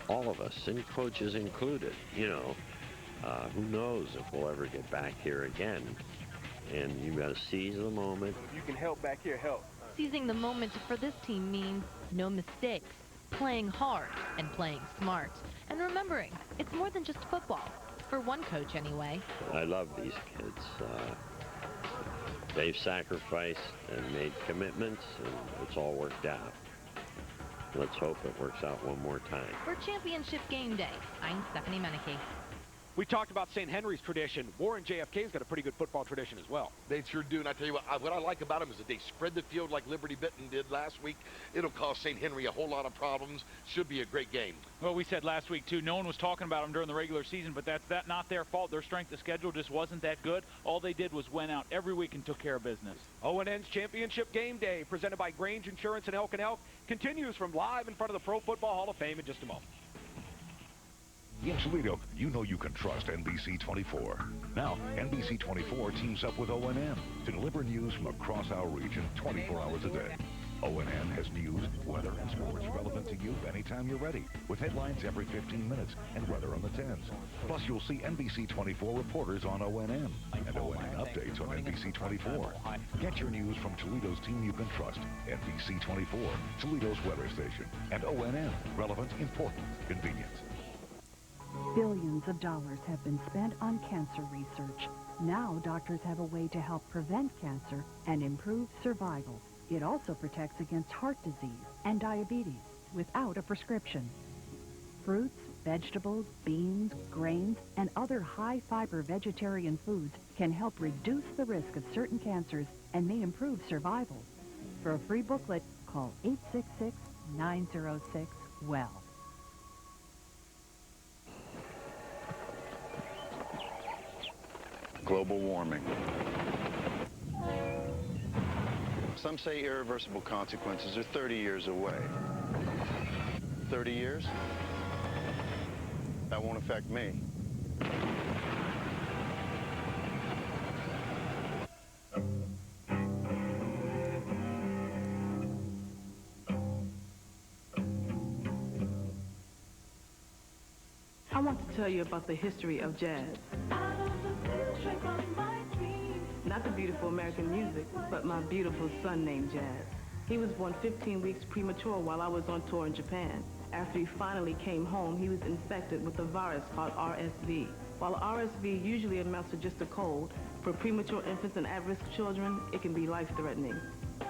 all of us, and coaches included. Who knows if we'll ever get back here again. And you've got to seize the moment. If you can help back here, help. Seizing the moment for this team means no mistakes, playing hard and playing smart, and remembering it's more than just football, for one coach anyway. I love these kids. They've sacrificed and made commitments, and it's all worked out. Let's hope it works out one more time. For Championship Game Day, I'm Stephanie Menike. We talked about St. Henry's tradition. Warren JFK's got a pretty good football tradition as well. They sure do, and I tell you what I like about them is that they spread the field like Liberty Benton did last week. It'll cause St. Henry a whole lot of problems. Should be a great game. Well, we said last week, too, no one was talking about them during the regular season, but that's not their fault. Their strength of schedule just wasn't that good. All they did was went out every week and took care of business. O&N's Championship Game Day, presented by Grange Insurance and Elk & Elk, continues from live in front of the Pro Football Hall of Fame in just a moment. In Toledo, you know you can trust NBC 24. Now, NBC 24 teams up with O&M to deliver news from across our region 24 hours a day. O&M has news, weather, and sports relevant to you anytime you're ready, with headlines every 15 minutes and weather on the 10s. Plus, you'll see NBC 24 reporters on O&M and O&M updates on NBC 24. Get your news from Toledo's team you can trust. NBC 24, Toledo's weather station, and O&M, relevant, important, convenient. Billions of dollars have been spent on cancer research. Now doctors have a way to help prevent cancer and improve survival. It also protects against heart disease and diabetes without a prescription. Fruits, vegetables, beans, grains, and other high-fiber vegetarian foods can help reduce the risk of certain cancers and may improve survival. For a free booklet, call 866-906-WELL. Global warming. Some say irreversible consequences are 30 years away. 30 years? That won't affect me. I want to tell you about the history of jazz. Not the beautiful American music, but my beautiful son named Jazz. He was born 15 weeks premature while I was on tour in Japan. After he finally came home, he was infected with a virus called RSV. While RSV usually amounts to just a cold, for premature infants and at-risk children, it can be life-threatening.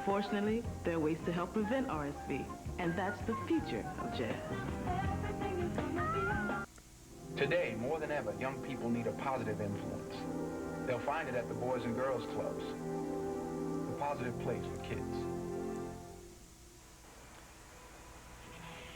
Fortunately, there are ways to help prevent RSV, and that's the future of jazz. Today, more than ever, young people need a positive influence. They'll find it at the Boys and Girls Clubs, a positive place for kids.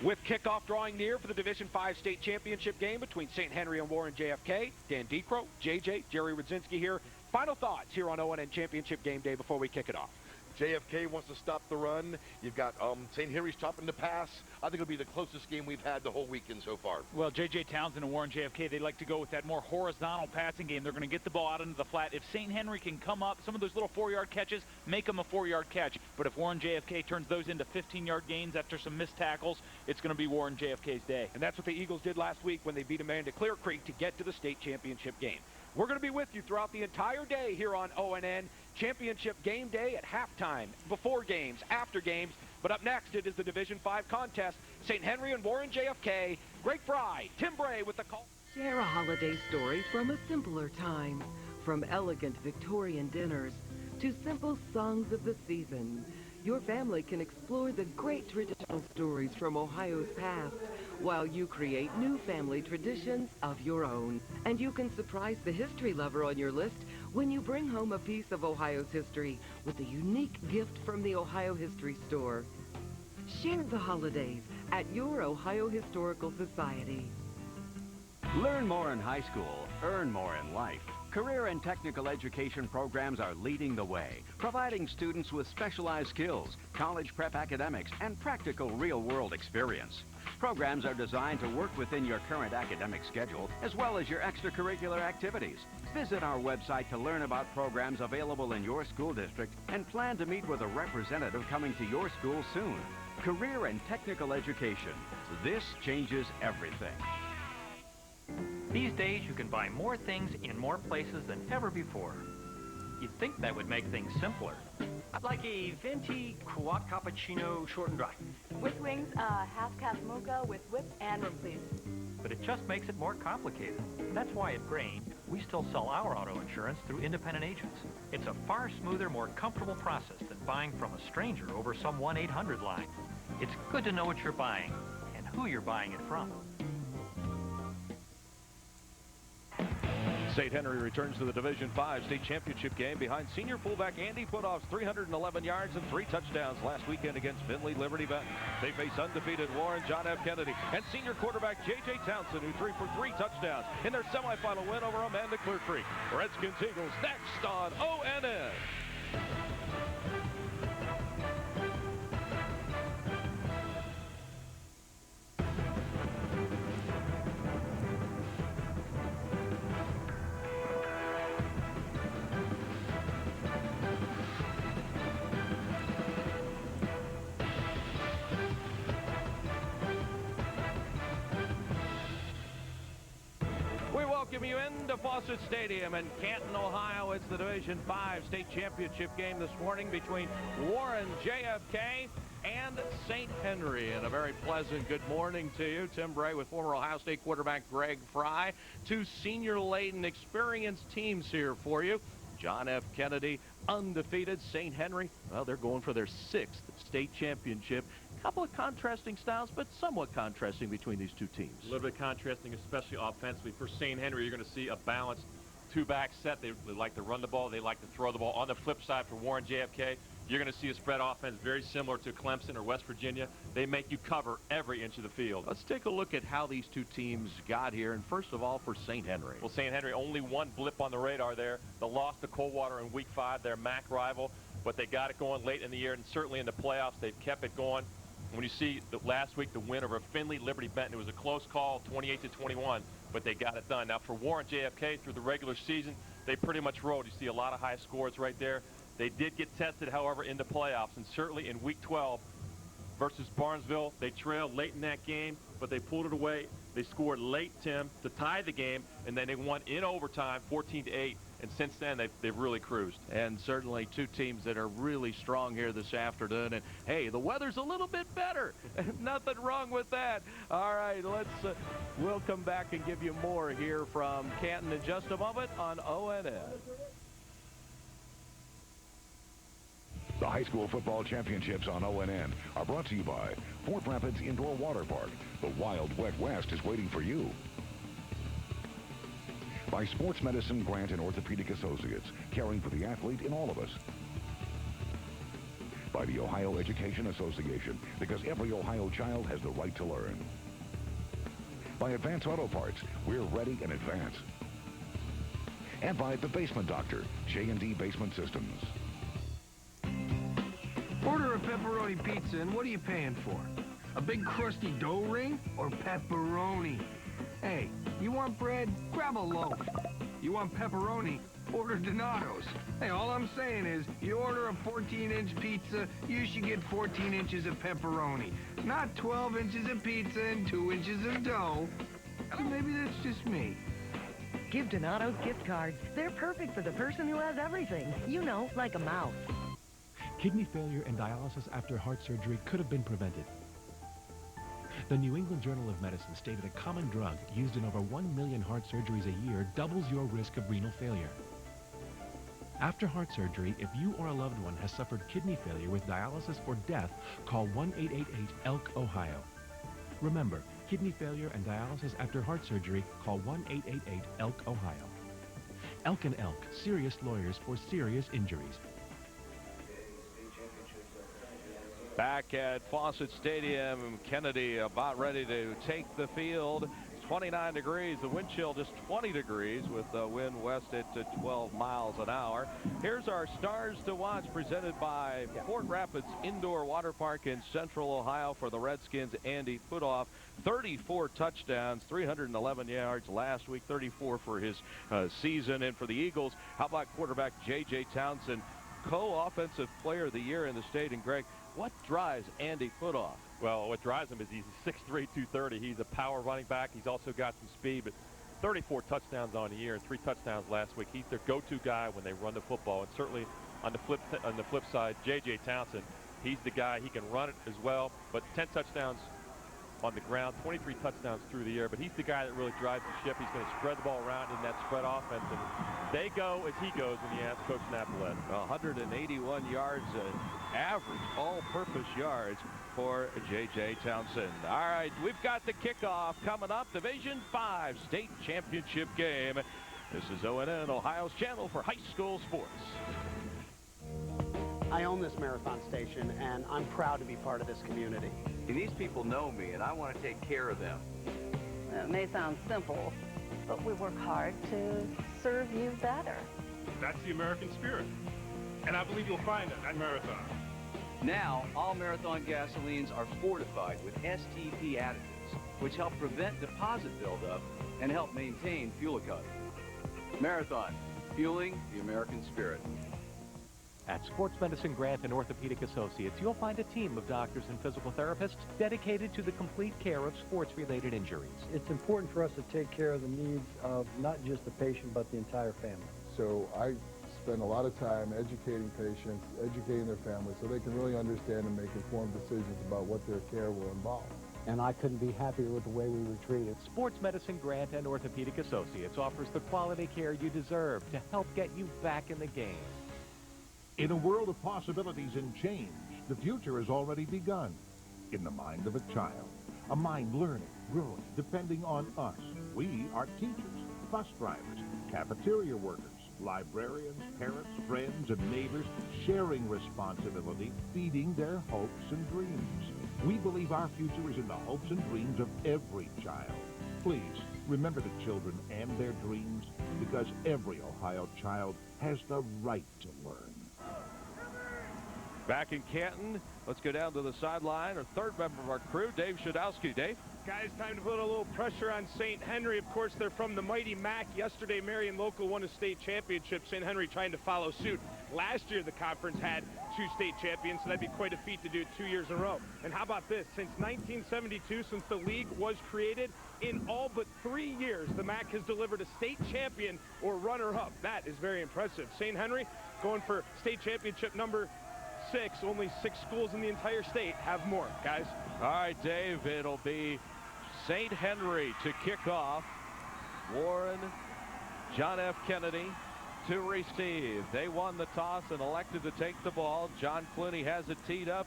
With kickoff drawing near for the Division 5 state championship game between St. Henry and Warren JFK, Dan Decro, JJ, Jerry Rudzinski here. Final thoughts here on O&N Championship Game Day before we kick it off. JFK wants to stop the run. You've got St. Henry stopping the pass. I think it'll be the closest game we've had the whole weekend so far. Well, J.J. Townsend and Warren JFK, they like to go with that more horizontal passing game. They're going to get the ball out into the flat. If St. Henry can come up, some of those little 4-yard catches, make them a 4-yard catch. But if Warren JFK turns those into 15-yard gains after some missed tackles, it's going to be Warren JFK's day. And that's what the Eagles did last week when they beat Amanda Clear Creek to get to the state championship game. We're going to be with you throughout the entire day here on O&N. Championship Game Day at halftime, before games, after games. But up next, it is the Division 5 contest. St. Henry and Warren JFK. Greg Fry, Tim Bray with the call. Share a holiday story from a simpler time. From elegant Victorian dinners to simple songs of the season. Your family can explore the great traditional stories from Ohio's past while you create new family traditions of your own. And you can surprise the history lover on your list when you bring home a piece of Ohio's history with a unique gift from the Ohio History Store. Share the holidays at your Ohio Historical Society. Learn more in high school, earn more in life. Career and technical education programs are leading the way, providing students with specialized skills, college prep academics, and practical real-world experience. Programs are designed to work within your current academic schedule, as well as your extracurricular activities. Visit our website to learn about programs available in your school district and plan to meet with a representative coming to your school soon. Career and technical education, this changes everything. These days, you can buy more things in more places than ever before. You'd think that would make things simpler. I'd like a venti quad cappuccino short and dry. With wings, half-caff mocha with whip and room, please. But it just makes it more complicated. That's why at Grain, we still sell our auto insurance through independent agents. It's a far smoother, more comfortable process than buying from a stranger over some 1-800 line. It's good to know what you're buying and who you're buying it from. St. Henry returns to the Division V state championship game behind senior fullback Andy Putoff's 311 yards and 3 touchdowns last weekend against Findlay Liberty Benton. They face undefeated Warren John F. Kennedy and senior quarterback J.J. Townsend, who threw for 3 touchdowns in their semifinal win over Amanda Clear Creek. Redskins Eagles next on ONN. Welcome you into Fawcett Stadium in Canton, Ohio. It's the Division V state championship game this morning between Warren JFK and St. Henry. And a very pleasant good morning to you. Tim Bray with former Ohio State quarterback Greg Fry. 2 senior-laden experienced teams here for you. John F. Kennedy, undefeated. St. Henry, well, they're going for their 6th state championship. A couple of contrasting styles, but somewhat contrasting between these 2 teams. A little bit contrasting, especially offensively. For St. Henry, you're going to see a balanced 2-back set. They like to run the ball. They like to throw the ball. On the flip side, for Warren JFK, you're going to see a spread offense very similar to Clemson or West Virginia. They make you cover every inch of the field. Let's take a look at how these 2 teams got here. And first of all, for St. Henry. Well, St. Henry, only one blip on the radar there. The loss to Coldwater in Week 5, their MAC rival. But they got it going late in the year, and certainly in the playoffs, they've kept it going. When you see last week the win over Findlay Liberty Benton, it was a close call, 28-21, but they got it done. Now for Warren JFK, through the regular season, they pretty much rode. You see a lot of high scores right there. They did get tested, however, in the playoffs, and certainly in Week 12 versus Barnesville, they trailed late in that game, but they pulled it away. They scored late, Tim, to tie the game, and then they won in overtime, 14-8. And since then, they've really cruised. And certainly 2 teams that are really strong here this afternoon. And, hey, the weather's a little bit better. Nothing wrong with that. All right, we'll come back and give you more here from Canton in just a moment on ONN. The high school football championships on ONN are brought to you by Fort Rapids Indoor Water Park. The Wild Wet West is waiting for you. By Sports Medicine Grant and Orthopedic Associates, caring for the athlete in all of us. By the Ohio Education Association, because every Ohio child has the right to learn. By Advance Auto Parts, we're ready in advance. And by The Basement Doctor, J&D Basement Systems. Order a pepperoni pizza, and what are you paying for? A big crusty dough ring or pepperoni? Hey, you want bread? Grab a loaf. You want pepperoni? Order Donato's. Hey, all I'm saying is, you order a 14-inch pizza, you should get 14 inches of pepperoni. Not 12 inches of pizza and 2 inches of dough. Maybe that's just me. Give Donato's gift cards. They're perfect for the person who has everything. You know, like a mouth. Kidney failure and dialysis after heart surgery could have been prevented. The New England Journal of Medicine stated a common drug used in over 1 million heart surgeries a year doubles your risk of renal failure. After heart surgery, if you or a loved one has suffered kidney failure with dialysis or death, call 1-888-ELK, Ohio. Remember, kidney failure and dialysis after heart surgery, call 1-888-ELK, Ohio. Elk and Elk, serious lawyers for serious injuries. Back at Fawcett Stadium, Kennedy about ready to take the field. 29 degrees, the wind chill just 20 degrees with the wind west at 12 miles an hour. Here's our Stars to Watch presented by Fort Rapids Indoor Water Park in Central Ohio for the Redskins. Andy Putoff, 34 touchdowns, 311 yards last week, 34 for his season. And for the Eagles, how about quarterback J.J. Townsend, co-offensive player of the year in the state? And Greg, what drives Andy Putoff? Well, what drives him is he's 6'3", 230. He's a power running back. He's also got some speed, but 34 touchdowns on the year and 3 touchdowns last week. He's their go-to guy when they run the football. And certainly on the flip side, J.J. Townsend, he's the guy. He can run it as well, but 10 touchdowns on the ground, 23 touchdowns through the air, but he's the guy that really drives the ship. He's going to spread the ball around in that spread offense, and they go as he goes when you ask Coach Napolet. 181 yards, average all-purpose yards for J.J. Townsend. All right, we've got the kickoff coming up, Division 5 state championship game. This is ONN, Ohio's channel for high school sports. I own this marathon station, and I'm proud to be part of this community. These people know me, and I want to take care of them. It may sound simple, but we work hard to serve you better. That's the American spirit, and I believe you'll find it at Marathon. Now, all Marathon gasolines are fortified with STP additives, which help prevent deposit buildup and help maintain fuel economy. Marathon, fueling the American spirit. At Sports Medicine Grant and Orthopedic Associates, you'll find a team of doctors and physical therapists dedicated to the complete care of sports-related injuries. It's important for us to take care of the needs of not just the patient, but the entire family. So I spend a lot of time educating patients, educating their families, so they can really understand and make informed decisions about what their care will involve. And I couldn't be happier with the way we were treated. Sports Medicine Grant and Orthopedic Associates offers the quality care you deserve to help get you back in the game. In a world of possibilities and change, the future has already begun. In the mind of a child, a mind learning, growing, depending on us. We are teachers, bus drivers, cafeteria workers, librarians, parents, friends, and neighbors, sharing responsibility, feeding their hopes and dreams. We believe our future is in the hopes and dreams of every child. Please, remember the children and their dreams, because every Ohio child has the right to learn. Back in Canton, let's go down to the sideline. Our third member of our crew, Dave Shadowski. Dave? Guys, time to put a little pressure on St. Henry. Of course, they're from the mighty MAC. Yesterday, Marion Local won a state championship. St. Henry trying to follow suit. Last year, the conference had 2 state champions, so that'd be quite a feat to do it 2 years in a row. And how about this? Since 1972, since the league was created, in all but 3 years, the MAC has delivered a state champion or runner-up. That is very impressive. St. Henry going for state championship number 6. Only 6 schools in the entire state have more, guys. All right, Dave, it'll be St. Henry to kick off. Warren, John F. Kennedy to receive. They won the toss and elected to take the ball. John Clooney has it teed up.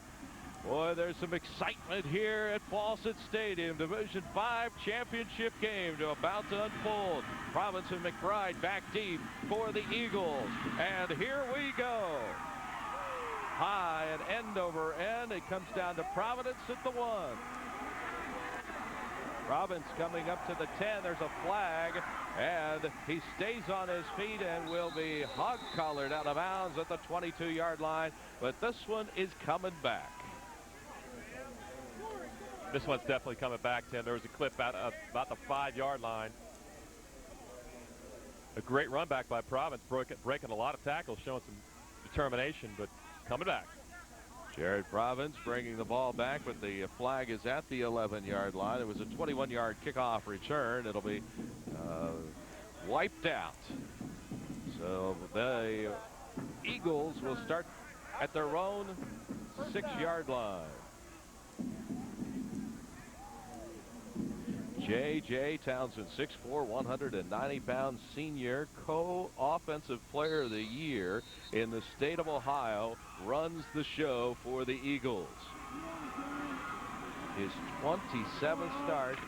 Boy, there's some excitement here at Fawcett Stadium. Division 5 championship game about to unfold. Province and McBride back deep for the Eagles. And here we go. High and end over end. It comes down to Providence at the 1. Providence coming up to the 10. There's a flag, and he stays on his feet and will be hog-collared out of bounds at the 22-yard line. But this one is coming back. This one's definitely coming back, Tim. There was a clip about the 5-yard line. A great run back by Providence, breaking a lot of tackles, showing some determination, but coming back. Jared Providence bringing the ball back, but the flag is at the 11-yard line. It was a 21-yard kickoff return. It'll be wiped out. So the Eagles will start at their own 6-yard line. J.J. Townsend, 6'4", 190-pound senior, co-offensive player of the year in the state of Ohio, runs the show for the Eagles. His 27th start,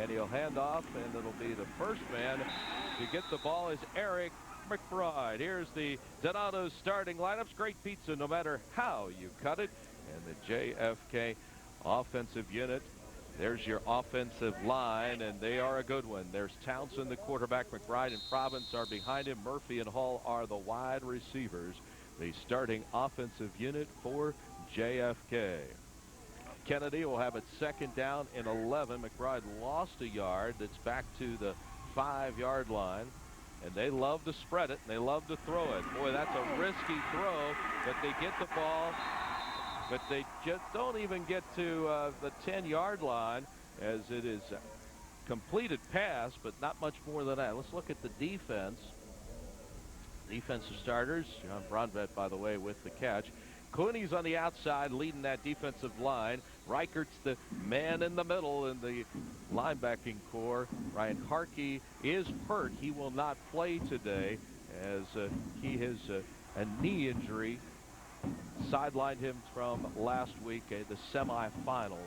and he'll hand off, and it'll be the first man to get the ball is Eric McBride. Here's the Donato's starting lineups. Great pizza no matter how you cut it. And the JFK offensive unit. There's your offensive line, and they are a good one. There's Townsend, the quarterback. McBride and Providence are behind him. Murphy and Hall are the wide receivers. The starting offensive unit for JFK. Kennedy will have it second down and 11. McBride lost a yard. That's back to the 5-yard line. And they love to spread it, and they love to throw it. Boy, that's a risky throw, but they get the ball but they just don't even get to the 10-yard line, as it is a completed pass, but not much more than that. Let's look at the defense. Defensive starters, John Bronvet, by the way, with the catch. Clooney's on the outside leading that defensive line. Reichert's the man in the middle in the linebacking core. Ryan Harkey is hurt. He will not play today as he has a knee injury. Sidelined him from last week at the semifinals.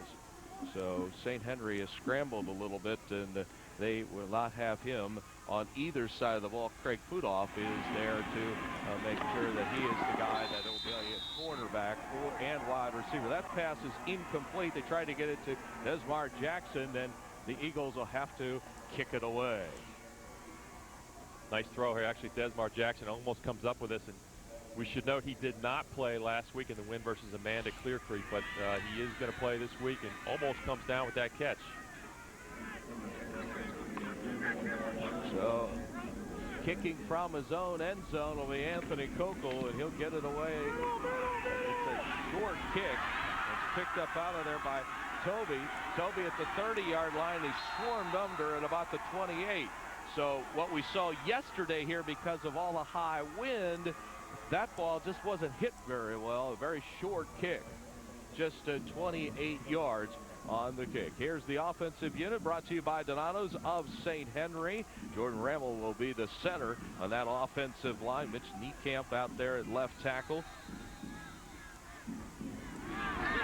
So St. Henry has scrambled a little bit, and they will not have him on either side of the ball. Craig Putoff is there to make sure that he is the guy that will be a cornerback and wide receiver. That pass is incomplete. They tried to get it to Desmar Jackson, and the Eagles will have to kick it away. Nice throw here. Actually, Desmar Jackson almost comes up with this, and we should note he did not play last week in the win versus Amanda Clear Creek, but he is going to play this week and almost comes down with that catch. So, kicking from his own end zone will be Anthony Kokel, and he'll get it away. It's a short kick. It's picked up out of there by Toby. Toby at the 30-yard line. He swarmed under at about the 28. So what we saw yesterday here, because of all the high wind, that ball just wasn't hit very well. A very short kick. Just 28 yards on the kick. Here's the offensive unit brought to you by Donato's of St. Henry. Jordan Rammel will be the center on that offensive line. Mitch Niekamp out there at left tackle.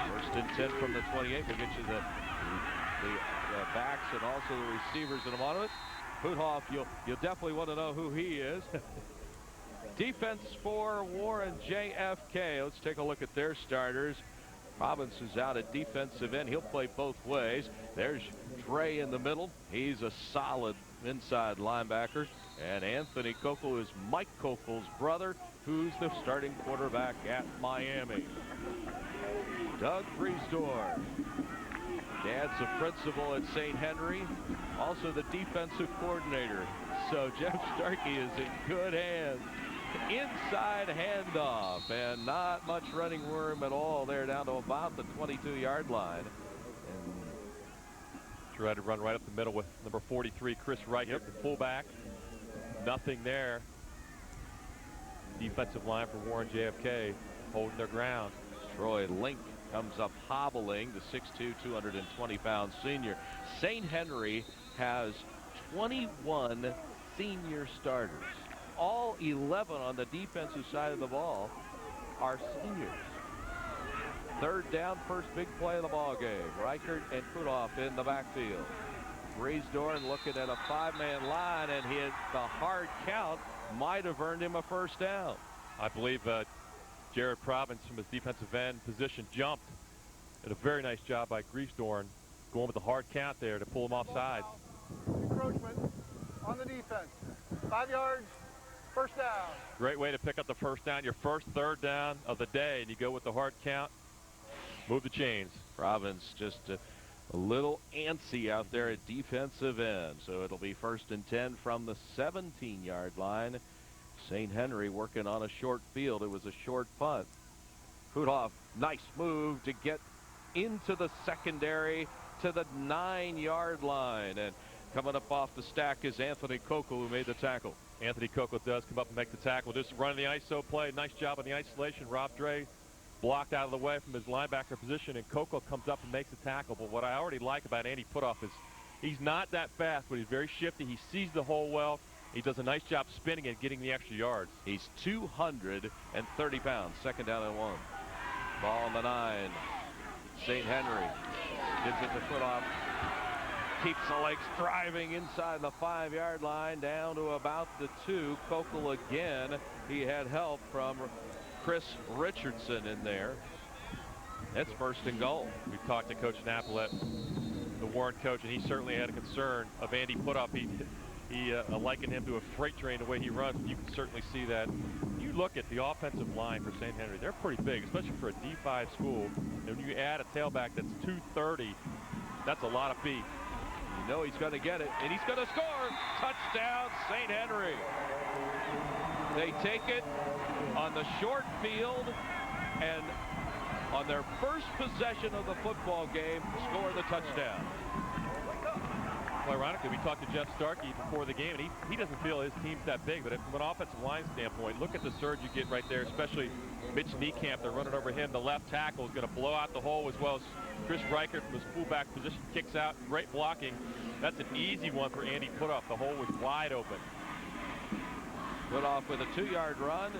First and 10 from the 28. We'll get you the backs and also the receivers in a moment. Putoff, you'll definitely want to know who he is. Defense for Warren JFK. Let's take a look at their starters. Robbins is out at defensive end. He'll play both ways. There's Dre in the middle. He's a solid inside linebacker. And Anthony Kokel is Mike Kokel's brother, who's the starting quarterback at Miami. Doug Friesdorf. Dad's a principal at St. Henry, also the defensive coordinator. So Jeff Starkey is in good hands. Inside handoff, and not much running room at all there down to about the 22-yard line. And tried to run right up the middle with number 43, Chris Wright, the fullback. Nothing there. Defensive line for Warren JFK holding their ground. Troy Link comes up hobbling, the 6'2", 220-pound senior. St. Henry has 21 senior starters. All 11 on the defensive side of the ball are seniors. Third down, first big play of the ball game. Reichert and Putoff in the backfield. Breesdorn looking at a 5-man line, and the hard count might have earned him a first down. I believe Jared Province from his defensive end position jumped. Did a very nice job by Breesdorn going with the hard count there to pull him offside. Encroachment on the defense. 5 yards. First down. Great way to pick up the first down, your first third down of the day, and you go with the hard count. Move the chains. Province just a little antsy out there at defensive end. So it'll be first and 10 from the 17-yard line. St. Henry working on a short field. It was a short punt. Putoff, nice move to get into the secondary to the 9-yard line. And coming up off the stack is Anthony Kokel, who made the tackle. Anthony Kokel does come up and make the tackle. Just running the ISO play. Nice job on the isolation. Rob Dre blocked out of the way from his linebacker position, and Kokel comes up and makes the tackle. But what I already like about Andy Putoff is he's not that fast, but he's very shifty. He sees the hole well. He does a nice job spinning and getting the extra yards. He's 230 pounds. Second down and 1. Ball on the 9. St. Henry gives it to Putoff. Keeps the legs driving inside the 5-yard line down to about the 2. Kokel again. He had help from Chris Richardson in there. That's first and goal. We talked to Coach Napolet, the Warren coach, and he certainly had a concern of Andy Putoff. He likened him to a freight train the way he runs. You can certainly see that. You look at the offensive line for St. Henry. They're pretty big, especially for a D5 school. And when you add a tailback that's 230, that's a lot of beef. You know he's going to get it, and he's going to score. Touchdown, St. Henry. They take it on the short field, and on their first possession of the football game, score the touchdown. Well, ironically, we talked to Jeff Starkey before the game, and he doesn't feel his team's that big. But from an offensive line standpoint, look at the surge you get right there, especially Mitch Niekamp. They're running over him. The left tackle is going to blow out the hole, as well as Chris Reichert from his fullback position kicks out. Great blocking. That's an easy one for Andy Putoff. The hole was wide open. Putoff with a 2-yard run.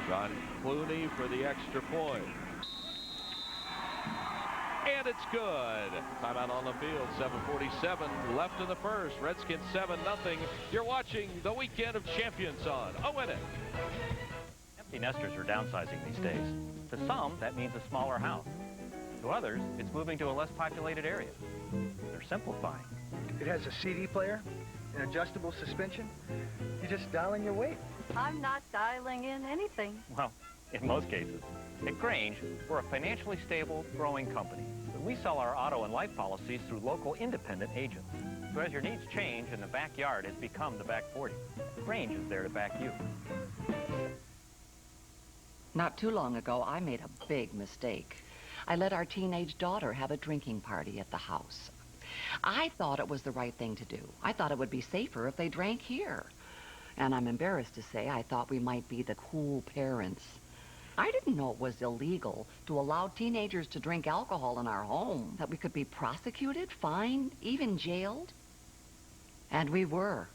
John Clooney for the extra point. And it's good. Timeout on the field. 7:47 left in the first. Redskins 7-0. You're watching the Weekend of Champions on ONN. Empty nesters are downsizing these days. To some, that means a smaller house. To others, it's moving to a less populated area. They're simplifying. It has a CD player, an adjustable suspension. You just dial in your weight. I'm not dialing in anything. Well, in most cases. At Grange, we're a financially stable, growing company. But we sell our auto and life policies through local independent agents. So as your needs change and the backyard has become the back 40, Grange is there to back you. Not too long ago, I made a big mistake. I let our teenage daughter have a drinking party at the house. I thought it was the right thing to do. I thought it would be safer if they drank here. And I'm embarrassed to say I thought we might be the cool parents. I didn't know it was illegal to allow teenagers to drink alcohol in our home, that we could be prosecuted, fined, even jailed. And we were.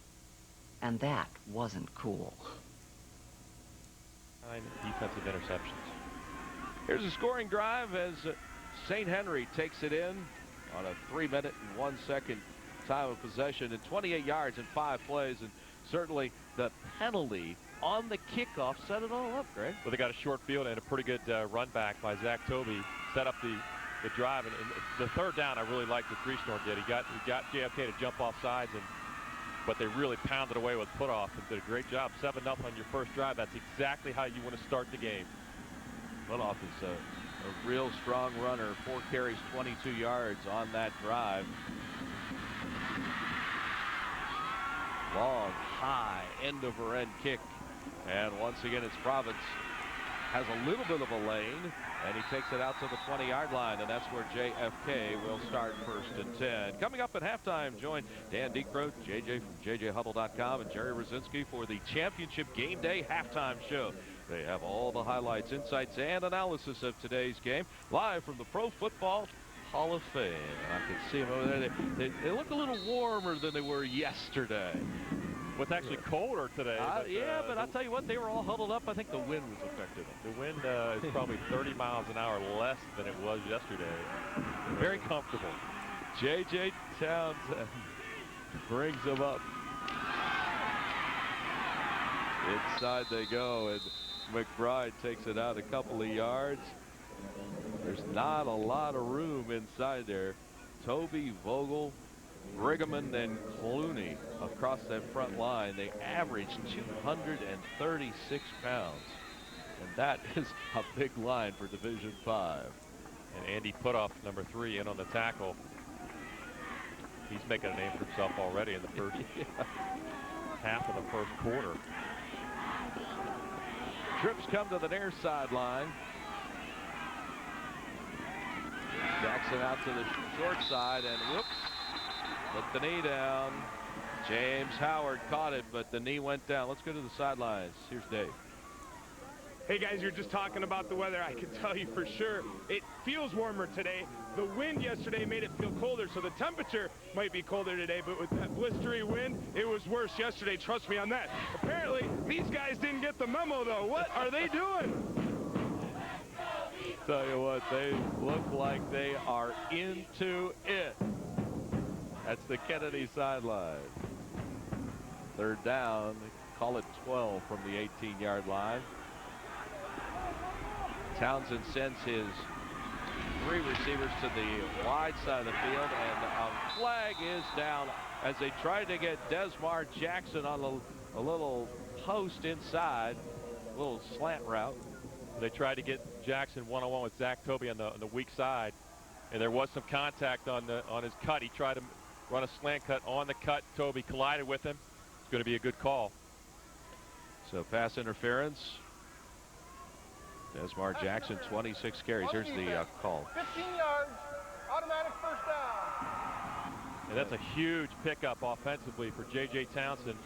And that wasn't cool. 9 defensive interceptions. Here's a scoring drive as St. Henry takes it in on a 3-minute and 1-second time of possession and 28 yards in 5 plays. And certainly the penalty on the kickoff set it all up, Greg. Well, they got a short field and a pretty good run back by Zach Toby. Set up the drive. And the third down, I really liked what Griesnorn did. He got JFK to jump off sides, but they really pounded away with Putoff and did a great job. 7-0 on your first drive. That's exactly how you want to start the game. Putoff is a real strong runner. 4 carries, 22 yards on that drive. Long, high, end-over-end kick. And once again, it's Province. Has a little bit of a lane, and he takes it out to the 20-yard line, and that's where JFK will start 1st and 10. Coming up at halftime, join Dan Decroat, JJ from JJHuddle.com, and Jerry Rosinski for the Championship Game Day halftime show. They have all the highlights, insights, and analysis of today's game, live from the Pro Football Hall of Fame. And I can see them over there. They look a little warmer than they were yesterday. Well, it's actually colder today. But I'll tell you what, they were all huddled up. I think the wind was affected them. The wind is probably 30 miles an hour less than it was yesterday. Very comfortable. J.J. Townsend brings them up. Inside they go, and McBride takes it out a couple of yards. There's not a lot of room inside there. Toby, Vogel, Brigham, and Clooney across that front line. They average 236 pounds. And that is a big line for Division 5. And Andy Putoff, number 3, in on the tackle. He's making a name for himself already in the first half of the first quarter. Trips come to the near sideline. Jackson out to the short side, and whoops, put the knee down. James Howard caught it, but the knee went down. Let's go to the sidelines. Here's Dave. Hey guys, you're just talking about the weather. I can tell you for sure it feels warmer today. The wind yesterday made it feel colder, so the temperature might be colder today, but with that blistery wind, it was worse yesterday. Trust me on that. Apparently, these guys didn't get the memo, though. What are they doing? Tell you what, they look like they are into it. That's the Kennedy sideline. 3rd down. Call it 12 from the 18-yard line. Townsend sends his 3 receivers to the wide side of the field, and a flag is down as they tried to get Desmar Jackson on a little post inside, a little slant route. They tried to get Jackson one-on-one with Zach Toby on the weak side, and there was some contact on his cut. He tried to run a slant cut on the cut. Toby collided with him. It's going to be a good call. So pass interference. Desmar Jackson, 26 carries. Here's the call. 15 yards, automatic first down. And that's a huge pickup offensively for J.J. Townsend.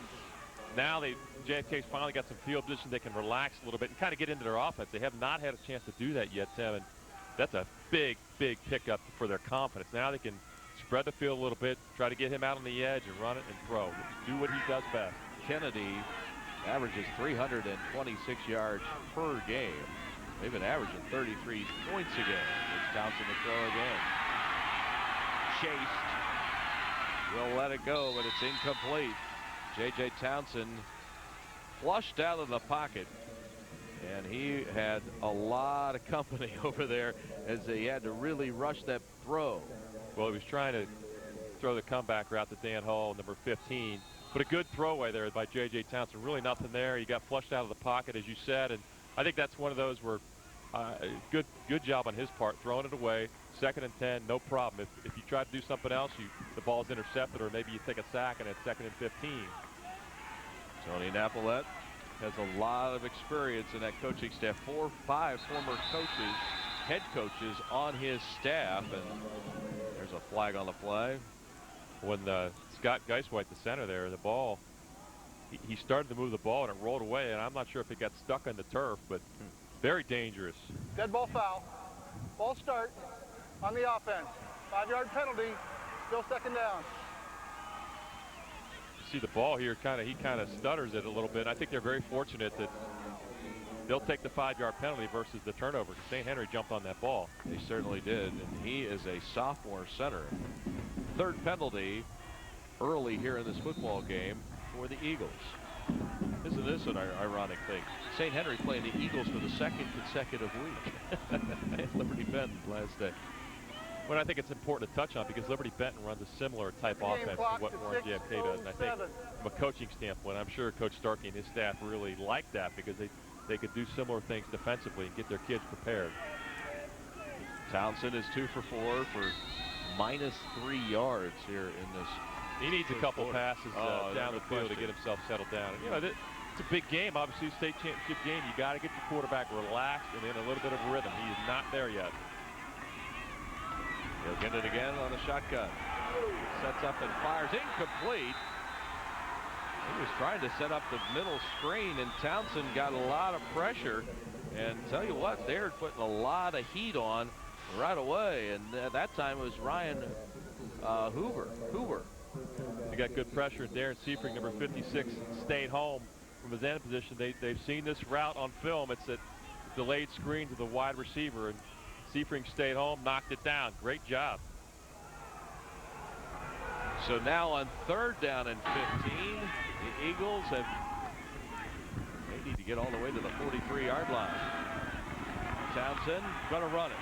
Now JFK's finally got some field position. They can relax a little bit and kind of get into their offense. They have not had a chance to do that yet, Tim. And that's a big, big pickup for their confidence. Now they can spread the field a little bit, try to get him out on the edge and run it and throw. Do what he does best. Kennedy averages 326 yards per game. They've been averaging 33 points a game. It's Townsend to throw again. Chased. Will let it go, but it's incomplete. J.J. Townsend flushed out of the pocket, and he had a lot of company over there as he had to really rush that throw. Well, he was trying to throw the comeback route to Dan Hall, number 15. But a good throwaway there by J.J. Townsend. Really nothing there. He got flushed out of the pocket, as you said, and I think that's one of those where good job on his part, throwing it away. 2nd and 10, no problem. If you try to do something else, the ball's intercepted, or maybe you take a sack and it's 2nd and 15. Tony Napolet has a lot of experience in that coaching staff. 5 former coaches, head coaches on his staff, and there's a flag on the play. When Scott Geiswhite, the center there, the ball, he started to move the ball and it rolled away, and I'm not sure if it got stuck on the turf, but very dangerous. Dead ball foul. Ball start on the offense. 5-yard penalty, still 2nd down. See the ball here, he kind of stutters it a little bit. I think they're very fortunate that they'll take the 5-yard penalty versus the turnover. St. Henry jumped on that ball. He certainly did, and he is a sophomore center. 3rd penalty early here in this football game for the Eagles. Isn't this an ironic thing? St. Henry playing the Eagles for the 2nd consecutive week. It's Liberty Benton last day. Well, I think it's important to touch on because Liberty Benton runs a similar type offense to what Warren JFK does. And I think from a coaching standpoint, I'm sure Coach Starkey and his staff really like that because they could do similar things defensively and get their kids prepared. Townsend is 2 for 4 for -3 yards here in this. He needs a couple passes down the field to get himself settled down. And, you know, it's a big game, obviously, state championship game. You got to get your quarterback relaxed and in a little bit of a rhythm. He is not there yet. He'll get it again on a shotgun. Sets up and fires. Incomplete. He was trying to set up the middle screen, and Townsend got a lot of pressure. And tell you what, they're putting a lot of heat on right away. And that time it was Ryan Hoover. They got good pressure, and Darren Seifring, number 56, stayed home from his end position. They've seen this route on film. It's a delayed screen to the wide receiver, and Seifring stayed home, knocked it down. Great job. So now on 3rd down and 15, the Eagles they need to get all the way to the 43-yard line. Townsend going to run it.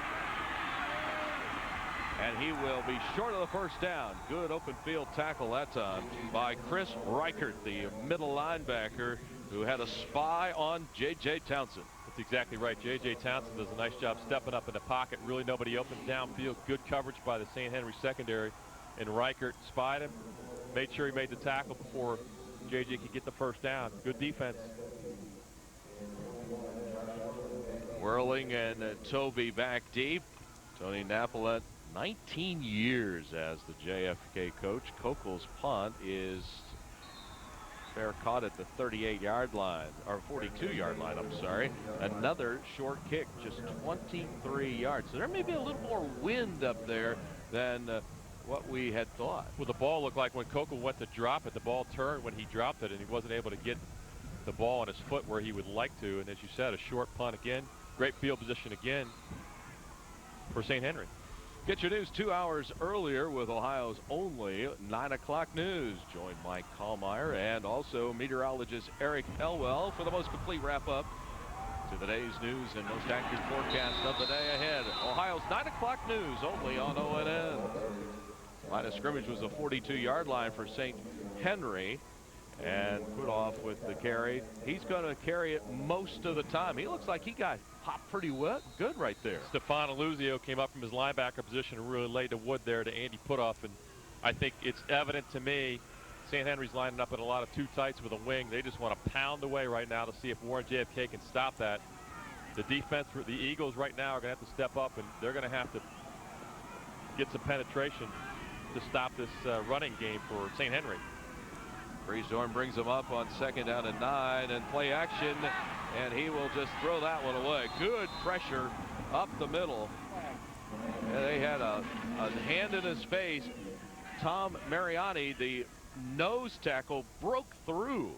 And he will be short of the 1st down. Good open field tackle that time by Chris Reichert, the middle linebacker who had a spy on J.J. Townsend. That's exactly right. J.J. Townsend does a nice job stepping up in the pocket. Really nobody open downfield. Good coverage by the St. Henry secondary. And Reichert spied him, made sure he made the tackle before J.J. could get the 1st down. Good defense. Whirling and Toby back deep. Tony Napolet, 19 years as the JFK coach. Kokel's punt is fair caught at the 38-yard line, or 42-yard line, I'm sorry. Another short kick, just 23 yards. So there may be a little more wind up there than what we had thought. Well, the ball looked like when Kokel went to drop it, the ball turned when he dropped it, and he wasn't able to get the ball on his foot where he would like to. And as you said, a short punt again. Great field position again for St. Henry. Get your news 2 hours earlier with Ohio's only 9 o'clock news. Join Mike Kallmeyer and also meteorologist Eric Elwell for the most complete wrap-up to the day's news and most accurate forecast of the day ahead. Ohio's 9 o'clock news only on ONN. Line of scrimmage was a 42-yard line for St. Henry, and put off with the carry. He's going to carry it most of the time. He looks like he got popped pretty good right there. Stefan Aluzio came up from his linebacker position and really laid the wood there to Andy Putoff, and I think it's evident to me St. Henry's lining up in a lot of 2 tights with a wing. They just want to pound away right now to see if Warren JFK can stop that. The defense for the Eagles right now are going to have to step up, and they're going to have to get some penetration to stop this running game for St. Henry. Griesdorm brings him up on 2nd down and 9 and play action, and he will just throw that one away. Good pressure up the middle. And they had a hand in his face. Tom Mariani, the nose tackle, broke through.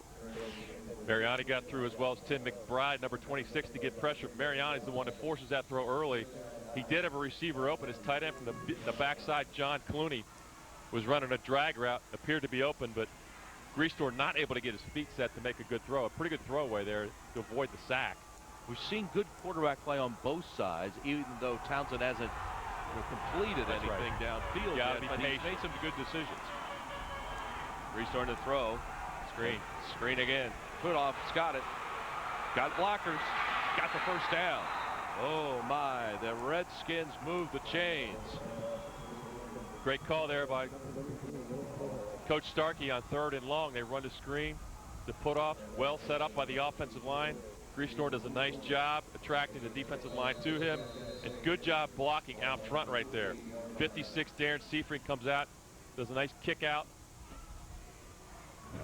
Mariani got through as well as Tim McBride, number 26, to get pressure. Mariani's the one that forces that throw early. He did have a receiver open. His tight end from the backside, John Clooney, was running a drag route, appeared to be open, but Griesdorm not able to get his feet set to make a good throw. A pretty good throwaway there to avoid the sack. We've seen good quarterback play on both sides, even though Townsend hasn't completed anything downfield yet, but he's made some good decisions. Griesdorm to throw. Screen again. Putoff's got it. Got blockers. Got the first down. Oh my, the Redskins move the chains. Great call there by Coach Starkey on 3rd and long. They run the screen. The put-off, well set up by the offensive line. Griesdorm does a nice job attracting the defensive line to him, and good job blocking out front right there. 56, Darren Seifring comes out, does a nice kick out.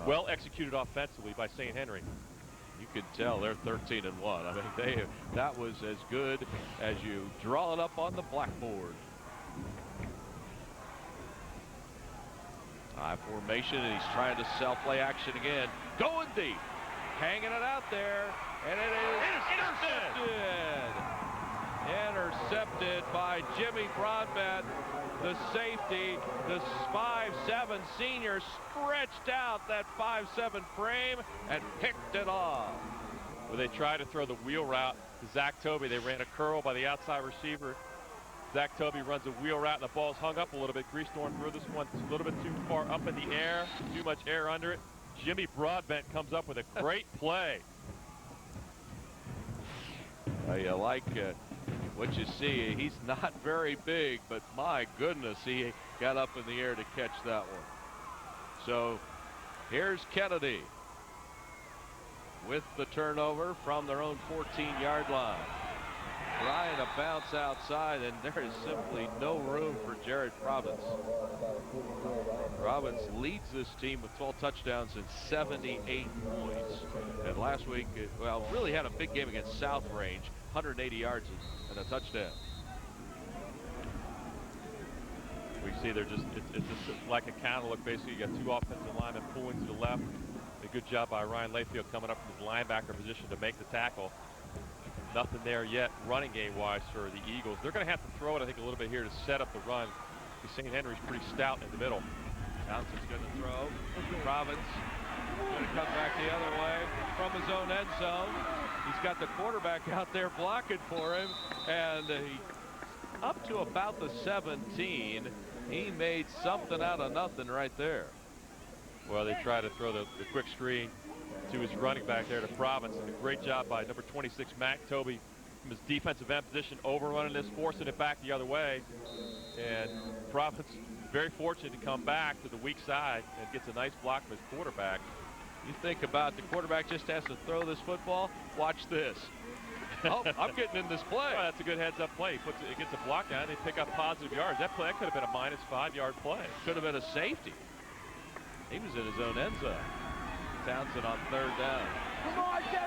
Well executed offensively by St. Henry. You can tell they're 13-1. I mean, that was as good as you draw it up on the blackboard. High formation, and he's trying to sell play action again. Going deep, hanging it out there, and it is intercepted by Jimmy Broadbent, the safety. The 5'7" senior stretched out that 5'7" frame and picked it off. Well, they tried to throw the wheel route to Zach Tobey. They ran a curl by the outside receiver. Zach Tobey runs a wheel route, and the ball's hung up a little bit. Griesdorm threw this one a little bit too far up in the air, too much air under it. Jimmy Broadbent comes up with a great play. You like what you see. He's not very big, but my goodness, he got up in the air to catch that one. So here's Kennedy with the turnover from their own 14-yard line. Trying to bounce outside, and there is simply no room for Jared Province. Province leads this team with 12 touchdowns and 78 points. And last week, well, really had a big game against South Range, 180 yards and a touchdown. We see they're just, it's just like a counter look. Basically, you got two offensive linemen pulling to the left. A good job by Ryan Layfield coming up from his linebacker position to make the tackle. Nothing there yet running game-wise for the Eagles. They're going to have to throw it, I think, a little bit here to set up the run. St. Henry's pretty stout in the middle. Townsend's going to throw. Province going to come back the other way from his own end zone. He's got the quarterback out there blocking for him, and he up to about the 17. He made something out of nothing right there. Well, they try to throw the quick screen to his running back there to Province. And a great job by number 26, Matt Tobey, from his defensive end position, overrunning this, forcing it back the other way. And Province very fortunate to come back to the weak side and gets a nice block from his quarterback. You think about the quarterback just has to throw this football. Watch this. Oh, I'm getting in this play. Well, that's a good heads-up play. It gets a block down. They pick up positive yards. That play, that could have been a minus 5-yard play. Could have been a safety. He was in his own end zone. Townsend on 3rd down.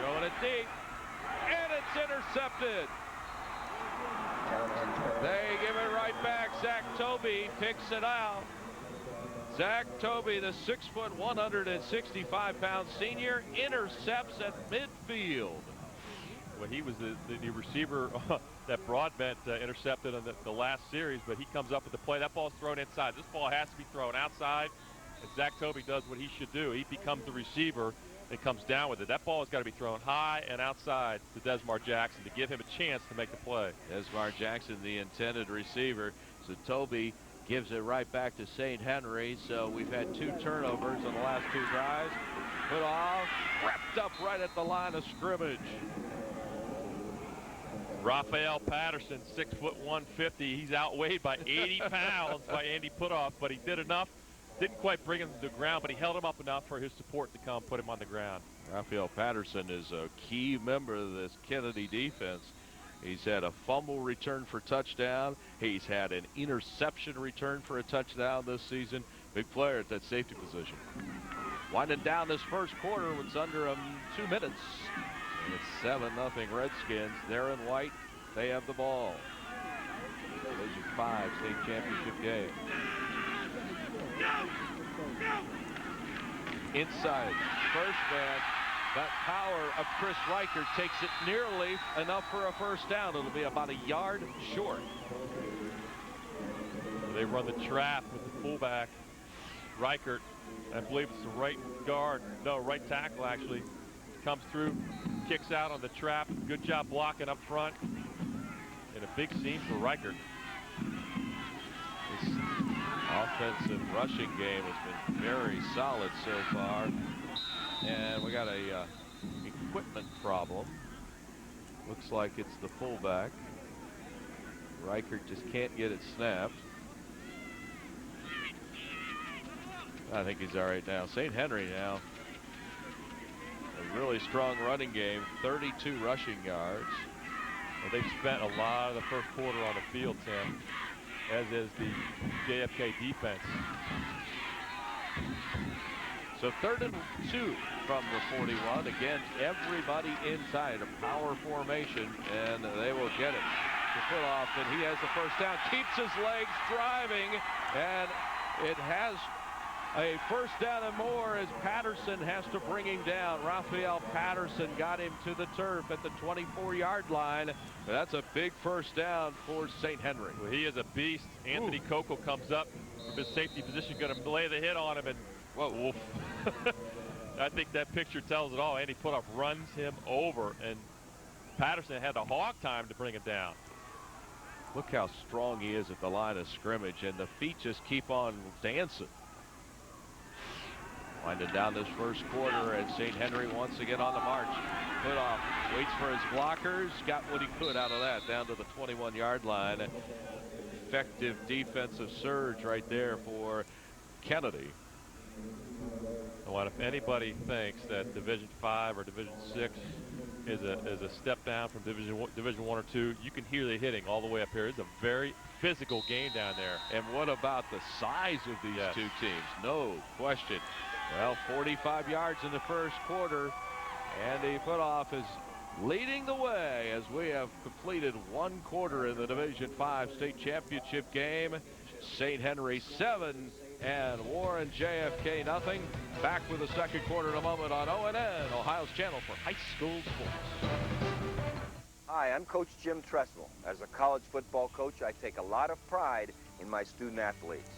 Throwing it deep, and it's intercepted. They give it right back. Zach Tobey picks it out. Zach Tobey, the 6', 165-pound senior, intercepts at midfield. Well, he was the receiver that Broadbent intercepted on the last series, but he comes up with the play. That ball's thrown inside. This ball has to be thrown outside. And Zach Tobey does what he should do. He becomes the receiver and comes down with it. That ball has got to be thrown high and outside to Desmar Jackson to give him a chance to make the play. Desmar Jackson, the intended receiver. So Tobey gives it right back to St. Henry. So we've had 2 turnovers on the last 2 drives. Put off, wrapped up right at the line of scrimmage. Raphael Patterson, 6', 150. He's outweighed by 80 pounds by Andy Putoff, but he did enough. Didn't quite bring him to the ground, but he held him up enough for his support to come put him on the ground. Raphael Patterson is a key member of this Kennedy defense. He's had a fumble return for touchdown. He's had an interception return for a touchdown this season. Big player at that safety position. Winding down this first quarter, it's under 2 minutes. And it's 7-0 Redskins. They're in white. They have the ball. Division 5 state championship game. Inside, first man. That power of Chris Reichert takes it nearly enough for a first down. It'll be about a yard short. They run the trap with the fullback. Reichert, I believe it's the right guard. No, right tackle actually. Comes through, kicks out on the trap. Good job blocking up front. And a big scene for Reichert. This offensive rushing game has been very solid so far. And we got a equipment problem. Looks like it's the fullback. Reichert just can't get it snapped. I think he's all right now. St. Henry now. A really strong running game. 32 rushing yards. Well, they've spent a lot of the first quarter on the field, Tim, as is the JFK defense. So 3rd and 2 from the 41. Again, everybody inside a power formation, and they will get it. The foot off, and he has the first down. Keeps his legs driving, and it has a first down and more as Patterson has to bring him down. Raphael Patterson got him to the turf at the 24-yard line. That's a big first down for St. Henry. Well, he is a beast. Anthony Coco comes up from his safety position, going to lay the hit on him, and whoa. I think that picture tells it all. Andy Putoff runs him over, and Patterson had a hog time to bring it down. Look how strong he is at the line of scrimmage, and the feet just keep on dancing. Winding down this first quarter, and St. Henry once again on the march. Putoff waits for his blockers, got what he could out of that, down to the 21-yard line. Effective defensive surge right there for Kennedy. Well, if anybody thinks that Division 5 or Division 6 is a step down from Division 1 or 2, you can hear the hitting all the way up here. It's a very physical game down there. And what about the size of these two teams? No question. Well, 45 yards in the first quarter. Andy Putoff is leading the way as we have completed one quarter in the Division 5 state championship game. St. Henry 7 and Warren JFK nothing. Back with the second quarter in a moment on ONN, Ohio's channel for high school sports. Hi, I'm Coach Jim Tressel. As a college football coach, I take a lot of pride in my student athletes.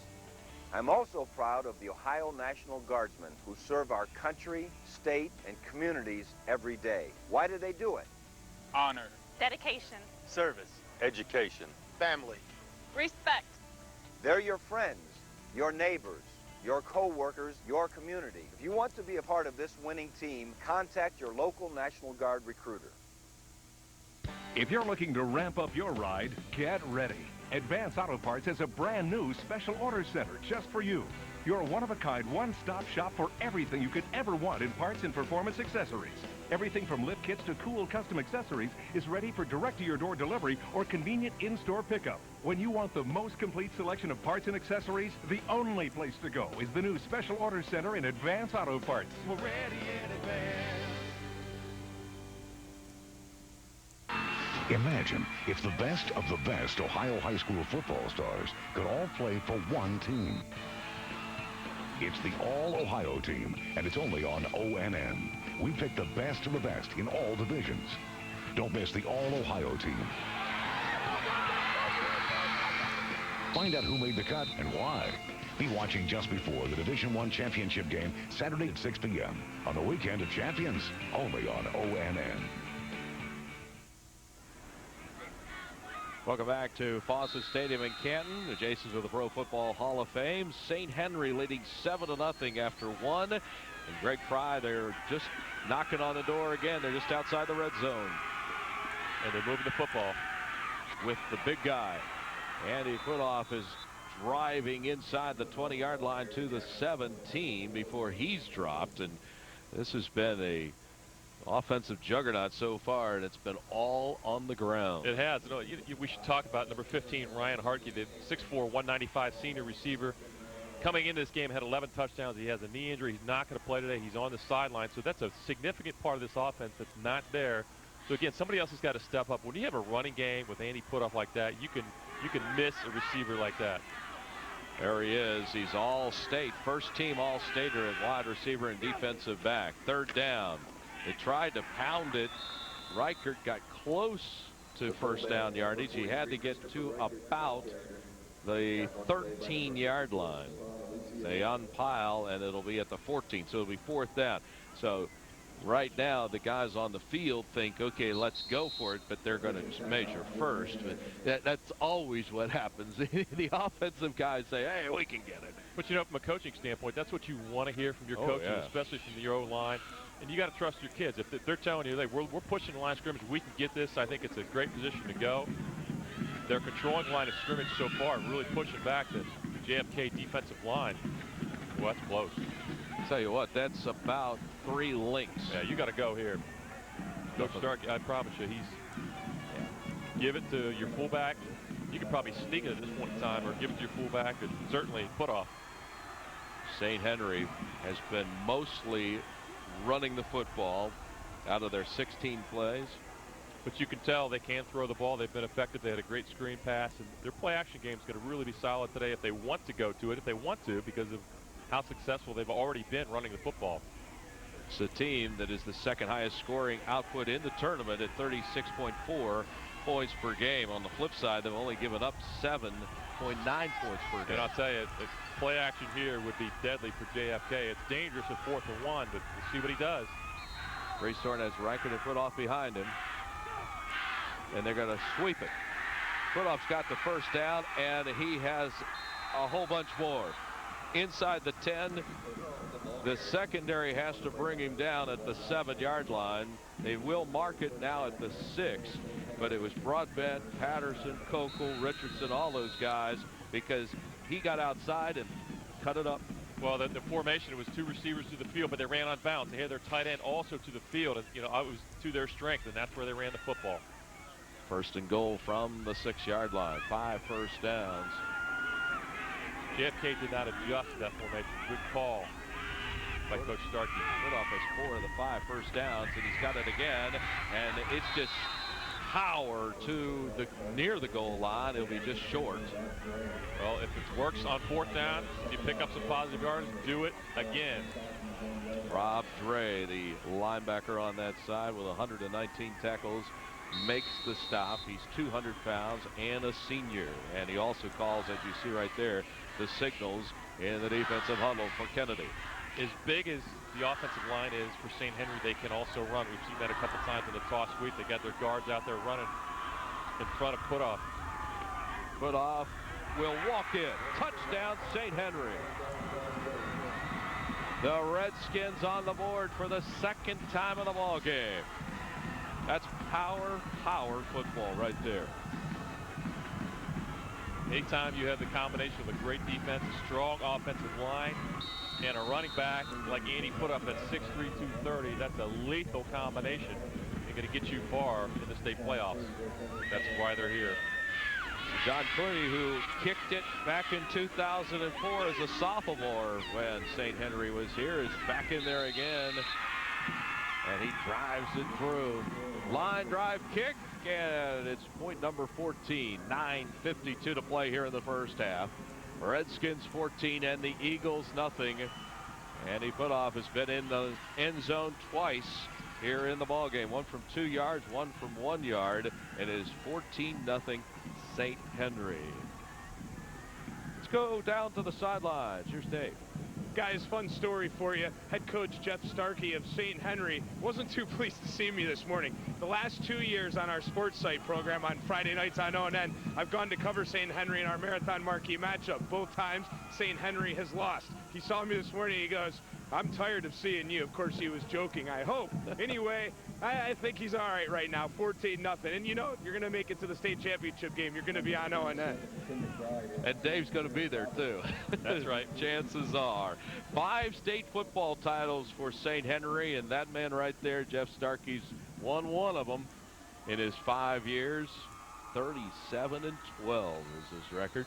I'm also proud of the Ohio National Guardsmen who serve our country, state, and communities every day. Why do they do it? Honor. Dedication. Service. Education. Family. Respect. They're your friends, your neighbors, your co-workers, your community. If you want to be a part of this winning team, contact your local National Guard recruiter. If you're looking to ramp up your ride, get ready. Advance Auto Parts has a brand new special order center just for you. Your one-of-a-kind, one-stop shop for everything you could ever want in parts and performance accessories. Everything from lift kits to cool custom accessories is ready for direct-to-your-door delivery or convenient in-store pickup. When you want the most complete selection of parts and accessories, the only place to go is the new Special Order Center in Advance Auto Parts. We're ready in advance. Imagine if the best of the best Ohio high school football stars could all play for one team. It's the All-Ohio team, and it's only on ONN. We pick the best of the best in all divisions. Don't miss the All-Ohio team. Find out who made the cut and why. Be watching just before the Division I championship game Saturday at 6 p.m. on the Weekend of Champions, only on ONN. Welcome back to Fawcett Stadium in Canton, adjacent to the Pro Football Hall of Fame. St. Henry leading 7-0 after one. And Greg Fry, they're just knocking on the door again. They're just outside the red zone. And they're moving the football with the big guy. Andy Putoff is driving inside the 20-yard line to the 17 before he's dropped. And this has been a offensive juggernaut so far, and it's been all on the ground. It has. You know, we should talk about number 15, Ryan Hartke, the 6'4", 195 senior receiver. Coming into this game, had 11 touchdowns. He has a knee injury. He's not going to play today. He's on the sideline. So that's a significant part of this offense that's not there. So again, somebody else has got to step up. When you have a running game with Andy Putoff like that, you can miss a receiver like that. There he is. He's all-state, first-team all-stater at wide receiver and defensive back. Third down. They tried to pound it. Reichert got close to first down yardage. He had to get to about the 13-yard line. They unpile, and it'll be at the 14, so it'll be fourth down. So right now, the guys on the field think, okay, let's go for it, but they're going to measure first. But that's always what happens. The offensive guys say, hey, we can get it. But, you know, from a coaching standpoint, that's what you want to hear from your coaches, especially from your O-line. And you got to trust your kids. If they're telling you, we're pushing the line of scrimmage, we can get this, I think it's a great position to go. They're controlling the line of scrimmage so far, really pushing back the JFK defensive line. Well, that's close. Tell you what, that's about 3 links. Yeah, you got to go here. Coach Stark, I promise you, give it to your fullback. You could probably sneak it at this point in time, or give it to your fullback, and certainly Putoff. St. Henry has been mostly running the football out of their 16 plays. But you can tell they can throw the ball. They've been effective. They had a great screen pass, and their play-action game is going to really be solid today if they want to go to it, if they want to, because of how successful they've already been running the football. It's a team that is the second highest scoring output in the tournament at 36.4 points per game. On the flip side, they've only given up 7.9 points per game. And I'll tell you, play action here would be deadly for JFK. It's dangerous at 4th and 1, but we'll see what he does. Raysorn has Reichert and Putoff behind him, and they're going to sweep it. Putoff's got the first down, and he has a whole bunch more. Inside the 10, the secondary has to bring him down at the 7-yard line. They will mark it now at the 6, but it was Broadbent, Patterson, Kokel, Richardson, all those guys, because he got outside and cut it up. Well, the formation, it was 2 receivers to the field, but they ran on bounds. They had their tight end also to the field, and you know, it was to their strength, and that's where they ran the football. First and goal from the 6-yard line. 5 first downs. JFK did not adjust that formation. Good call by Coach Starkey. Putoff has 4 of the 5 first downs, and he's got it again, and it's just power to the near the goal line. It'll be just short. Well, if it works on 4th down, you pick up some positive yards, do it again. Rob Dre, the linebacker on that side with 119 tackles, makes the stop. He's 200 pounds and a senior, and he also calls, as you see right there, the signals in the defensive huddle for Kennedy. As big as the offensive line is for St. Henry, they can also run. We've seen that a couple times in the toss sweep. They got their guards out there running in front of Putoff. Putoff will walk in. Touchdown, St. Henry. The Redskins on the board for the 2nd time in the ball game. That's power football right there. Anytime you have the combination of a great defense, a strong offensive line, and a running back like Andy Putoff at 6'3", 230, that's a lethal combination. They're going to get you far in the state playoffs. That's why they're here. John Clooney, who kicked it back in 2004 as a sophomore when St. Henry was here, is back in there again. And he drives it through. Line drive kick, and it's point number 14. 9:52 to play here in the first half. Redskins 14 and the Eagles nothing. Andy Putoff has been in the end zone twice here in the ball game. One from 2 yards, one from 1 yard, and it is 14-0 St. Henry. Let's go down to the sidelines. Here's Dave. Guys, fun story for you. Head coach Jeff Starkey of St. Henry wasn't too pleased to see me this morning. The last 2 years on our sports site program on Friday nights on ONN, I've gone to cover St. Henry in our marathon marquee matchup. Both times St. Henry has lost. He saw me this morning. He goes, "I'm tired of seeing you." Of course, he was joking, I hope. Anyway, I think he's all right now, 14-0. And you know, if you're going to make it to the state championship game, you're going to be on O&N. And Dave's going to be there, too. That's right. Chances are. 5 state football titles for St. Henry, and that man right there, Jeff Starkey's won one of them in his 5 years. 37-12 is his record.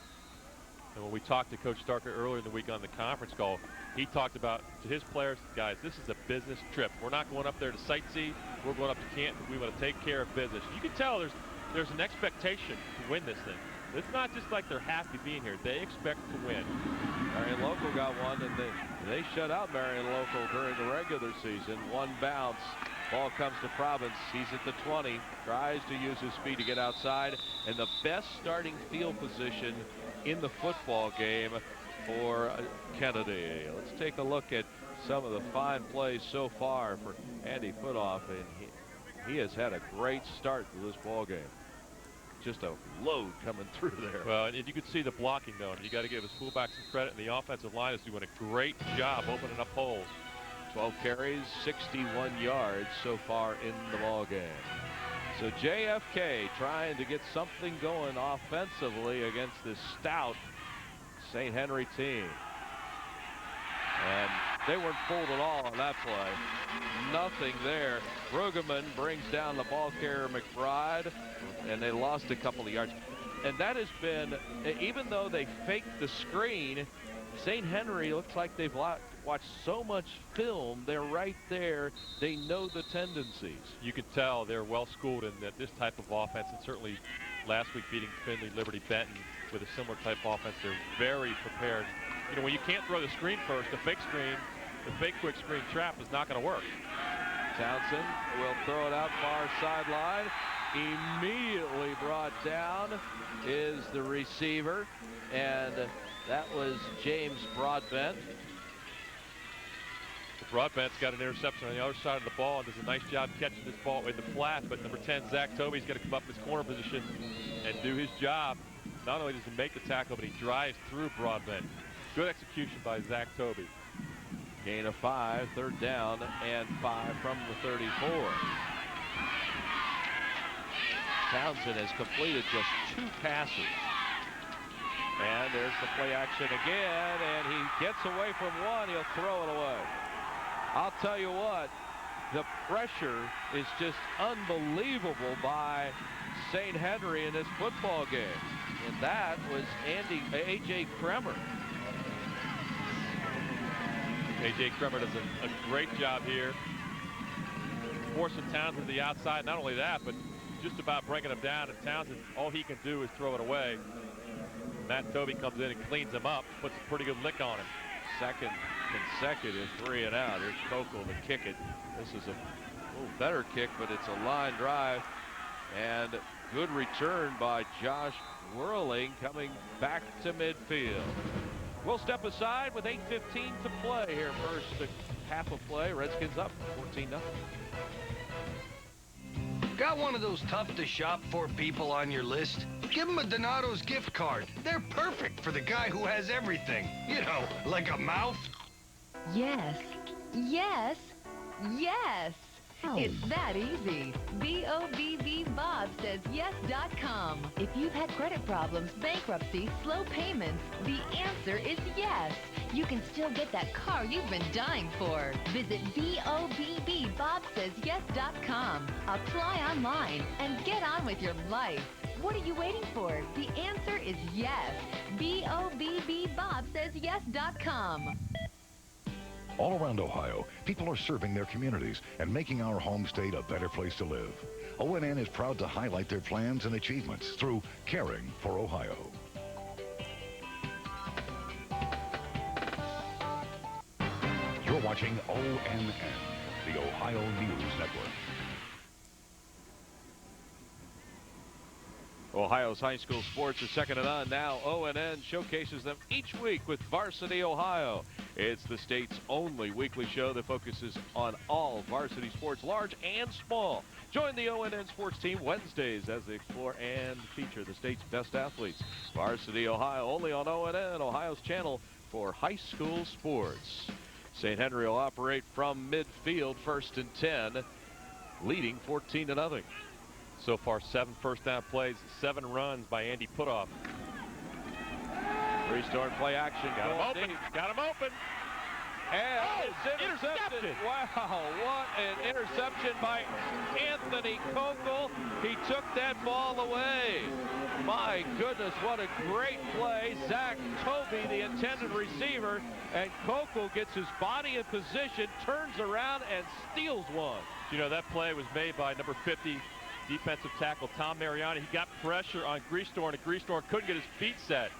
And when we talked to Coach Starker earlier in the week on the conference call, he talked about to his players, guys, this is a business trip. We're not going up there to sightsee. We're going up to Canton. We want to take care of business. You can tell there's an expectation to win this thing. It's not just like they're happy being here. They expect to win. Marion Local got one, and they shut out Marion Local during the regular season. One bounce. Ball comes to Province. He's at the 20. Tries to use his speed to get outside. And the best starting field position in the football game for Kennedy. Let's take a look at some of the fine plays so far for Andy Footoff, and he has had a great start to this ball game. Just a load coming through there. Well, and you can see the blocking, though. And you got to give his fullbacks some credit, and the offensive line is doing a great job opening up holes. 12 carries, 61 yards so far in the ball game. So JFK trying to get something going offensively against this stout St. Henry team. And they weren't fooled at all on that play. Nothing there. Brueggemann brings down the ball carrier McBride, and they lost a couple of yards. And that has been, even though they faked the screen, St. Henry looks like they've watched so much film. They're right there. They know the tendencies. You can tell they're well schooled in this type of offense, and certainly last week beating Findlay, Liberty Benton with a similar type of offense. They're very prepared. You know, when you can't throw the screen first, the fake quick screen trap is not going to work. Townsend will throw it out far sideline. Immediately brought down is the receiver, and that was James Broadbent. Broadbent's got an interception on the other side of the ball and does a nice job catching this ball in the flat, but number 10, Zach Tobey's got to come up in his corner position and do his job. Not only does he make the tackle, but he drives through Broadbent. Good execution by Zach Tobey. Gain of 5, 3rd down and 5 from the 34. Townsend has completed just 2 passes. And there's the play action again, and he gets away from one. He'll throw it away. I'll tell you what, the pressure is just unbelievable by St. Henry in this football game. And that was A.J. Kremer. A.J. Kremer does a great job here. Forcing Townsend to the outside. Not only that, but just about bringing him down. And Townsend, all he can do is throw it away. Matt Tobey comes in and cleans him up, puts a pretty good lick on him. Second consecutive 3 and out. Here's Kokel to kick it. This is a little better kick, but it's a line drive. And good return by Josh Whirling coming back to midfield. We'll step aside with 8:15 to play here. First half of play. Redskins up 14-0. Got one of those tough to shop for people on your list? Give them a Donato's gift card. They're perfect for the guy who has everything. You know, like a mouth. Yes. Yes. Yes. It's that easy. B-O-B-B Bob says yes.com. If you've had credit problems, bankruptcy, slow payments, the answer is yes. You can still get that car you've been dying for. Visit B-O-B-B Bob says yes.com. Apply online and get on with your life. What are you waiting for? The answer is yes. B-O-B-B Bob says yes.com. All around Ohio, people are serving their communities and making our home state a better place to live. ONN is proud to highlight their plans and achievements through Caring for Ohio. You're watching ONN, the Ohio News Network. Ohio's high school sports are second to none. Now ONN showcases them each week with Varsity Ohio. It's the state's only weekly show that focuses on all varsity sports, large and small. Join the ONN sports team Wednesdays as they explore and feature the state's best athletes. Varsity Ohio, only on ONN, Ohio's channel for high school sports. St. Henry will operate from midfield, 1st and 10, leading 14-0. So far, 7 first down plays, 7 runs by Andy Putoff. Restart play action. Got him open. Got him open. And it's intercepted. Wow, what an interception by Anthony Kokel. He took that ball away. My goodness, what a great play. Zach Tobey, the intended receiver, and Kokel gets his body in position, turns around, and steals one. You know, that play was made by number 50 defensive tackle Tom Mariani. He got pressure on Greastorn, and Greastorn couldn't get his feet set.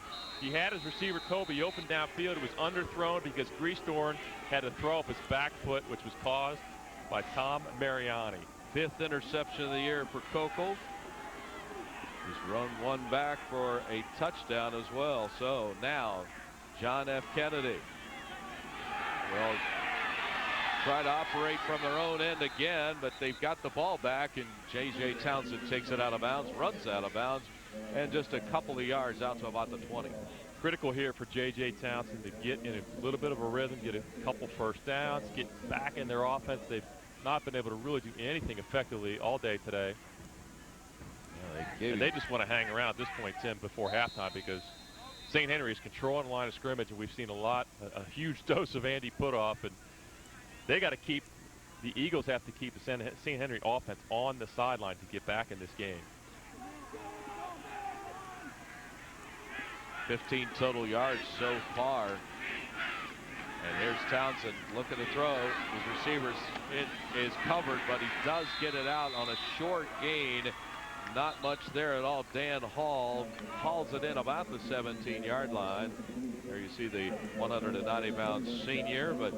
He had his receiver Kobe open downfield. It was underthrown because Greastorn had to throw up his back foot, which was caused by Tom Mariani. 5th interception of the year for Kokel. He's run one back for a touchdown as well. So now John F. Kennedy will try to operate from their own end again, but they've got the ball back, and J.J. Townsend takes it out of bounds, runs out of bounds, and just a couple of yards out to about the 20. Critical here for J.J. Townsend to get in a little bit of a rhythm, get a couple first downs, get back in their offense. They've not been able to really do anything effectively all day today. And they just want to hang around at this point, Tim, before halftime, because St. Henry is controlling the line of scrimmage, and we've seen a huge dose of Andy Putoff, and they got to keep, the Eagles have to keep the St. Henry offense on the sideline to get back in this game. 15 total yards so far. And here's Townsend looking to throw. His receivers, it is covered, but he does get it out on a short gain. Not much there at all. Dan Hall hauls it in about the 17-yard line. There you see the 190-pound senior, but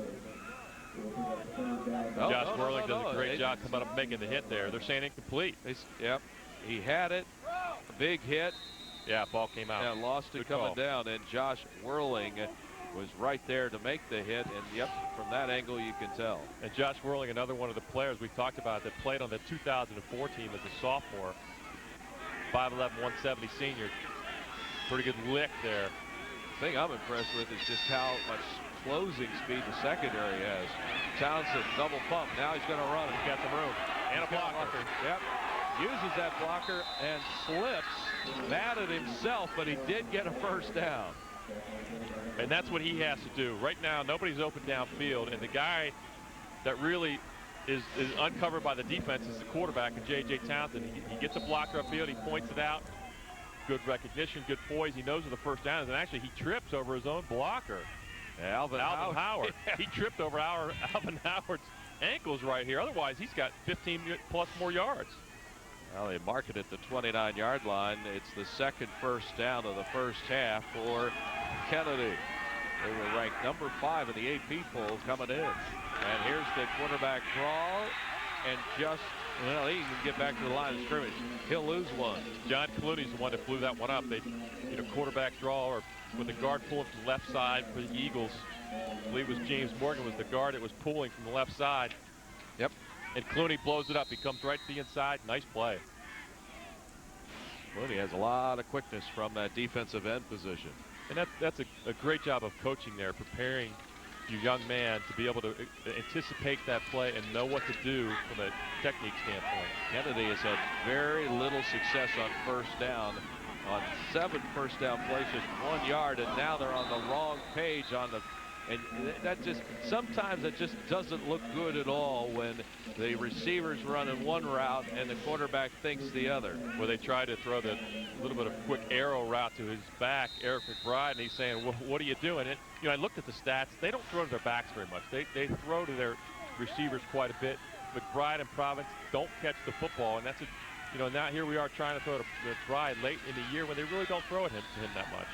Josh Whirling does a great job coming up making the hit there. They're saying incomplete. Yep, he had it. A big hit. Yeah, ball came out. Yeah, lost it coming down, and Josh Whirling was right there to make the hit, and yep, from that angle you can tell. And Josh Whirling, another one of the players we talked about that played on the 2004 team as a sophomore. 5'11", 170 senior. Pretty good lick there. The thing I'm impressed with is just how much closing speed the secondary has. Townsend double pump. Now he's going to run. He's got some room. And a blocker. Yep. Uses that blocker and slips. Mad at himself, but he did get a first down. And that's what he has to do. Right now, nobody's open downfield, and the guy that really is uncovered by the defense is the quarterback, and J.J. Townsend. He gets a blocker upfield. He points it out. Good recognition, good poise. He knows where the first down is, and actually he trips over his own blocker. Alvin Howard. Yeah. He tripped over Alvin Howard's ankles right here. Otherwise, he's got 15 plus more yards. Well, they mark it at the 29-yard line. It's the second first down of the first half for Kennedy. They were ranked number 5 in the AP poll coming in. And here's the quarterback draw, and just, well, he can get back to the line of scrimmage. He'll lose one. John Clooney's the one that blew that one up. They, quarterback draw, or with the guard pulling from the left side for the Eagles. I believe it was James Morgan was the guard that was pulling from the left side. Yep. And Clooney blows it up. He comes right to the inside. Nice play. Clooney has a lot of quickness from that defensive end position. And that's a great job of coaching there, preparing your young man to be able to anticipate that play and know what to do from a technique standpoint. Kennedy has had very little success on first down. On 7 first down plays, just 1 yard, and now they're on the wrong page on the, and that just, sometimes it just doesn't look good at all when the receiver's running one route and the quarterback thinks the other. Where they try to throw the little bit of quick arrow route to his back, Eric McBride, and he's saying, well, what are you doing? And, I looked at the stats. They don't throw to their backs very much. They throw to their receivers quite a bit. McBride and Province don't catch the football, and that's a, now here we are trying to throw to McBride late in the year when they really don't throw at him that much.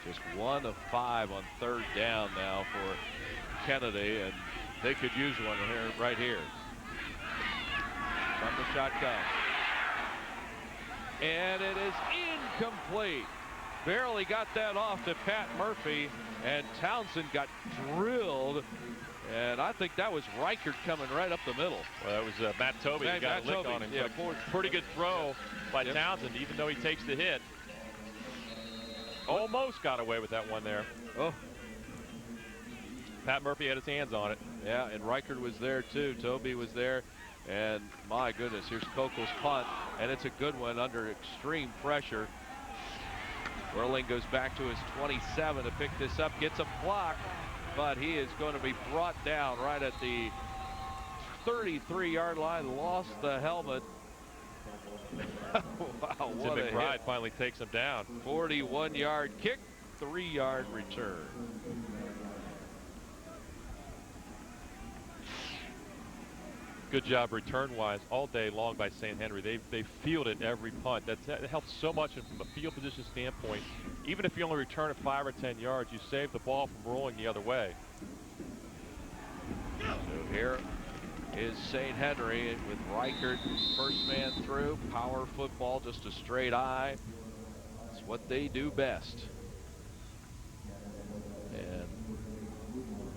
Just 1 of 5 on third down now for Kennedy, and they could use one here, right here. From the shotgun. And it is incomplete. Barely got that off to Pat Murphy, and Townsend got drilled. And I think that was Reichert coming right up the middle. Well, that was Matt Tobey who got a lick on him. Yeah, pretty good throw by Townsend, even though he takes the hit. Almost got away with that one there. Oh. Pat Murphy had his hands on it. Yeah, and Reichert was there too. Tobey was there. And my goodness, here's Kokel's punt. And it's a good one under extreme pressure. Whirling goes back to his 27 to pick this up. Gets a block. But he is going to be brought down right at the 33-yard line. Lost the helmet. Wow, what a McBride hit. finally takes him down. 41-yard kick, 3-yard return. Good job return-wise all day long by St. Henry. They fielded every punt. That helps so much from a field position standpoint. Even if you only return it 5 or 10 yards, you save the ball from rolling the other way. So here is St. Henry with Reichert first man through. Power football, just a straight eye. It's what they do best. And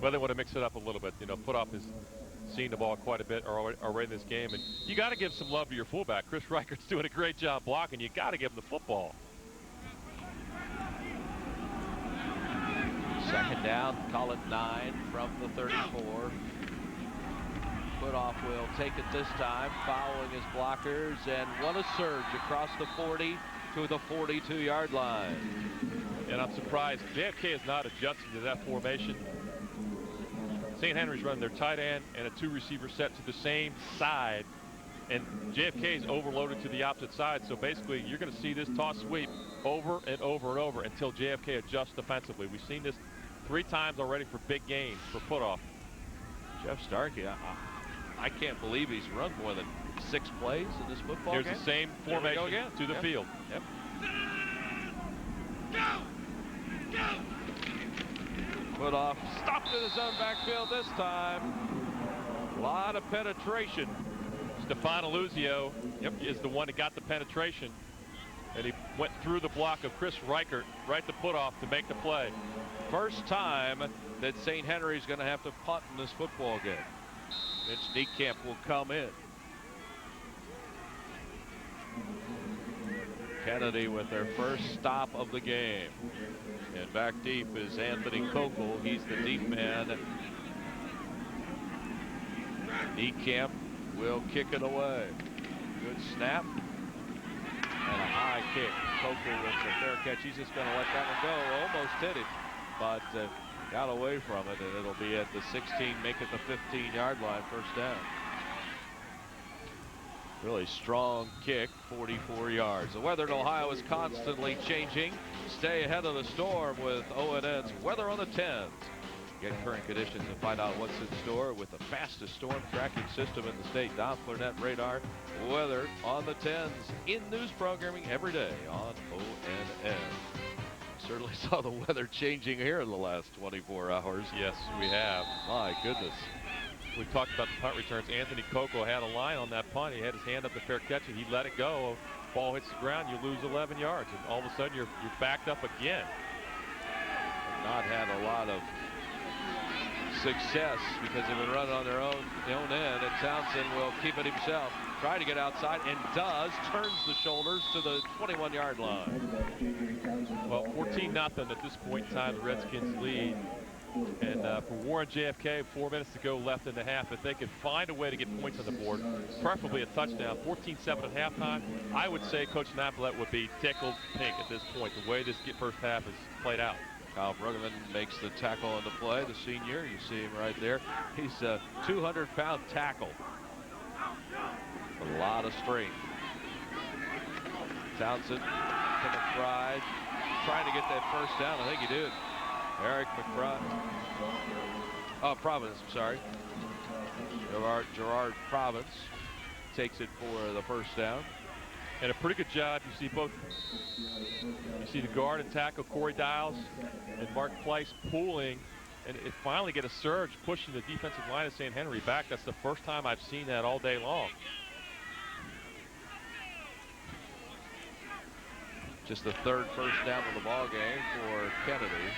well, they want to mix it up a little bit. You know, Putoff has seen the ball quite a bit already in this game, and you got to give some love to your fullback. Chris Reichert's doing a great job blocking. You got to give him the football. Second down, call it 9 from the 34. Putoff will take it this time, following his blockers, and what a surge across the 40 to the 42-yard line. And I'm surprised JFK is not adjusting to that formation. St. Henry's running their tight end and a 2-receiver set to the same side, and JFK is overloaded to the opposite side. So basically, you're going to see this toss sweep over and over and over until JFK adjusts defensively. We've seen this 3 times already for big gains for Putoff. Jeff Starkey, I can't believe he's run more than 6 plays in this football game. Here's the same formation to the field. Yep. Putoff stopped in his own backfield this time. A lot of penetration. Stefan Aluzio is the one that got the penetration, and he went through the block of Chris Reichert right to Putoff to make the play. First time that St. Henry's going to have to punt in this football game. Mitch Niekamp will come in. Kennedy with their first stop of the game. And back deep is Anthony Kokel. He's the deep man. Niekamp will kick it away. Good snap. And a high kick. Kokel with the fair catch. He's just going to let that one go. Almost hit it, but got away from it, and it'll be at the 16, make it the 15-yard line, first down. Really strong kick, 44 yards. The weather in Ohio is constantly changing. Stay ahead of the storm with ONN's Weather on the 10s. Get current conditions and find out what's in store with the fastest storm tracking system in the state. Doppler net radar, weather on the 10s in news programming every day on ONN. Certainly saw the weather changing here in the last 24 hours. Yes, we have. My goodness. We talked about the punt returns. Anthony Kokel had a line on that punt. He had his hand up the fair catch, and he let it go. Ball hits the ground, you lose 11 yards, and all of a sudden you're backed up again. Have not had a lot of success because they've been running on their own end, and Townsend will keep it himself. Try to get outside, and does. Turns the shoulders to the 21-yard line. Well, 14-0 at this point in time, the Redskins lead. And for Warren JFK, 4 minutes to go left in the half. If they could find a way to get points on the board, preferably a touchdown, 14-7 at halftime, I would say Coach Napolet would be tickled pink at this point, the way this first half is played out. Kyle Bruggeman makes the tackle on the play. The senior, you see him right there. He's a 200-pound tackle. A lot of strength. Townsend to McBride, trying to get that first down. I think he did. Eric McBride. Oh, Providence, I'm sorry. Gerard Providence takes it for the first down. And a pretty good job. You see the guard and tackle Corey Dials and Mark Pleiss pulling, and it finally get a surge pushing the defensive line of St. Henry back. That's the first time I've seen that all day long. Just the third first down of the ball game for Kennedy.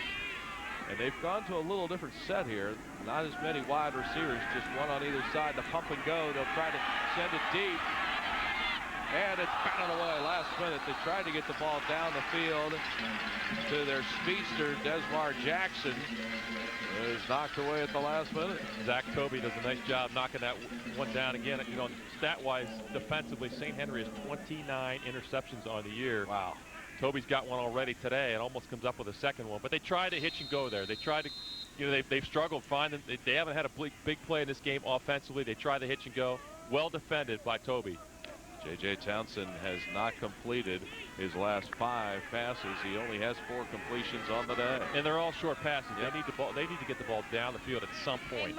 And they've gone to a little different set here. Not as many wide receivers, just one on either side. The pump and go. They'll try to send it deep. And it's batted away last minute. They tried to get the ball down the field to their speedster, Desmar Jackson. It was knocked away at the last minute. Zach Toby does a nice job knocking that one down again. You know, stat-wise, defensively, St. Henry has 29 interceptions on the year. Wow. Toby's got one already today and almost comes up with a second one. But they tried to hitch and go there. They tried to, you know, they've struggled finding. They haven't had a big play in this game offensively. They tried to hitch and go. Well defended by Toby. J.J. Townsend has not completed his last 5 passes. He only has 4 completions on the day. And they're all short passes. Yep. They need to get the ball down the field at some point.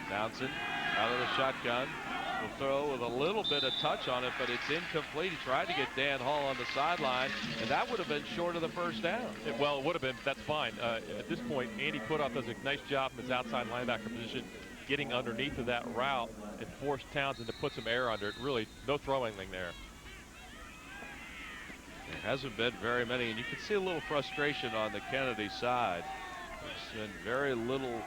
Townsend out of the shotgun. Will throw with a little bit of touch on it, but it's incomplete. He tried to get Dan Hall on the sideline, and that would have been short of the first down. Well, it would have been. That's fine. At this point, Andy Putoff does a nice job in his outside linebacker position, getting underneath of that route and forced Townsend to put some air under it. Really, no throwing thing there. There hasn't been very many, and you can see a little frustration on the Kennedy side. There's been very little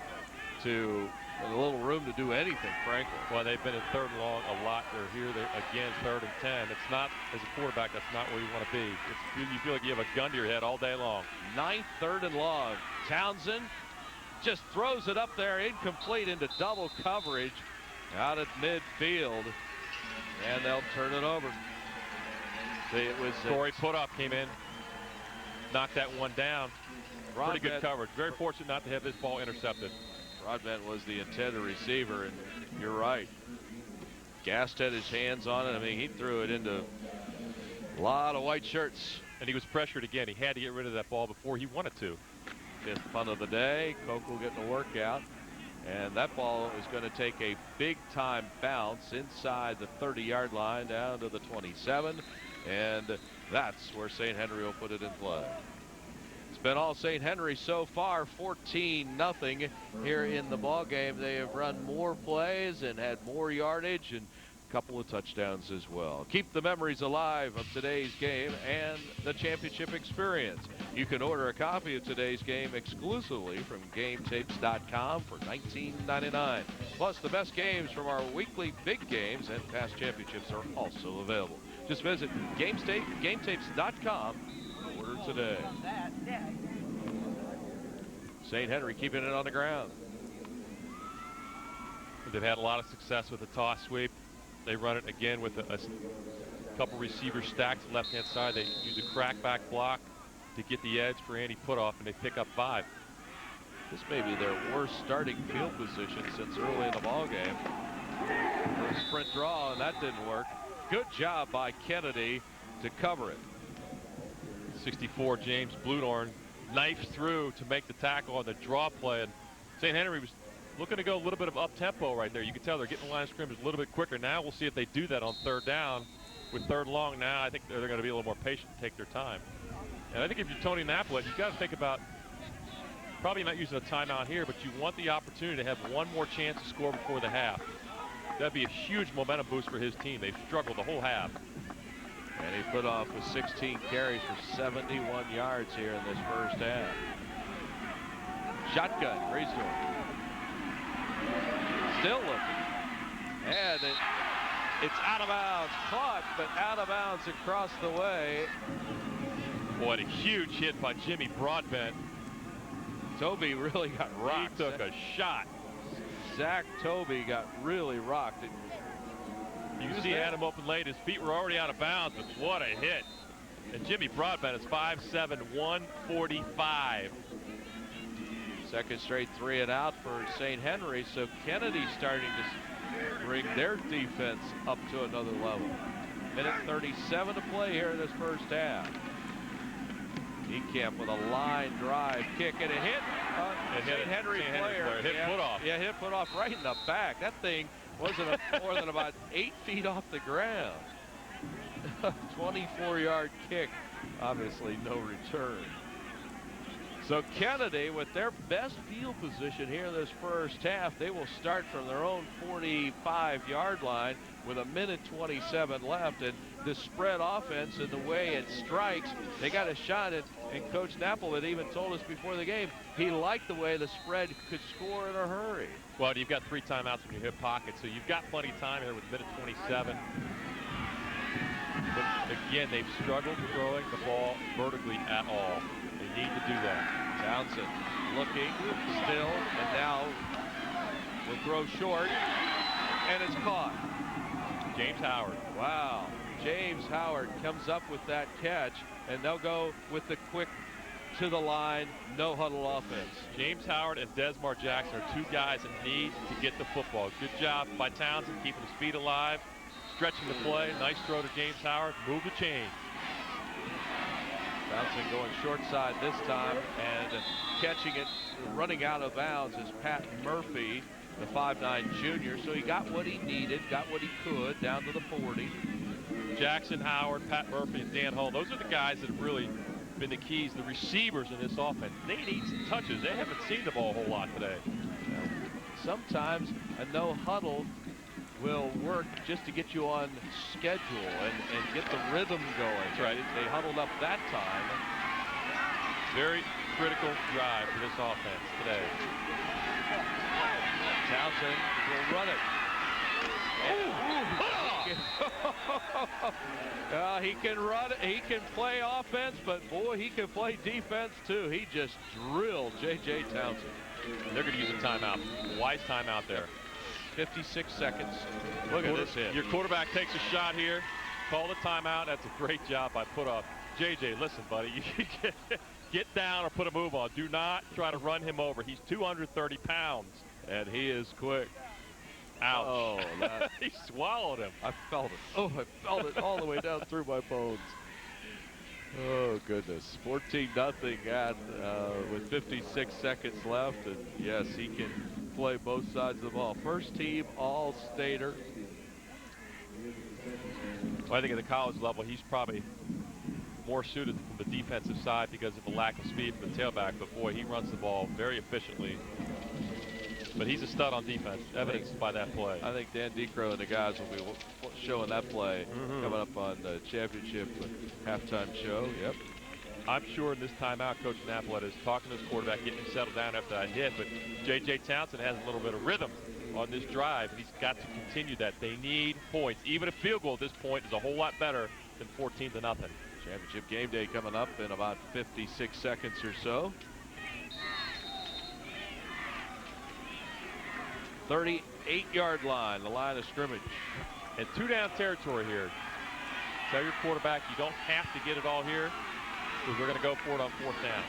room to do anything, frankly. Well, they've been in 3rd and long a lot. They're here again, 3rd and 10. It's not, as a quarterback, that's not where you want to be. You feel like you have a gun to your head all day long. 9th, 3rd and long. Townsend just throws it up there, incomplete into double coverage out at midfield, and they'll turn it over. See, it was Corey Putoff came in, knocked that one down. Pretty good coverage. Very fortunate not to have this ball intercepted. Broadbent was the intended receiver, and you're right. Gast had his hands on it. I mean, he threw it into a lot of white shirts. And he was pressured again. He had to get rid of that ball before he wanted to. 5th punt of the day. Kokel getting a workout. And that ball is going to take a big-time bounce inside the 30-yard line down to the 27. And that's where St. Henry will put it in play. It's been all St. Henry so far, 14-0 here in the ball game. They have run more plays and had more yardage and a couple of touchdowns as well. Keep the memories alive of today's game and the championship experience. You can order a copy of today's game exclusively from GameTapes.com for $19.99. Plus, the best games from our weekly big games and past championships are also available. Just visit GameTapes.com. Order today. St. Henry keeping it on the ground. They've had a lot of success with the toss sweep. They run it again with a couple receivers stacked left-hand side. They use a crackback block to get the edge for Andy Putoff, and they pick up 5. This may be their worst starting field position since early in the ball game. Sprint draw, and that didn't work. Good job by Kennedy to cover it. 64, James Bludorn knifes through to make the tackle on the draw play. And St. Henry was looking to go a little bit of up-tempo right there. You can tell they're getting the line of scrimmage a little bit quicker. Now we'll see if they do that on 3rd down. With 3rd and long now, I think they're going to be a little more patient and take their time. And I think if you're Tony Napolet, you've got to think about probably not using a timeout here, but you want the opportunity to have one more chance to score before the half. That'd be a huge momentum boost for his team. They've struggled the whole half. And he put off with 16 carries for 71 yards here in this first half. Shotgun, Greasdorf. Still looking. And it's out of bounds. Caught, but out of bounds across the way. What a huge hit by Jimmy Broadbent. Toby really got rocked. He took a shot. Zach Toby got really rocked. You can see Adam open late. His feet were already out of bounds, but what a hit. And Jimmy Broadbent is 5'7", 145. Second straight 3 and out for St. Henry. So Kennedy's starting to bring their defense up to another level. Minute 37 to play here in this first half. Ekamp with a line drive kick and a hit on St. Henry player. Hit Putoff. Yeah, hit Putoff right in the back. That thing wasn't more than about 8 feet off the ground. 24-yard kick. Obviously no return. So Kennedy, with their best field position here this first half, they will start from their own 45-yard line with 1:27 left. And this spread offense and the way it strikes, they got a shot at, and Coach Napple had even told us before the game, he liked the way the spread could score in a hurry. Well, you've got 3 timeouts in your hip pocket, so you've got plenty of time here with 1:27. But again, they've struggled throwing the ball vertically at all. They need to do that. Townsend looking still, and now will throw short, and it's caught. James Howard. Wow. James Howard comes up with that catch, and they'll go with the quick to the line, no huddle offense. James Howard and Desmar Jackson are 2 guys that need to get the football. Good job by Townsend keeping his feet alive, stretching the play. Nice throw to James Howard. Move the chain. Townsend going short side this time, and catching it, running out of bounds is Pat Murphy, the 5'9" junior. So he got what he needed, got what he could, down to the 40. Jackson, Howard, Pat Murphy, and Dan Hull, those are the guys that have really been the keys, the receivers in this offense. They need some touches. They haven't seen the ball a whole lot today. Sometimes a no huddle will work just to get you on schedule and get the rhythm going. That's right. They huddled up that time. Very critical drive for this offense today. Townsend will run it. He can run it. He can play offense, but boy, he can play defense too. He just drilled J.J. Townsend. They're going to use a timeout. A wise timeout there. 56 seconds. Look at this hit. Your quarterback takes a shot here. Call the timeout. That's a great job by Putoff. JJ, listen, buddy. You get down or put a move on. Do not try to run him over. He's 230 pounds. And he is quick. Ouch. Oh, he swallowed him. I felt it. Oh, I felt it all the way down through my bones. Oh, goodness. 14-0 at with 56 seconds left. And, yes, he can play both sides of the ball. First team All-Stater. Well, I think at the college level, he's probably more suited from the defensive side because of the lack of speed from the tailback. But, boy, he runs the ball very efficiently. But he's a stud on defense, evidenced by that play. I think Dan Decro and the guys will be showing that play coming up on the championship halftime show. Yep. I'm sure in this timeout, Coach Napolette is talking to his quarterback, getting him settled down after that hit. But J.J. Townsend has a little bit of rhythm on this drive. He's got to continue that. They need points. Even a field goal at this point is a whole lot better than 14-0. Championship game day coming up in about 56 seconds or so. 38-yard line, the line of scrimmage. And 2-down territory here. Tell your quarterback you don't have to get it all here, because we're going to go for it on 4th down.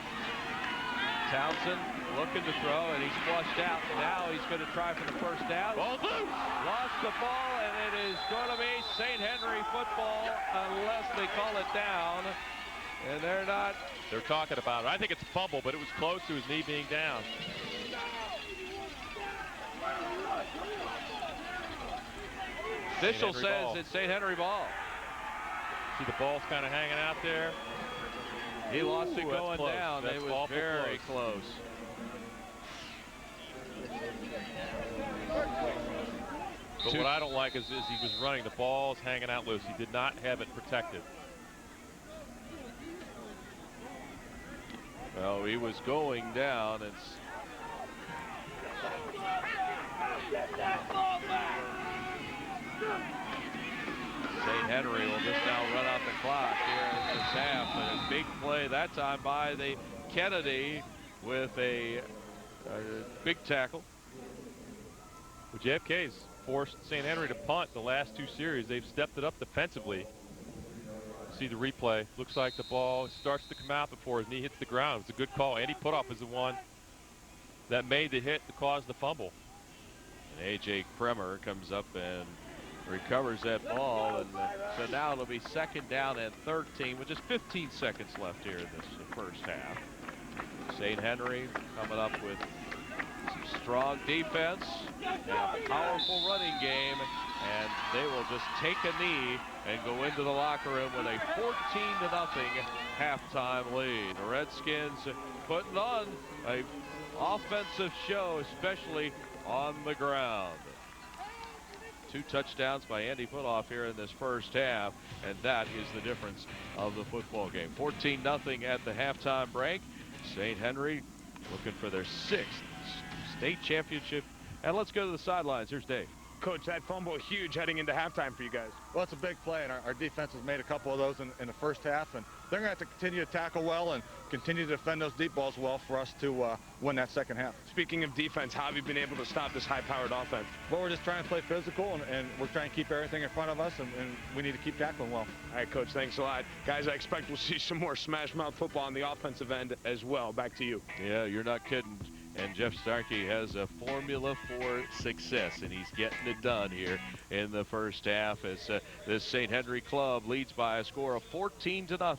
Townsend looking to throw, and he's flushed out. Now he's going to try for the first down. Ball loose. Lost the ball, and it is going to be St. Henry football unless they call it down. And they're not. They're talking about it. I think it's a fumble, but it was close to his knee being down. Official says it's St. Henry ball. See, the ball's kind of hanging out there. He lost it going close. down. That's It was very close. But what I don't like is he was running. The ball's hanging out loose. He did not have it protected. Well, he was going down. And St. Henry will just now run out the clock here in this half. And a big play that time by the Kennedy with a big tackle. Well, JFK's forced St. Henry to punt the last 2 series. They've stepped it up defensively. See the replay. Looks like the ball starts to come out before his knee hits the ground. It's a good call. Andy Putoff is the one that made the hit to cause the fumble. And A.J. Kremer comes up and recovers that ball. And so now it'll be 2nd down and 13 with just 15 seconds left here in this first half. St. Henry coming up with some strong defense, and a powerful running game, and they will just take a knee and go into the locker room with a 14-0 halftime lead. The Redskins putting on a offensive show, especially on the ground. 2 touchdowns by Andy Putoff here in this first half, and that is the difference of the football game. 14-0 at the halftime break. St. Henry looking for their 6th state championship. And let's go to the sidelines. Here's Dave. Coach, that fumble huge heading into halftime for you guys. Well, it's a big play, and our defense has made a couple of those in the first half, and they're going to have to continue to tackle well and continue to defend those deep balls well for us to win that second half. Speaking of defense, how have you been able to stop this high-powered offense? Well, we're just trying to play physical, and we're trying to keep everything in front of us, and we need to keep tackling well. All right, Coach, thanks a lot. Guys, I expect we'll see some more smash-mouth football on the offensive end as well. Back to you. Yeah, you're not kidding. And Jeff Starkey has a formula for success, and he's getting it done here in the first half as this St. Henry club leads by a score of 14-0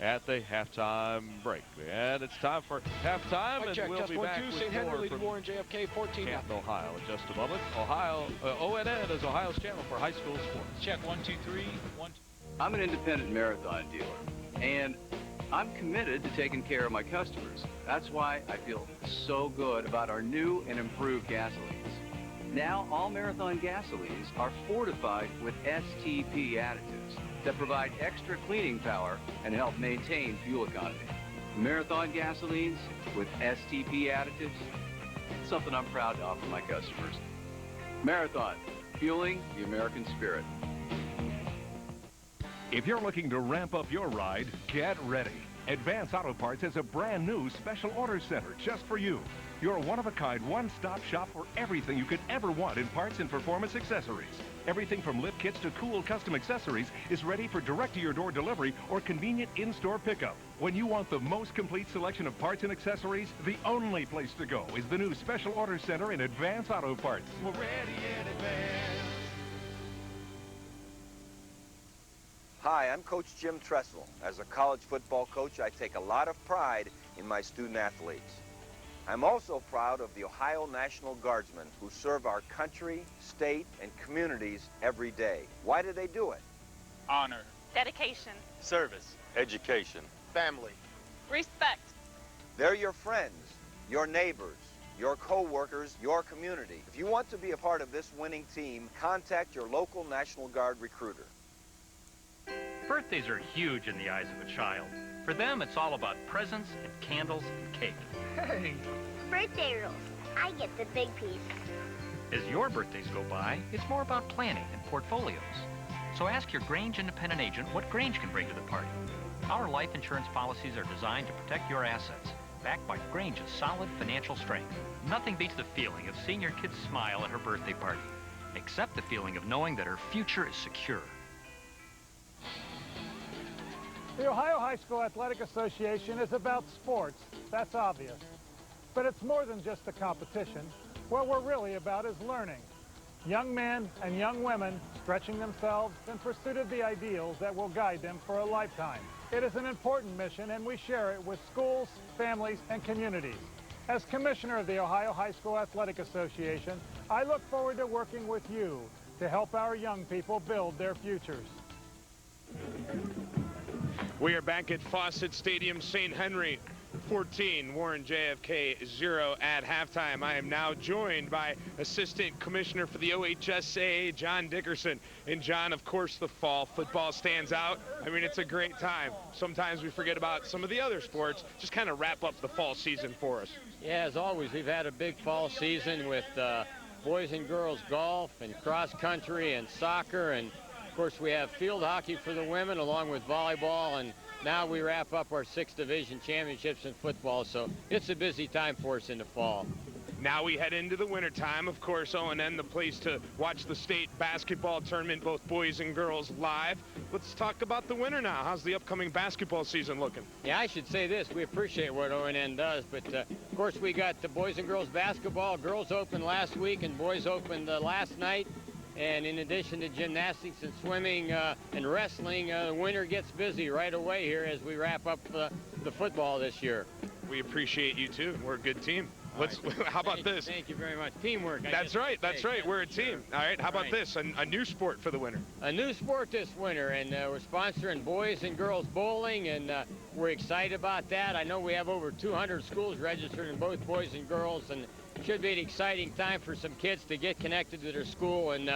at the halftime break. And it's time for halftime, and we'll be back with St. Henry more leading from Warren JFK 14-0. Canton, Ohio in just a moment. ONN is Ohio's channel for high school sports. Check 1, 2, 3. 1, 2. I'm an independent marathon dealer, and I'm committed to taking care of my customers. That's why I feel so good about our new and improved gasolines. Now, all Marathon gasolines are fortified with STP additives that provide extra cleaning power and help maintain fuel economy. Marathon gasolines with STP additives, something I'm proud to offer my customers. Marathon, fueling the American spirit. If you're looking to ramp up your ride, get ready. Advance Auto Parts has a brand new special order center just for you. Your one-of-a-kind, one-stop shop for everything you could ever want in parts and performance accessories. Everything from lift kits to cool custom accessories is ready for direct-to-your-door delivery or convenient in-store pickup. When you want the most complete selection of parts and accessories, the only place to go is the new special order center in Advance Auto Parts. We're ready in advance. Hi, I'm Coach Jim Tressel. As a college football coach, I take a lot of pride in my student athletes. I'm also proud of the Ohio National Guardsmen who serve our country, state, and communities every day. Why do they do it? Honor. Dedication. Service. Education. Family. Respect. They're your friends, your neighbors, your co-workers, your community. If you want to be a part of this winning team, contact your local National Guard recruiter. Birthdays are huge in the eyes of a child. For them, it's all about presents and candles and cake. Hey! Birthday rules. I get the big piece. As your birthdays go by, it's more about planning and portfolios. So ask your Grange independent agent what Grange can bring to the party. Our life insurance policies are designed to protect your assets, backed by Grange's solid financial strength. Nothing beats the feeling of seeing your kid smile at her birthday party, except the feeling of knowing that her future is secure. The Ohio High School Athletic Association is about sports. That's obvious. But it's more than just a competition. What we're really about is learning. Young men and young women stretching themselves in pursuit of the ideals that will guide them for a lifetime. It is an important mission, and we share it with schools, families, and communities. As Commissioner of the Ohio High School Athletic Association, I look forward to working with you to help our young people build their futures. We are back at Fawcett Stadium, St. Henry 14, Warren JFK 0 at halftime. I am now joined by Assistant Commissioner for the OHSAA, John Dickerson. And John, of course, the fall football stands out. I mean, it's a great time. Sometimes we forget about some of the other sports. Just kind of wrap up the fall season for us. Yeah, as always, we've had a big fall season with boys and girls golf and cross country and soccer, and of course we have field hockey for the women along with volleyball, and now we wrap up our 6th division championships in football, so it's a busy time for us in the fall. Now we head into the wintertime. Of course, ONN, the place to watch the state basketball tournament, both boys and girls, live. Let's talk about the winter now. How's the upcoming basketball season looking? Yeah, I should say this. We appreciate what ONN does, but of course we got the boys and girls basketball. Girls opened last week and boys opened last night. And in addition to gymnastics and swimming and wrestling, the winter gets busy right away here as we wrap up the football this year. We appreciate you too. We're a good team. How about this? Thank you very much. Teamwork. That's right. That's right. We're a team. All right. How about this? A new sport for the winter. A new sport this winter, and we're sponsoring boys and girls bowling, and we're excited about that. I know we have over 200 schools registered in both boys and girls, and it should be an exciting time for some kids to get connected to their school and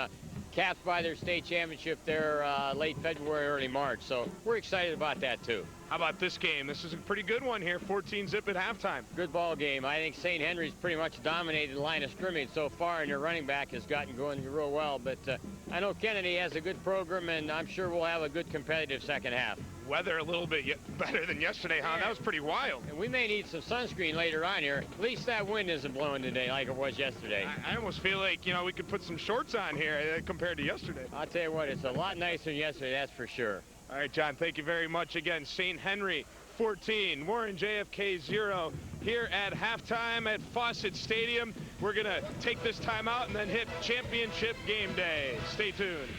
capped by their state championship there late February, early March. So we're excited about that too. How about this game? This is a pretty good one here. 14-zip at halftime. Good ball game. I think St. Henry's pretty much dominated the line of scrimmage so far, and their running back has gotten going real well. But I know Kennedy has a good program, and I'm sure we'll have a good competitive second half. Weather a little bit better than yesterday, huh? Yeah. That was pretty wild. And we may need some sunscreen later on here. At least that wind isn't blowing today like it was yesterday. I almost feel like, you know, we could put some shorts on here compared to yesterday. I'll tell you what, it's a lot nicer than yesterday, that's for sure. All right, John, thank you very much again. St. Henry 14, Warren JFK 0 here at halftime at Fawcett Stadium. We're going to take this time out and then hit championship game day. Stay tuned.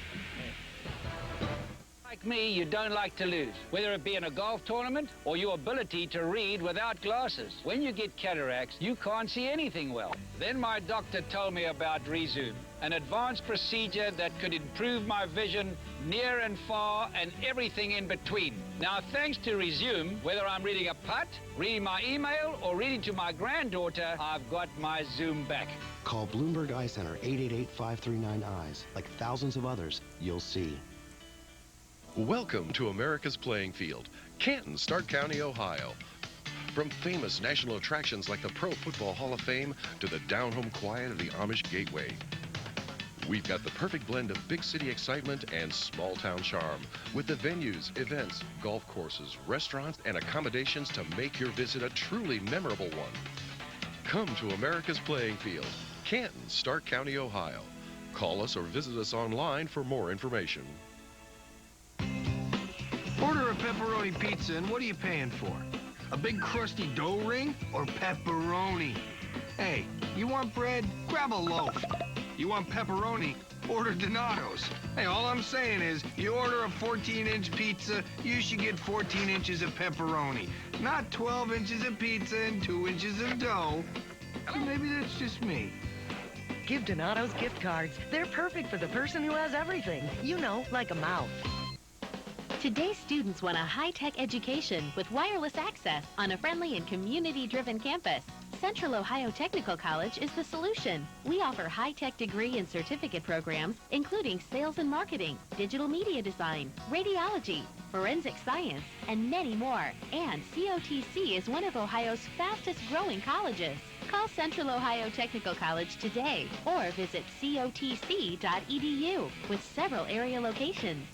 Like me, you don't like to lose, whether it be in a golf tournament or your ability to read without glasses. When you get cataracts, you can't see anything well. Then my doctor told me about Resume, an advanced procedure that could improve my vision near and far and everything in between. Now, thanks to Resume, whether I'm reading a putt, reading my email, or reading to my granddaughter, I've got my Zoom back. Call Bloomberg Eye Center, 888-539-EYES. Like thousands of others, you'll see. Welcome to America's Playing Field, Canton, Stark County, Ohio. From famous national attractions like the Pro Football Hall of Fame to the down-home quiet of the Amish Gateway. We've got the perfect blend of big city excitement and small-town charm with the venues, events, golf courses, restaurants, and accommodations to make your visit a truly memorable one. Come to America's Playing Field, Canton, Stark County, Ohio. Call us or visit us online for more information. Order a pepperoni pizza, and what are you paying for? A big crusty dough ring or pepperoni? Hey, you want bread? Grab a loaf. You want pepperoni? Order Donato's. Hey, all I'm saying is, you order a 14-inch pizza, you should get 14 inches of pepperoni. Not 12 inches of pizza and 2 inches of dough. Maybe that's just me. Give Donato's gift cards. They're perfect for the person who has everything. You know, like a mouth. Today's students want a high-tech education with wireless access on a friendly and community-driven campus. Central Ohio Technical College is the solution. We offer high-tech degree and certificate programs, including sales and marketing, digital media design, radiology, forensic science, and many more. And COTC is one of Ohio's fastest-growing colleges. Call Central Ohio Technical College today or visit cotc.edu with several area locations.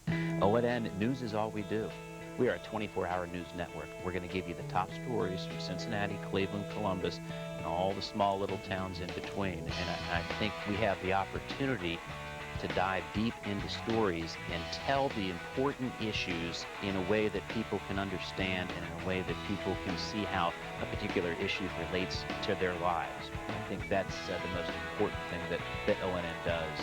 ONN News is all we do. We are a 24-hour news network. We're going to give you the top stories from Cincinnati, Cleveland, Columbus, and all the small little towns in between. And I think we have the opportunity to dive deep into stories and tell the important issues in a way that people can understand and in a way that people can see how a particular issue relates to their lives. I think that's the most important thing that ONN does.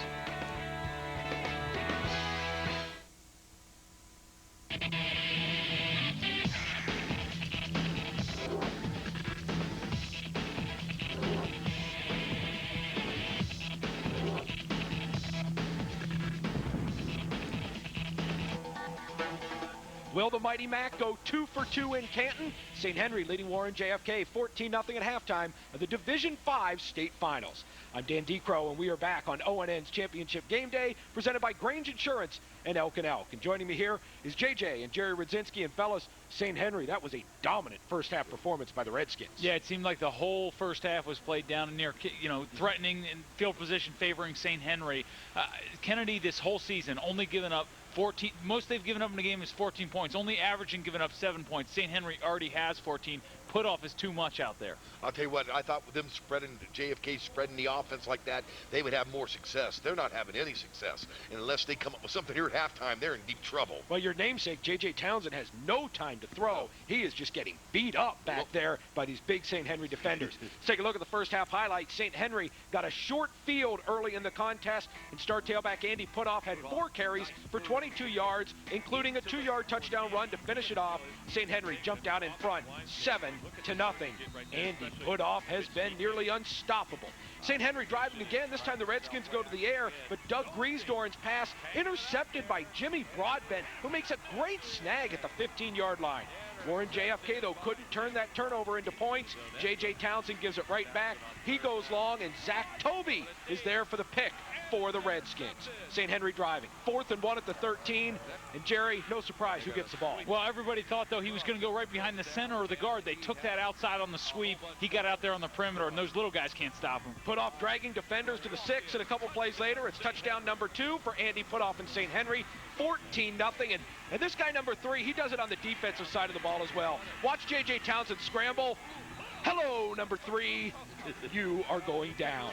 Will the Mighty Mac go 2 for 2 in Canton? St. Henry leading Warren JFK 14-0 at halftime of the Division 5 state finals. I'm Dan Decrow, and we are back on ONN's Championship Game Day, presented by Grange Insurance and Elk & Elk. And joining me here is JJ and Jerry Radzinski. And fellas, St. Henry, that was a dominant first-half performance by the Redskins. Yeah, it seemed like the whole first half was played down near, threatening and field position favoring St. Henry. Kennedy this whole season only given up 14. Most they've given up in the game is 14 points, only averaging giving up 7 points. St. Henry already has 14. Put off is too much out there. I'll tell you what, I thought with them JFK spreading the offense like that, they would have more success. They're not having any success. And unless they come up with something here at halftime, they're in deep trouble. Well, your namesake, J.J. Townsend, has no time to throw. He is just getting beat up back there by these big St. Henry defenders. Let's take a look at the first half highlights. St. Henry got a short field early in the contest, and star tailback Andy Putoff had 4 carries for 22 yards, including a 2-yard touchdown run to finish it off. St. Henry jumped out in front 7-0. 10-0. Andy Putoff has been nearly unstoppable. St. Henry driving again. This time the Redskins go to the air, but Doug Griesdorn's pass intercepted by Jimmy Broadbent, who makes a great snag at the 15-yard line. Warren JFK, though, couldn't turn that turnover into points. J.J. Townsend gives it right back. He goes long, and Zach Tobey is there for the pick for the Redskins. St. Henry driving. 4th and 1 at the 13. And Jerry, no surprise, who gets the ball? Well, everybody thought, though, he was going to go right behind the center or the guard. They took that outside on the sweep. He got out there on the perimeter, and those little guys can't stop him. Putoff dragging defenders to the 6, and a couple plays later, it's touchdown number 2 for Andy Putoff and St. Henry. 14-0. And this guy, number 3, he does it on the defensive side of the ball as well. Watch J.J. Townsend scramble. Hello, number 3. You are going down.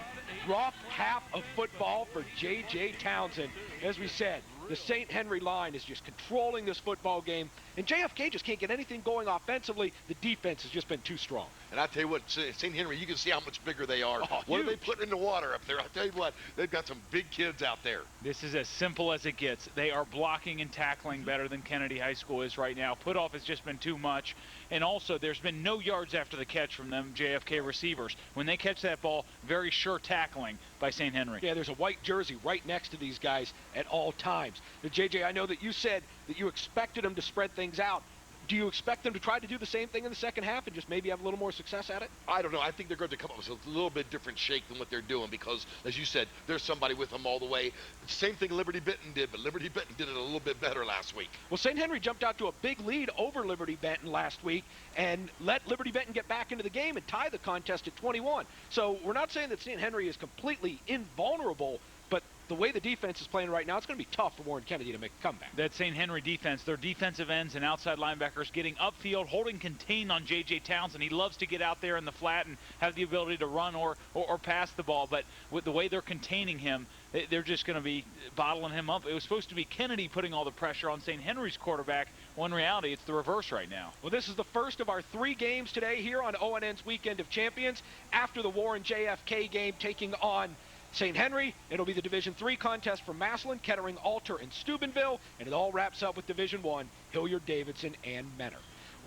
Rough half of football for J.J. Townsend. As we said, the St. Henry line is just controlling this football game, and JFK just can't get anything going offensively. The defense has just been too strong. And I tell you what, St. Henry, you can see how much bigger they are. Oh, what are they putting in the water up there? I tell you what, they've got some big kids out there. This is as simple as it gets. They are blocking and tackling better than Kennedy High School is right now. Putoff has just been too much. And also, there's been no yards after the catch from them JFK receivers. When they catch that ball, very sure tackling by St. Henry. Yeah, there's a white jersey right next to these guys at all times. Now, JJ, I know that you said that you expected them to spread things out. Do you expect them to try to do the same thing in the second half and just maybe have a little more success at it? I don't know. I think they're going to come up with a little bit different shake than what they're doing because, as you said, there's somebody with them all the way. Same thing Liberty Benton did, but Liberty Benton did it a little bit better last week. Well, St. Henry jumped out to a big lead over Liberty Benton last week and let Liberty Benton get back into the game and tie the contest at 21. So we're not saying that St. Henry is completely invulnerable, but the way the defense is playing right now, it's going to be tough for Warren Kennedy to make a comeback. That St. Henry defense, their defensive ends and outside linebackers getting upfield, holding contain on J.J. Townsend. He loves to get out there in the flat and have the ability to run or pass the ball, but with the way they're containing him, they're just going to be bottling him up. It was supposed to be Kennedy putting all the pressure on St. Henry's quarterback. Well, in reality, it's the reverse right now. Well, this is the first of our 3 games today here on ONN's Weekend of Champions. After the Warren JFK game taking on St. Henry, it'll be the Division III contest for Massillon, Kettering, Alter, and Steubenville, and it all wraps up with Division I, Hilliard, Davidson, and Mentor.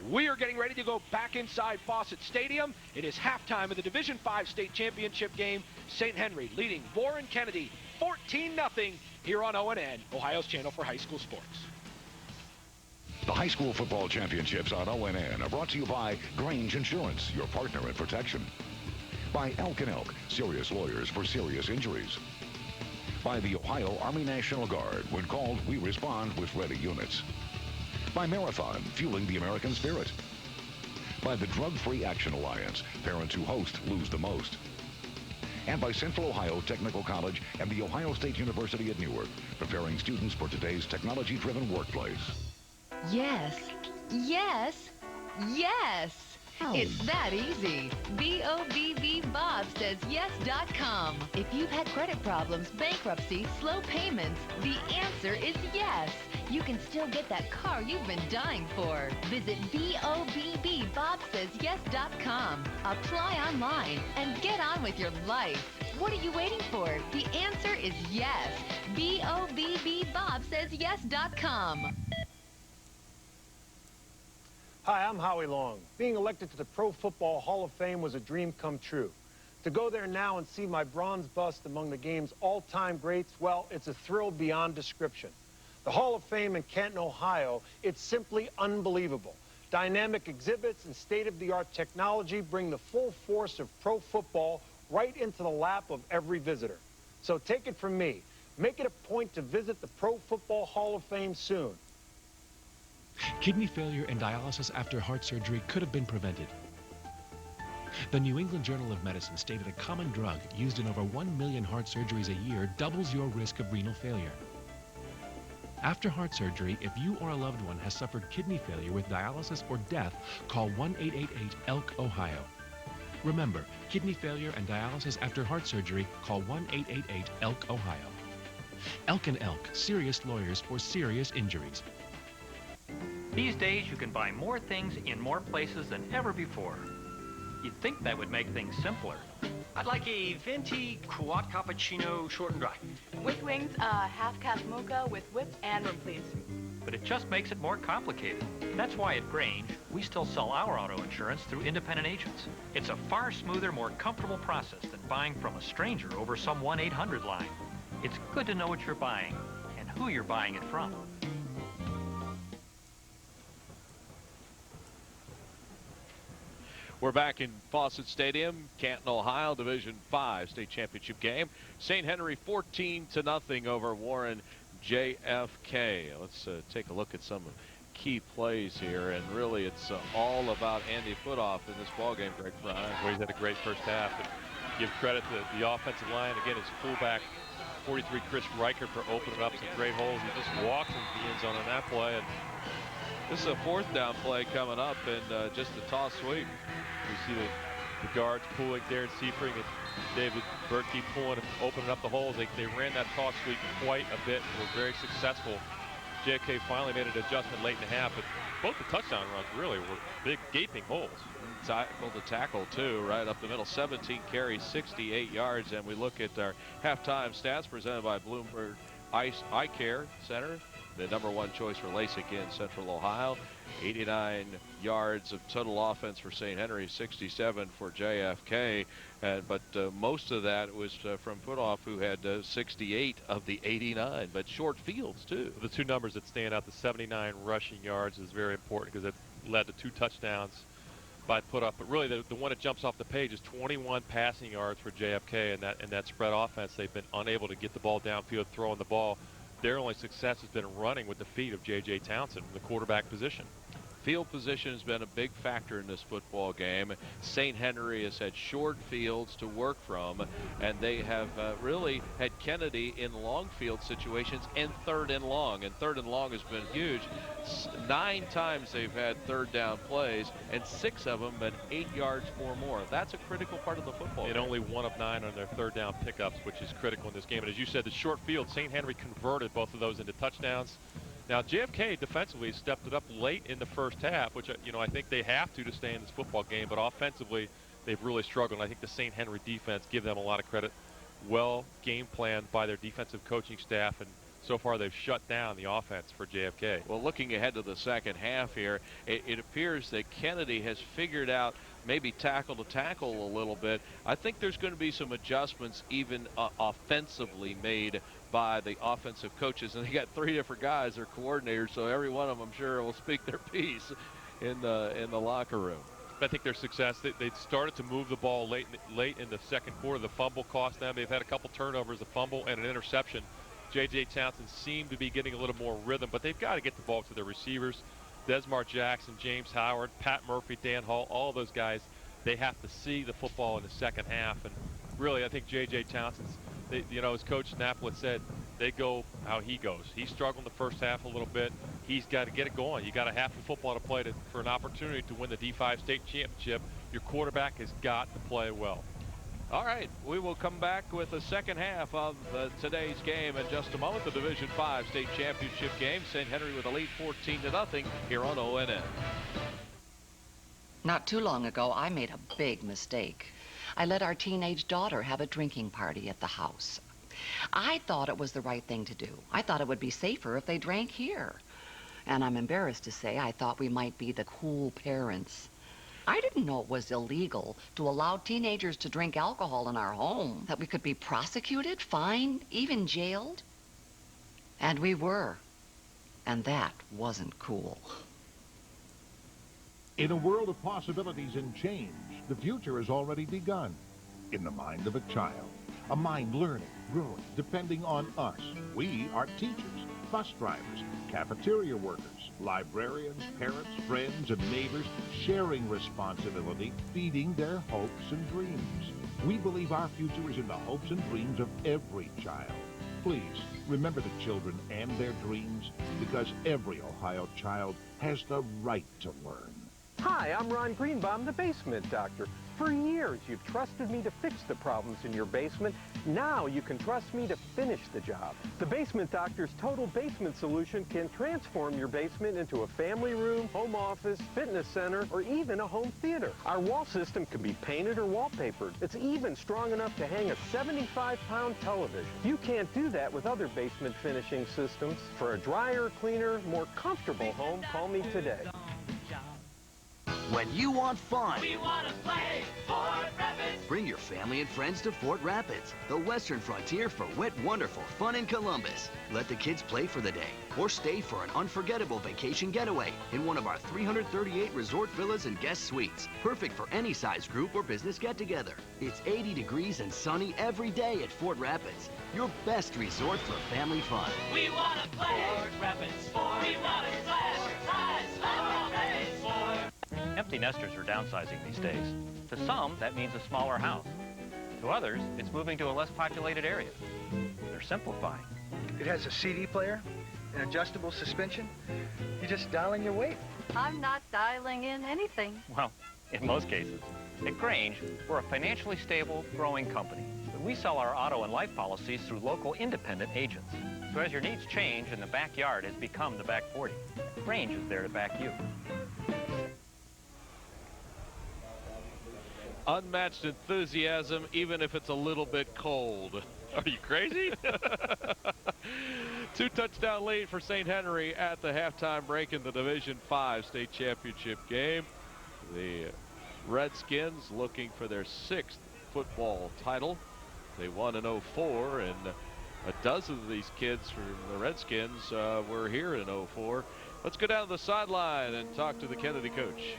We are getting ready to go back inside Fawcett Stadium. It is halftime of the Division V state championship game. St. Henry leading Warren Kennedy 14-0 here on ONN, Ohio's channel for high school sports. The high school football championships on ONN are brought to you by Grange Insurance, your partner in protection. By Elk & Elk, serious lawyers for serious injuries. By the Ohio Army National Guard. When called, we respond with ready units. By Marathon, fueling the American spirit. By the Drug-Free Action Alliance. Parents who host lose the most. And by Central Ohio Technical College and the Ohio State University at Newark, preparing students for today's technology-driven workplace. Yes, yes, yes. It's that easy. B-O-B-B Bob says yes.com. If you've had credit problems, bankruptcy, slow payments, the answer is yes. You can still get that car you've been dying for. Visit B-O-B-B Bob says yes.com. Apply online and get on with your life. What are you waiting for? The answer is yes. B-O-B-B Bob says yes.com. Hi, I'm Howie Long. Being elected to the Pro Football Hall of Fame was a dream come true. To go there now and see my bronze bust among the game's all-time greats, well, it's a thrill beyond description. The Hall of Fame in Canton, Ohio, it's simply unbelievable. Dynamic exhibits and state-of-the-art technology bring the full force of pro football right into the lap of every visitor. So take it from me. Make it a point to visit the Pro Football Hall of Fame soon. Kidney failure and dialysis after heart surgery could have been prevented. The New England Journal of Medicine stated a common drug used in over 1 million heart surgeries a year doubles your risk of renal failure. After heart surgery, if you or a loved one has suffered kidney failure with dialysis or death, call 1-888-ELK-OHIO. Remember, kidney failure and dialysis after heart surgery, call 1-888-ELK-OHIO. Elk & Elk, serious lawyers for serious injuries. These days, you can buy more things in more places than ever before. You'd think that would make things simpler. I'd like a venti quad cappuccino short and dry. With wings, half-cask mocha with whip and rum, please. but it just makes it more complicated. That's why at Grange, we still sell our auto insurance through independent agents. It's a far smoother, more comfortable process than buying from a stranger over some 1-800 line. It's good to know what you're buying and who you're buying it from. We're back in Fawcett Stadium, Canton, Ohio, Division 5 state championship game. St. Henry 14-0 over Warren JFK. Let's take a look at some key plays here, and really it's all about Andy Footoff in this ball game. Greg Fry. Well, he's had a great first half. But give credit to the offensive line. Again, his fullback, 43 Chris Reichert, for opening up some great holes. He just walked into the end zone on that play. And this is a 4th down play coming up, and just a toss sweep. We see the guards pulling, Darren Seifring and David Berkey pulling and opening up the holes. They ran that toss sweep quite a bit and were very successful. JFK finally made an adjustment late in the half, but both the touchdown runs really were big gaping holes. Tackle to tackle too, right up the middle. 17 carries, 68 yards, and we look at our halftime stats presented by Bloomberg Eye Care Center, the #1 choice for LASIK in Central Ohio. 89 yards of total offense for St. Henry, 67 for JFK, but most of that was from Footoff, who had 68 of the 89, but short fields too. The two numbers that stand out, the 79 rushing yards is very important because it led to 2 touchdowns by Footoff, but really the one that jumps off the page is 21 passing yards for JFK, and that spread offense. They've been unable to get the ball downfield, throwing the ball. Their only success has been running with the feet of J.J. Townsend in the quarterback position. Field position has been a big factor in this football game. St. Henry has had short fields to work from, and they have really had Kennedy in long field situations and 3rd and long. And 3rd and long has been huge. 9 times they've had 3rd down plays, and 6 of them been 8 yards or more. That's a critical part of the football and game. Only 1 of 9 on their 3rd down pickups, which is critical in this game. And as you said, the short field, St. Henry converted both of those into touchdowns. Now, JFK defensively stepped it up late in the first half, which, I think they have to stay in this football game. But offensively, they've really struggled. And I think the St. Henry defense, give them a lot of credit. Well game planned by their defensive coaching staff, and so far they've shut down the offense for JFK. Well, looking ahead to the second half here, it appears that Kennedy has figured out maybe tackle to tackle a little bit. I think there's going to be some adjustments even offensively made by the offensive coaches, and they got 3 different guys, they're coordinators, so every one of them, I'm sure, will speak their piece in the locker room. I think their success, they started to move the ball late in the second quarter. The fumble cost them. They've had a couple turnovers, a fumble and an interception. J.J. Townsend seemed to be getting a little more rhythm, but they've got to get the ball to their receivers. Desmar Jackson, James Howard, Pat Murphy, Dan Hall, all those guys, they have to see the football in the second half. And really, I think J.J. Townsend's, as Coach Napolet said, they go how he goes. He struggled in the first half a little bit. He's got to get it going. You got a half of football to play for an opportunity to win the D5 state championship. Your quarterback has got to play well. All right, we will come back with the second half of today's game in just a moment. The Division 5 state championship game. St. Henry with a lead 14-0 here on ONN. Not too long ago, I made a big mistake. I let our teenage daughter have a drinking party at the house. I thought it was the right thing to do. I thought it would be safer if they drank here. And I'm embarrassed to say I thought we might be the cool parents. I didn't know it was illegal to allow teenagers to drink alcohol in our home, that we could be prosecuted, fined, even jailed. And we were. And that wasn't cool. In a world of possibilities and change, the future has already begun. In the mind of a child, a mind learning, growing, depending on us. We are teachers, bus drivers, cafeteria workers, librarians, parents, friends, and neighbors, sharing responsibility, feeding their hopes and dreams. We believe our future is in the hopes and dreams of every child. Please, remember the children and their dreams, because every Ohio child has the right to learn. Hi, I'm Ron Greenbaum, the basement doctor. For years, you've trusted me to fix the problems in your basement. Now you can trust me to finish the job. The Basement Doctor's Total Basement Solution can transform your basement into a family room, home office, fitness center, or even a home theater. Our wall system can be painted or wallpapered. It's even strong enough to hang a 75-pound television. You can't do that with other basement finishing systems. For a drier, cleaner, more comfortable home, call me today. When you want fun, we want to play Fort Rapids. Bring your family and friends to Fort Rapids, the western frontier for wet, wonderful fun in Columbus. Let the kids play for the day or stay for an unforgettable vacation getaway in one of our 338 resort villas and guest suites. Perfect for any size group or business get-together. It's 80 degrees and sunny every day at Fort Rapids, your best resort for family fun. We want to play Fort Rapids. We want to slash, rise, Fort Rapids. Empty nesters are downsizing these days. To some, that means a smaller house. To others, it's moving to a less populated area. They're simplifying. It has a CD player, an adjustable suspension. You just dial in your weight. I'm not dialing in anything. Well, in most cases. At Grange, we're a financially stable, growing company. But we sell our auto and life policies through local independent agents. So as your needs change and the backyard has become the back 40, Grange is there to back you. Unmatched enthusiasm, even if it's a little bit cold. Are you crazy? 2-touchdown lead for St. Henry at the halftime break in the Division V state championship game. The Redskins looking for their 6th football title. They won in 04, and a dozen of these kids from the Redskins were here in 04. Let's go down to the sideline and talk to the Kennedy coach.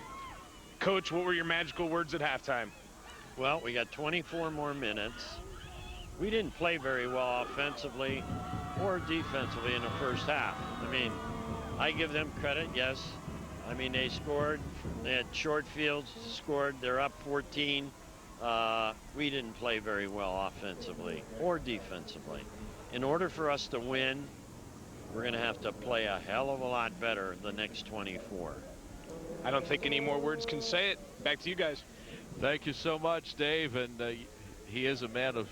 Coach, what were your magical words at halftime? Well, we got 24 more minutes. We didn't play very well offensively or defensively in the first half. I mean, I give them credit, yes. I mean, they scored. They had short fields, scored. They're up 14. We didn't play very well offensively or defensively. In order for us to win, we're going to have to play a hell of a lot better the next 24. I don't think any more words can say it. Back to you guys. Thank you so much, Dave. And he is a man of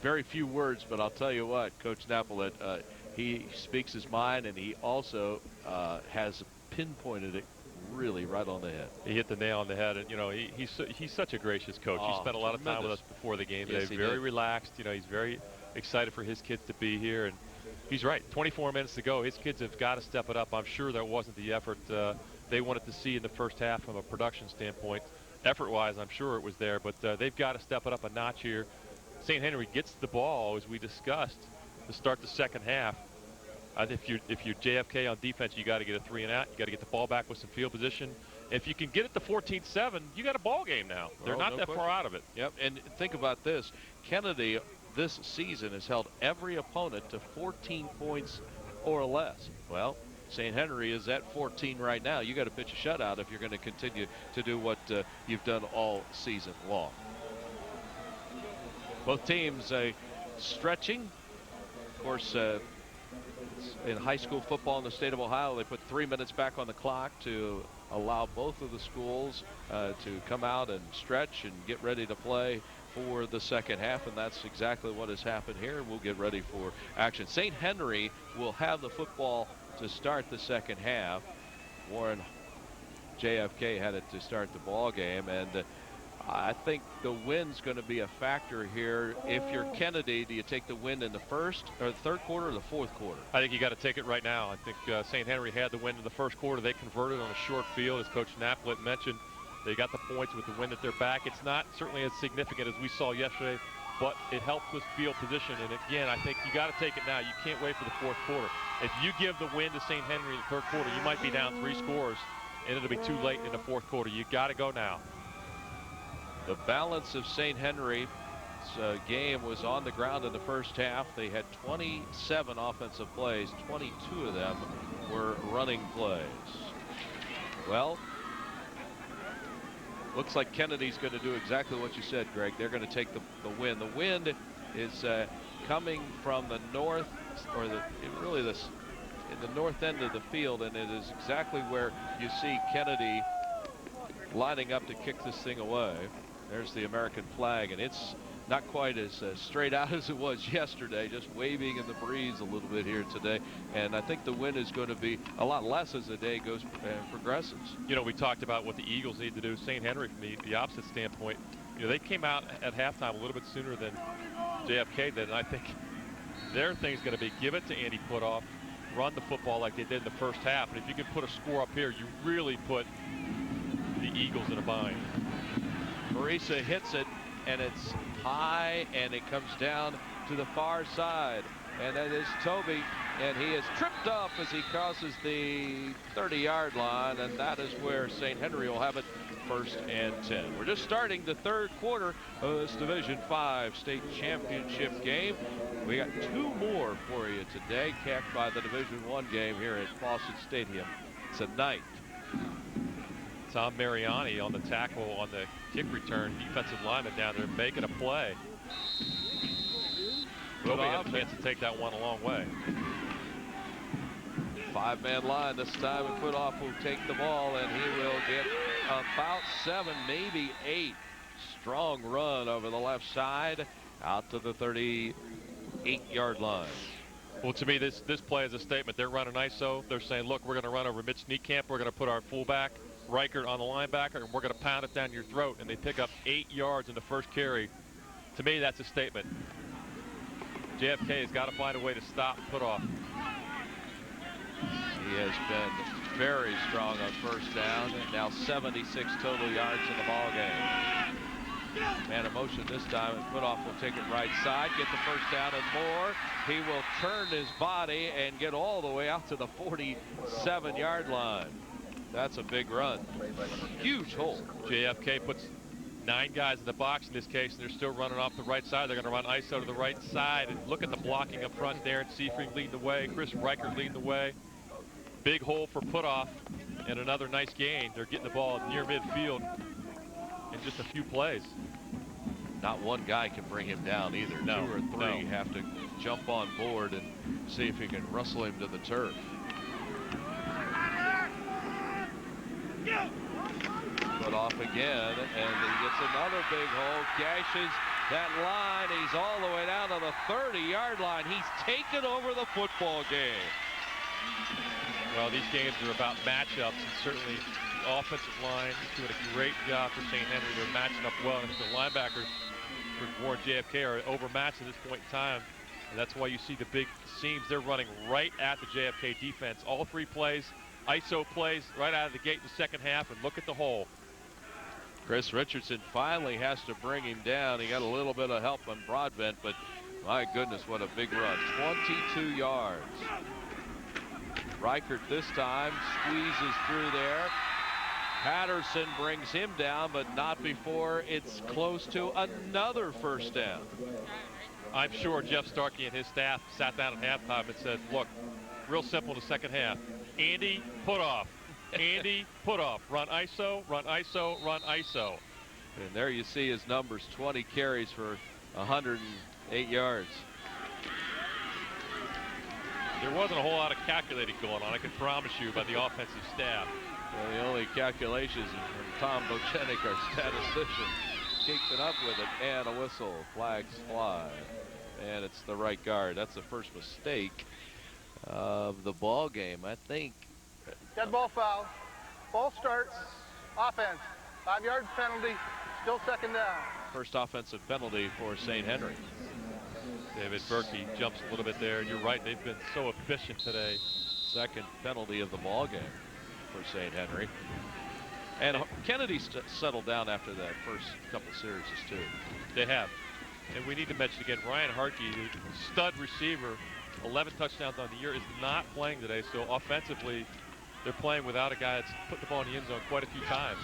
very few words, but I'll tell you what, Coach Napolet, he speaks his mind, and he also has pinpointed it really right on the head. He hit the nail on the head, and you know he's such a gracious coach. He spent a lot of time with us before the game today. Very relaxed. You know, he's very excited for his kids to be here, and he's right. 24 minutes to go. His kids have got to step it up. I'm sure that wasn't the effort they wanted to see in the first half from a production standpoint. Effort-wise, I'm sure it was there, but they've got to step it up a notch here. St. Henry gets the ball, as we discussed, to start the second half. If you're JFK on defense, you got to get a 3 and out. You got to get the ball back with some field position. If you can get it to 14-7, you got a ball game now. They're not that far out of it. Yep, and think about this. Kennedy this season has held every opponent to 14 points or less. Well, St. Henry is at 14 right now. You got to pitch a shutout if you're going to continue to do what you've done all season long. Both teams stretching. Of course, in high school football in the state of Ohio, they put 3 minutes back on the clock to allow both of the schools to come out and stretch and get ready to play for the second half, and that's exactly what has happened here. We'll get ready for action. St. Henry will have the football to start the second half. Warren JFK had it to start the ball game, and I think the wind's going to be a factor here. If you're Kennedy, do you take the win in the first or the third quarter or the fourth quarter? I think you got to take it right now. I think St. Henry had the win in the first quarter. They converted on a short field, as Coach Napolet mentioned. They got the points with the wind at their back. It's not certainly as significant as we saw yesterday, but it helped with field position. And again, I think you got to take it now. You can't wait for the fourth quarter. If you give the win to St. Henry in the third quarter, you might be down 3 scores, and it'll be too late in the fourth quarter. You got to go now. The balance of St. Henry's game was on the ground in the first half. They had 27 offensive plays. 22 of them were running plays. Well, looks like Kennedy's going to do exactly what you said, Greg. They're going to take the win. The wind is coming from the north, or in the north end of the field, and it is exactly where you see Kennedy lining up to kick this thing away. There's the American flag, and it's not quite as straight out as it was yesterday, just waving in the breeze a little bit here today. And I think the wind is going to be a lot less as the day goes progresses. You know, we talked about what the Eagles need to do. St. Henry, from the opposite standpoint, you know, they came out at halftime a little bit sooner than JFK did, and I think their thing's going to be give it to Andy Putoff, run the football like they did in the first half, and if you can put a score up here, you really put the Eagles in a bind. Marisa hits it, and it's high, and it comes down to the far side. And that is Toby, and he is tripped up as he crosses the 30-yard line, and that is where St. Henry will have it 1st and 10. We're just starting the 3rd quarter of this Division 5 state championship game. We got 2 more for you today, capped by the Division 1 game here at Fawcett Stadium tonight. Tom Mariani on the tackle on the kick return, defensive lineman down there making a play. Toby had a chance to take that one a long way. 5-man line this time, and Putoff will take the ball, and he will get about 7, maybe 8. Strong run over the left side out to the 38-yard line. Well, to me, this play is a statement. They're running ISO. They're saying, look, we're going to run over Mitch Niekamp. We're going to put our fullback, Reichert, on the linebacker, and we're going to pound it down your throat. And they pick up 8 yards in the first carry. To me, that's a statement. JFK has got to find a way to stop Putoff. He has been very strong on first down. Now 76 total yards in the ball game. Man in motion this time, and Putoff will take it right side, get the first down and more. He will turn his body and get all the way out to the 47-yard line. That's a big run. Huge hole. JFK puts 9 guys in the box in this case, and they're still running off the right side. They're going to run ISO to the right side, and look at the blocking up front there. And Seafring leading the way, Chris Reichert leading the way. Big hole for Putoff, and another nice gain. They're getting the ball near midfield in just a few plays. Not one guy can bring him down either. No, 2 or 3 have to jump on board and see if he can rustle him to the turf. Putoff again, and he gets another big hole, gashes that line. He's all the way down to the 30-yard line. He's taken over the football game. Well, these games are about matchups, and certainly the offensive line is doing a great job for St. Henry. They're matching up well, and the linebackers for Warren JFK are overmatched at this point in time, and that's why you see the big seams. They're running right at the JFK defense. All 3 plays, ISO plays right out of the gate in the second half, and look at the hole. Chris Richardson finally has to bring him down. He got a little bit of help on Broadbent, but my goodness, what a big run. 22 yards. Reichert this time squeezes through there. Patterson brings him down, but not before it's close to another first down. I'm sure Jeff Starkey and his staff sat down at halftime and said, look, real simple in the second half. Andy Putoff. Andy Putoff. Run ISO, run ISO, run ISO. And there you see his numbers, 20 carries for 108 yards. There wasn't a whole lot of calculating going on, I can promise you, by the offensive staff. Well, the only calculations from Tom Bochenik, our statistician, keeping up with it, and a whistle. Flags fly. And it's the right guard. That's the first mistake of the ball game, I think. Dead ball foul. Ball starts. Offense. 5-yard penalty. Still second down. First offensive penalty for St. Henry. David Berkey jumps a little bit there. You're right, they've been so efficient today. Second penalty of the ball game for St. Henry. And Kennedy settled down after that first couple series too. They have. And we need to mention again, Ryan Harkey, the stud receiver, 11 touchdowns on the year, is not playing today. So offensively, they're playing without a guy that's put the ball in the end zone quite a few times.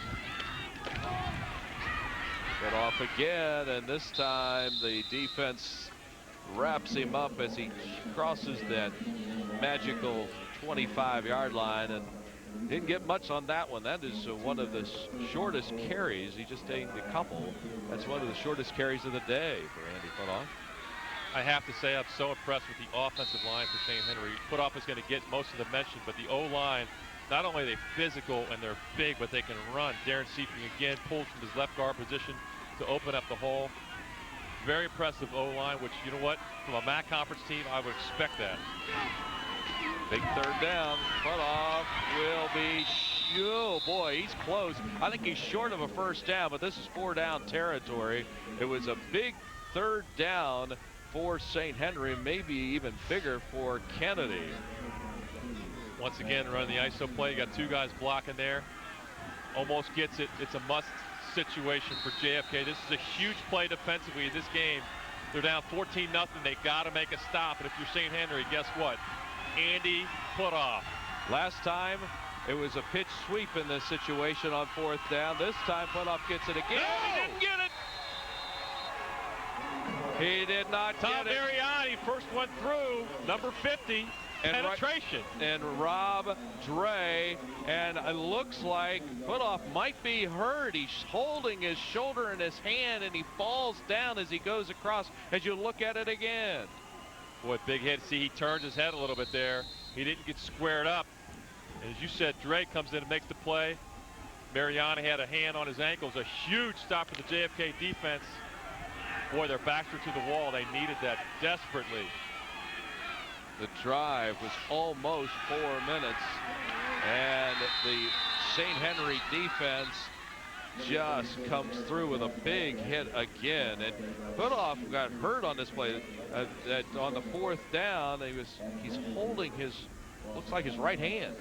Putoff again, and this time the defense wraps him up as he crosses that magical 25-yard line, and didn't get much on that one. That is one of the shortest carries. He just taken a couple. That's one of the shortest carries of the day for Andy Putoff. I have to say I'm so impressed with the offensive line for St. Henry. Putoff is going to get most of the mention, but the O-line not only are they physical and they're big, but they can run. Darren Seeping again pulls from his left guard position to open up the hole. Very impressive O-line, which, you know what, from a MAC conference team, I would expect that. Big third down. Cut off will be, oh boy, he's close. I think he's short of a first down, but this is 4-down territory. It was a big third down for St. Henry, maybe even bigger for Kennedy. Once again, running the ISO play. You got two guys blocking there. Almost gets it. It's a must situation for JFK. This is a huge play defensively in this game. They're down 14-0. They got to make a stop. And if you're St. Henry, guess what? Andy put off. Last time, it was a pitch sweep in this situation on 4th down. This time, Putoff gets it again. No! He didn't get it. He did not Tom get it. Mariani, first one through, number 50. Penetration. And Rob Dre, and it looks like Putoff might be hurt. He's holding his shoulder in his hand, and he falls down as he goes across, as you look at it again. Boy, big hit. See, he turns his head a little bit there. He didn't get squared up. And as you said, Dre comes in and makes the play. Mariani had a hand on his ankles. A huge stop for the JFK defense. Boy, their backs were to the wall. They needed that desperately. The drive was almost 4 minutes, and the St. Henry defense just comes through with a big hit again. And Putoff got hurt on this play. On the 4th down, he's holding his, looks like his right hand.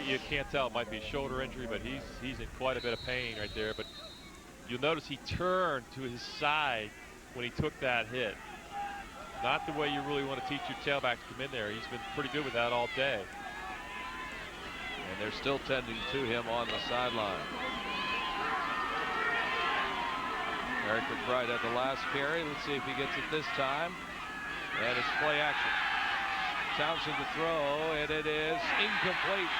You can't tell. It might be a shoulder injury, but he's in quite a bit of pain right there. But you'll notice he turned to his side when he took that hit. Not the way you really want to teach your tailback to come in there. He's been pretty good with that all day. And they're still tending to him on the sideline. Eric McBride had the last carry. Let's see if he gets it this time. And it's play action. Townsend to throw, and it is incomplete.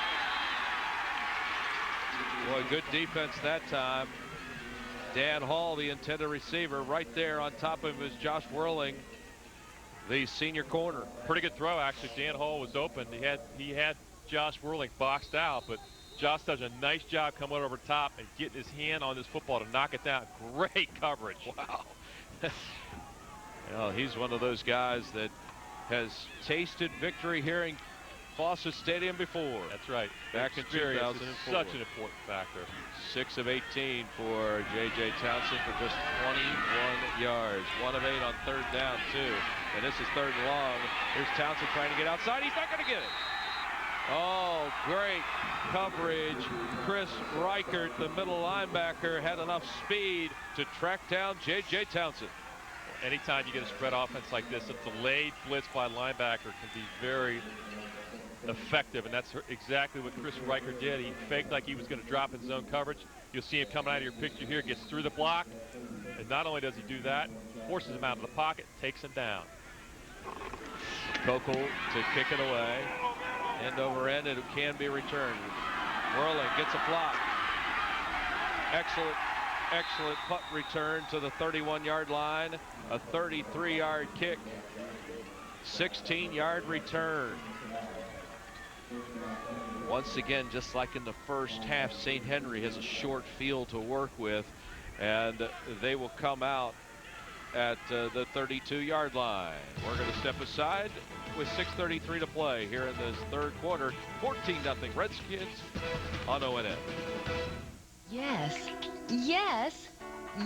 Boy, good defense that time. Dan Hall, the intended receiver, right there on top of him is Josh Whirling, the senior corner. Pretty good throw, actually. Dan Hall was open. He had Josh Whirling boxed out, but Josh does a nice job coming over top and getting his hand on this football to knock it down. Great coverage. Wow. Well, he's one of those guys that has tasted victory here in Fawcett Stadium before. That's right. Back in Experience 2004. is such an important factor. 6 of 18 for J.J. Townsend for just 21 yards. 1 of 8 on 3rd down, too. And this is 3rd and long. Here's Townsend trying to get outside. He's not going to get it. Oh, great coverage. Chris Reichert, the middle linebacker, had enough speed to track down J.J. Townsend. Anytime you get a spread offense like this, a delayed blitz by linebacker can be very effective, and that's exactly what Chris Reichert did. He faked like he was going to drop in zone coverage. You'll see him coming out of your picture here, gets through the block, and not only does he do that, forces him out of the pocket, takes him down. Kokel to kick it away. End over end, and it can be returned. Whirling gets a block. Excellent punt return to the 31-yard line. A 33-yard kick. 16-yard return. Once again, just like in the first half, St. Henry has a short field to work with, and they will come out at the 32-yard line. We're going to step aside with 6:33 to play here in this 3rd quarter. 14-0 Redskins on ONN. Yes, yes,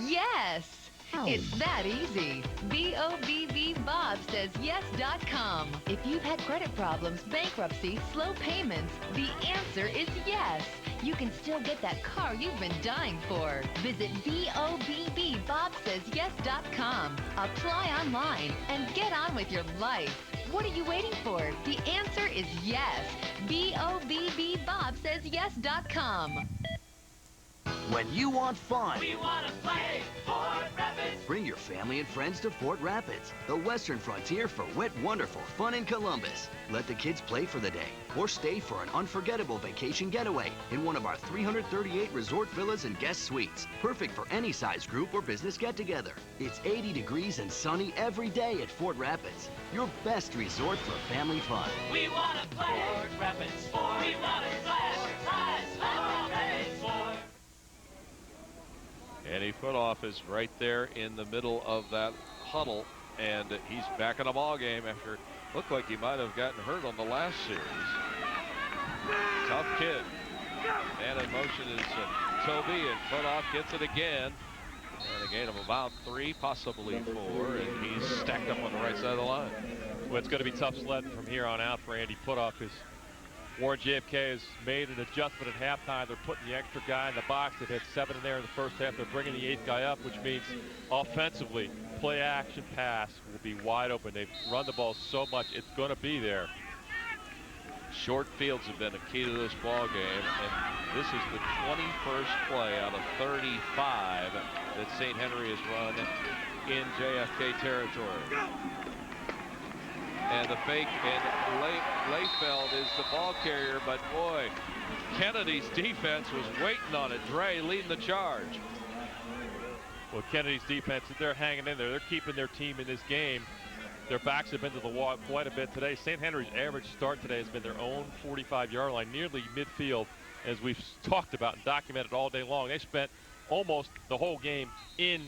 yes. It's that easy. BOBB Bob says yes.com. If you've had credit problems, bankruptcy, slow payments, the answer is yes. You can still get that car you've been dying for. Visit BOBBBobsaysYes.com. Apply online and get on with your life. What are you waiting for? The answer is yes. BOBB Bob says yes.com. When you want fun, We want to play Fort Rapids. bring your family and friends to Fort Rapids, the western frontier for wet, wonderful fun in Columbus. Let the kids play for the day or stay for an unforgettable vacation getaway in one of our 338 resort villas and guest suites. Perfect for any size group or business get-together. It's 80 degrees and sunny every day at Fort Rapids, your best resort for family fun. We want to play Fort Rapids. We want to slash, rise, laugh all day. Fort. Andy Putoff is right there in the middle of that huddle, and he's back in a ball game after looked like he might have gotten hurt on the last series. Tough kid. And in motion is Toby, and Putoff gets it again. And a gain of about 3, possibly 4, and he's stacked up on the right side of the line. Well, it's going to be tough sledding from here on out for Andy Putoff, because Warren JFK has made an adjustment at halftime. They're putting the extra guy in the box. They've had 7 in there in the first half. They're bringing the 8th guy up, which means offensively, play action pass will be wide open. They've run the ball so much, it's going to be there. Short fields have been a key to this ball game, and this is the 21st play out of 35 that St. Henry has run in JFK territory. And the fake, and Layfeld is the ball carrier, but boy, Kennedy's defense was waiting on it. Dre leading the charge. Well, Kennedy's defense, they're hanging in there. They're keeping their team in this game. Their backs have been to the wall quite a bit today. St. Henry's average start today has been their own 45-yard line, nearly midfield, as we've talked about and documented all day long. They spent almost the whole game in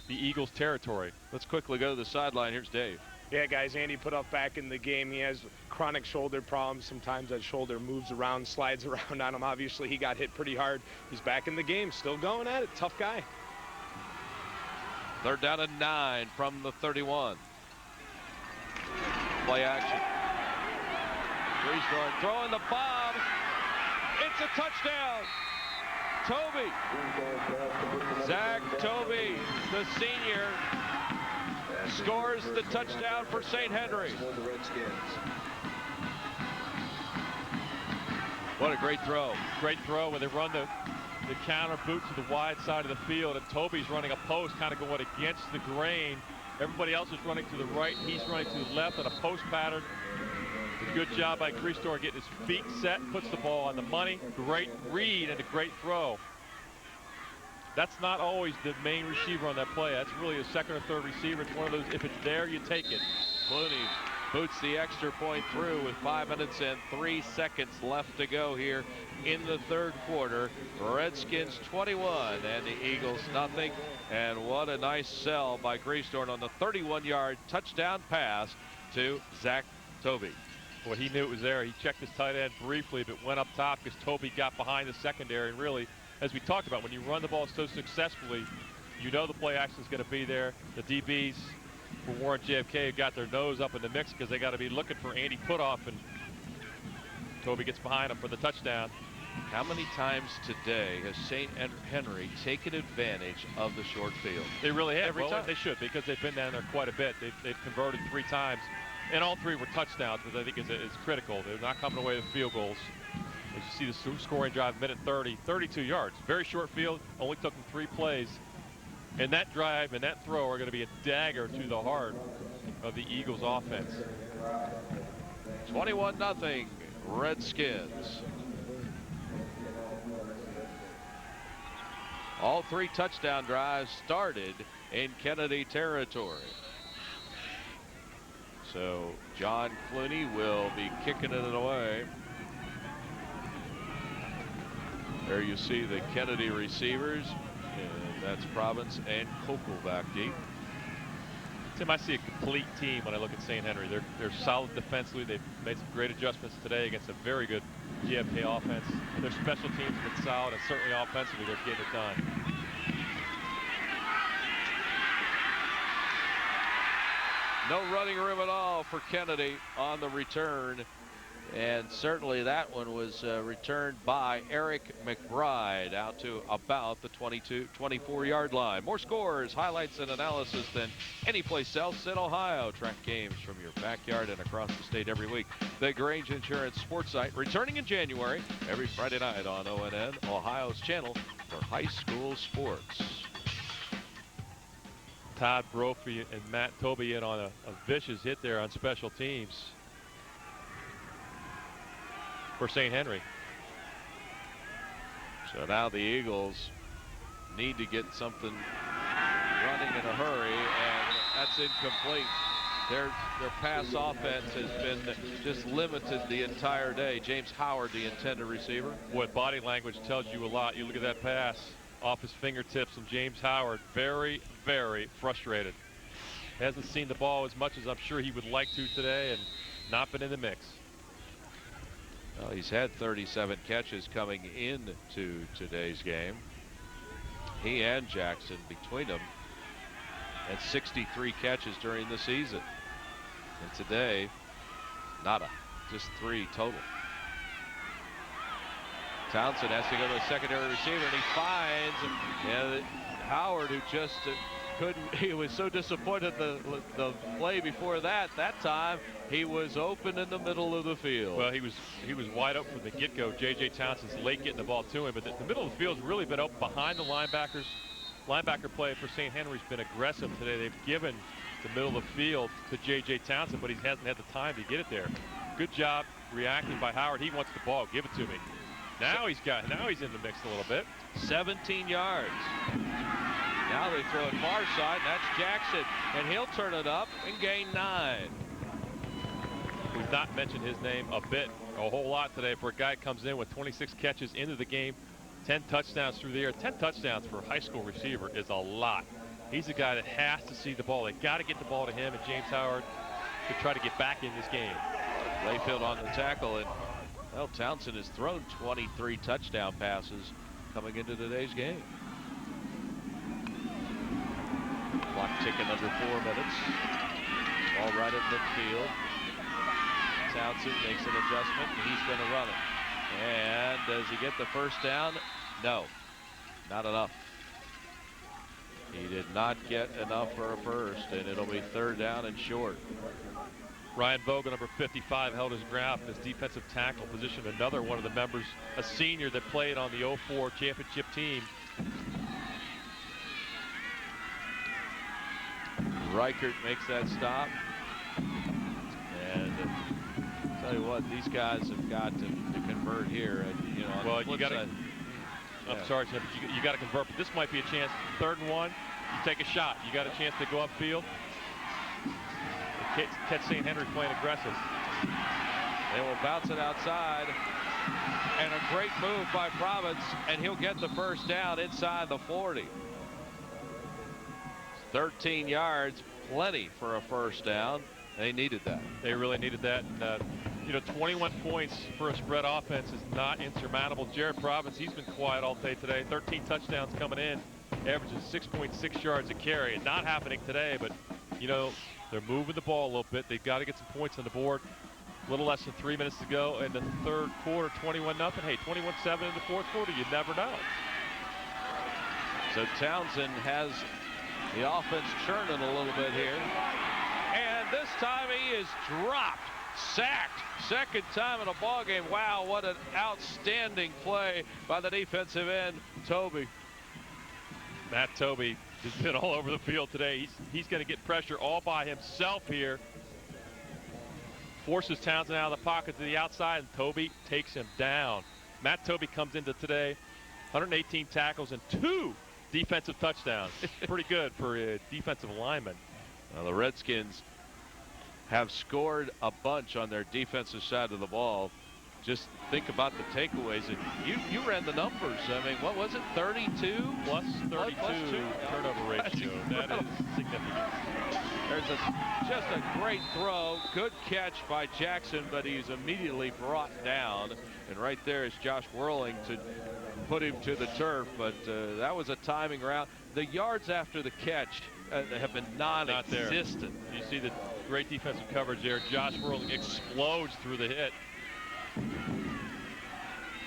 the Eagles' territory. Let's quickly go to the sideline. Here's Dave. Yeah, guys, Andy Putoff back in the game. He has chronic shoulder problems. Sometimes that shoulder moves around, slides around on him. Obviously, he got hit pretty hard. He's back in the game, still going at it. Tough guy. 3rd down and 9 from the 31. Play action. Freestorm throwing the bomb. It's a touchdown. Toby. Zach Toby, the senior, scores the touchdown for St. Henry. What a great throw. Great throw when they run the counter boot to the wide side of the field, and Toby's running a post, kind of going against the grain. Everybody else is running to the right. He's running to the left on a post pattern. A good job by Christor getting his feet set, puts the ball on the money. Great read and a great throw. That's not always the main receiver on that play. That's really a second or third receiver. It's one of those, if it's there, you take it. Clooney boots the extra point through with 5 minutes and 3 seconds left to go here in the 3rd quarter. Redskins 21 and the Eagles nothing. And what a nice sell by Greystone on the 31-yard touchdown pass to Zach Toby. Well, he knew it was there. He checked his tight end briefly, but went up top because Toby got behind the secondary. And really, as we talked about, when you run the ball so successfully, you know the play action is going to be there. The DBs for Warren JFK got their nose up in the mix because they got to be looking for Andy Putoff, and Toby gets behind him for the touchdown. How many times today has St. Henry taken advantage of the short field? They really have. Every well, time. They should, because they've been down there quite a bit. They've converted 3 times, and all 3 were touchdowns, which I think is critical. They're not coming away with field goals. As you see the scoring drive, minute 30, 32 yards. Very short field, only took them 3 plays. And that drive and that throw are going to be a dagger to the heart of the Eagles offense. 21-0 Redskins. All 3 touchdown drives started in Kennedy territory. So John Clooney will be kicking it away. There you see the Kennedy receivers, and that's Province and Kokel back deep. Tim, I see a complete team when I look at St. Henry. They're solid defensively. They've made some great adjustments today against a very good JFK offense. Their special teams have been solid, and certainly offensively they're getting it done. No running room at all for Kennedy on the return. And certainly that one was returned by Eric McBride out to about the 24-yard line. More scores, highlights, and analysis than any place else in Ohio. Track games from your backyard and across the state every week. The Grange Insurance Sports Site returning in January every Friday night on ONN, Ohio's channel for high school sports. Todd Brophy and Matt Tobey in on a vicious hit there on special teams for St. Henry. So now the Eagles need to get something running in a hurry, and that's incomplete. Their pass offense has been just limited the entire day. James Howard, the intended receiver. What body language tells you a lot. You look at that pass off his fingertips, and James Howard very, very frustrated. Hasn't seen the ball as much as I'm sure he would like to today, and not been in the mix. Well, he's had 37 catches coming into today's game. He and Jackson between them had 63 catches during the season. And today, nada, just 3 total. Townsend has to go to the secondary receiver, and he finds Howard, who just couldn't. He was so disappointed the play before that time. He was open in the middle of the field. Well, he was wide open from the get-go. J.J. Townsend's late getting the ball to him, but the middle of the field's really been open behind the linebackers. Linebacker play for St. Henry's been aggressive today. They've given the middle of the field to J.J. Townsend, but he hasn't had the time to get it there. Good job reacting by Howard. He wants the ball. Give it to me. Now he's in the mix a little bit. 17 yards. Now they throw it far side, and that's Jackson, and he'll turn it up and gain 9. We've not mentioned his name a whole lot today for a guy who comes in with 26 catches into the game, 10 touchdowns through the air. 10 touchdowns for a high school receiver is a lot. He's a guy that has to see the ball. They got to get the ball to him and James Howard to try to get back in this game. Layfield on the tackle, and well, Townsend has thrown 23 touchdown passes coming into today's game. Clock ticking under 4 minutes. All right at midfield. Townsend makes an adjustment, and he's going to run it. And does he get the first down? No, not enough. He did not get enough for a first, and it'll be 3rd down and short. Ryan Vogel, number 55, held his ground in his defensive tackle position. Another one of the members, a senior that played on the 04 championship team. Reichert makes that stop. And tell you what, these guys have got to convert here. And, you know, well, you got to. I'm sorry, Tim, but you got to convert. But this might be a chance. 3rd and 1. You take a shot. You got a chance to go upfield. Catch St. Henry playing aggressive. They will bounce it outside. And a great move by Province, and he'll get the first down inside the 40. 13 yards, plenty for a first down. They needed that. They really needed that. And, you know, 21 points for a spread offense is not insurmountable. Jared Province, he's been quiet all day today. 13 touchdowns coming in, averages 6.6 yards a carry. And not happening today, but, you know, they're moving the ball a little bit. They've got to get some points on the board. A little less than 3 minutes to go in the 3rd quarter, 21-0. Hey, 21-7 in the 4th quarter, you never know. So Townsend has the offense churning a little bit here. And this time he is dropped, sacked. 2nd time in a ball game. Wow, what an outstanding play by the defensive end, Tobey. Matt Tobey has been all over the field today. He's going to get pressure all by himself here. Forces Townsend out of the pocket to the outside, and Tobey takes him down. Matt Tobey comes into today, 118 tackles and 2 defensive touchdowns. Pretty good for a defensive lineman. Well, the Redskins have scored a bunch on their defensive side of the ball. Just think about the takeaways. And you ran the numbers. I mean, what was it, 32? Plus 32 turnover ratio. That is significant. There's just a great throw. Good catch by Jackson, but he's immediately brought down. And right there is Josh Whirling to put him to the turf. But that was a timing route. The yards after the catch have been non-existent. You see the great defensive coverage there. Josh Whirling explodes through the hit.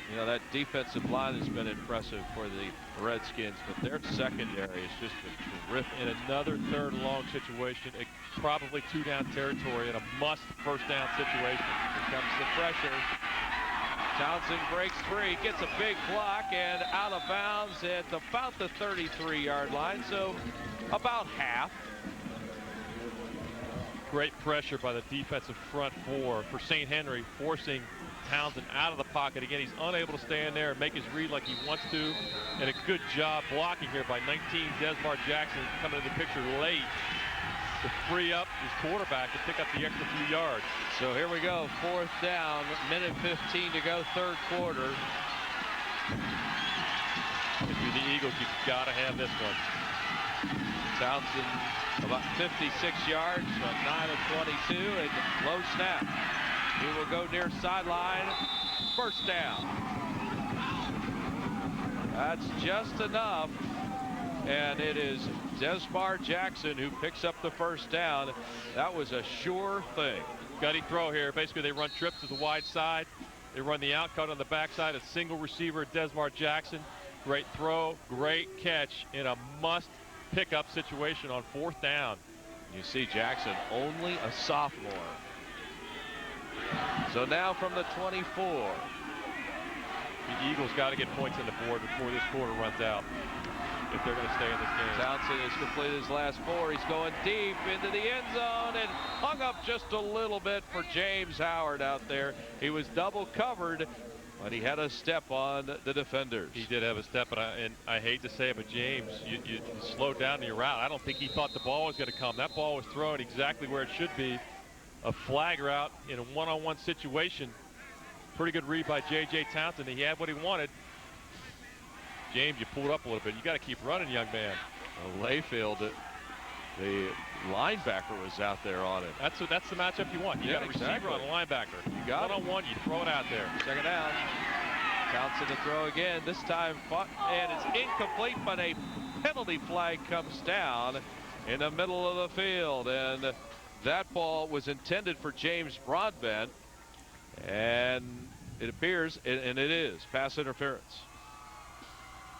You know, that defensive line has been impressive for the Redskins, but their secondary has just been terrific. In another third and long situation, probably 2-down territory in a must first down situation. Here comes the pressure. Townsend breaks free, gets a big block, and out of bounds at about the 33-yard line, so about half. Great pressure by the defensive front four for St. Henry, forcing Townsend out of the pocket. Again, he's unable to stand there and make his read like he wants to. And a good job blocking here by 19, Desmar Jackson, coming into the picture late to free up his quarterback to pick up the extra few yards. So here we go, 4th down, minute 15 to go, third quarter. If you're the Eagles, you've got to have this one. Townsend about 56 yards from 9 of 22, and low snap. He will go near sideline, first down. That's just enough. And it is Desmar Jackson who picks up the first down. That was a sure thing. Gutty throw here. Basically, they run trips to the wide side. They run the out cut on the backside. A single receiver, Desmar Jackson. Great throw, great catch in a must pickup situation on 4th down. You see Jackson, only a sophomore. So now from the 24. The Eagles got to get points on the board before this quarter runs out if they're going to stay in this game. Townsend has completed his last 4. He's going deep into the end zone and hung up just a little bit for James Howard out there. He was double covered, but he had a step on the defenders. He did have a step, and I hate to say it, but James, you slowed down in your route. I don't think he thought the ball was going to come. That ball was thrown exactly where it should be. A flag route in a one-on-one situation. Pretty good read by J.J. Townsend. He had what he wanted. James, you pulled up a little bit. You got to keep running, young man. Layfield, the linebacker was out there on it. That's the matchup you want. You got a receiver on a linebacker. You got one-on-one, you throw it out there. Second down. Townsend to throw again. This time, and it's incomplete, but a penalty flag comes down in the middle of the field. And that ball was intended for James Broadbent, and it appears, and it is, pass interference.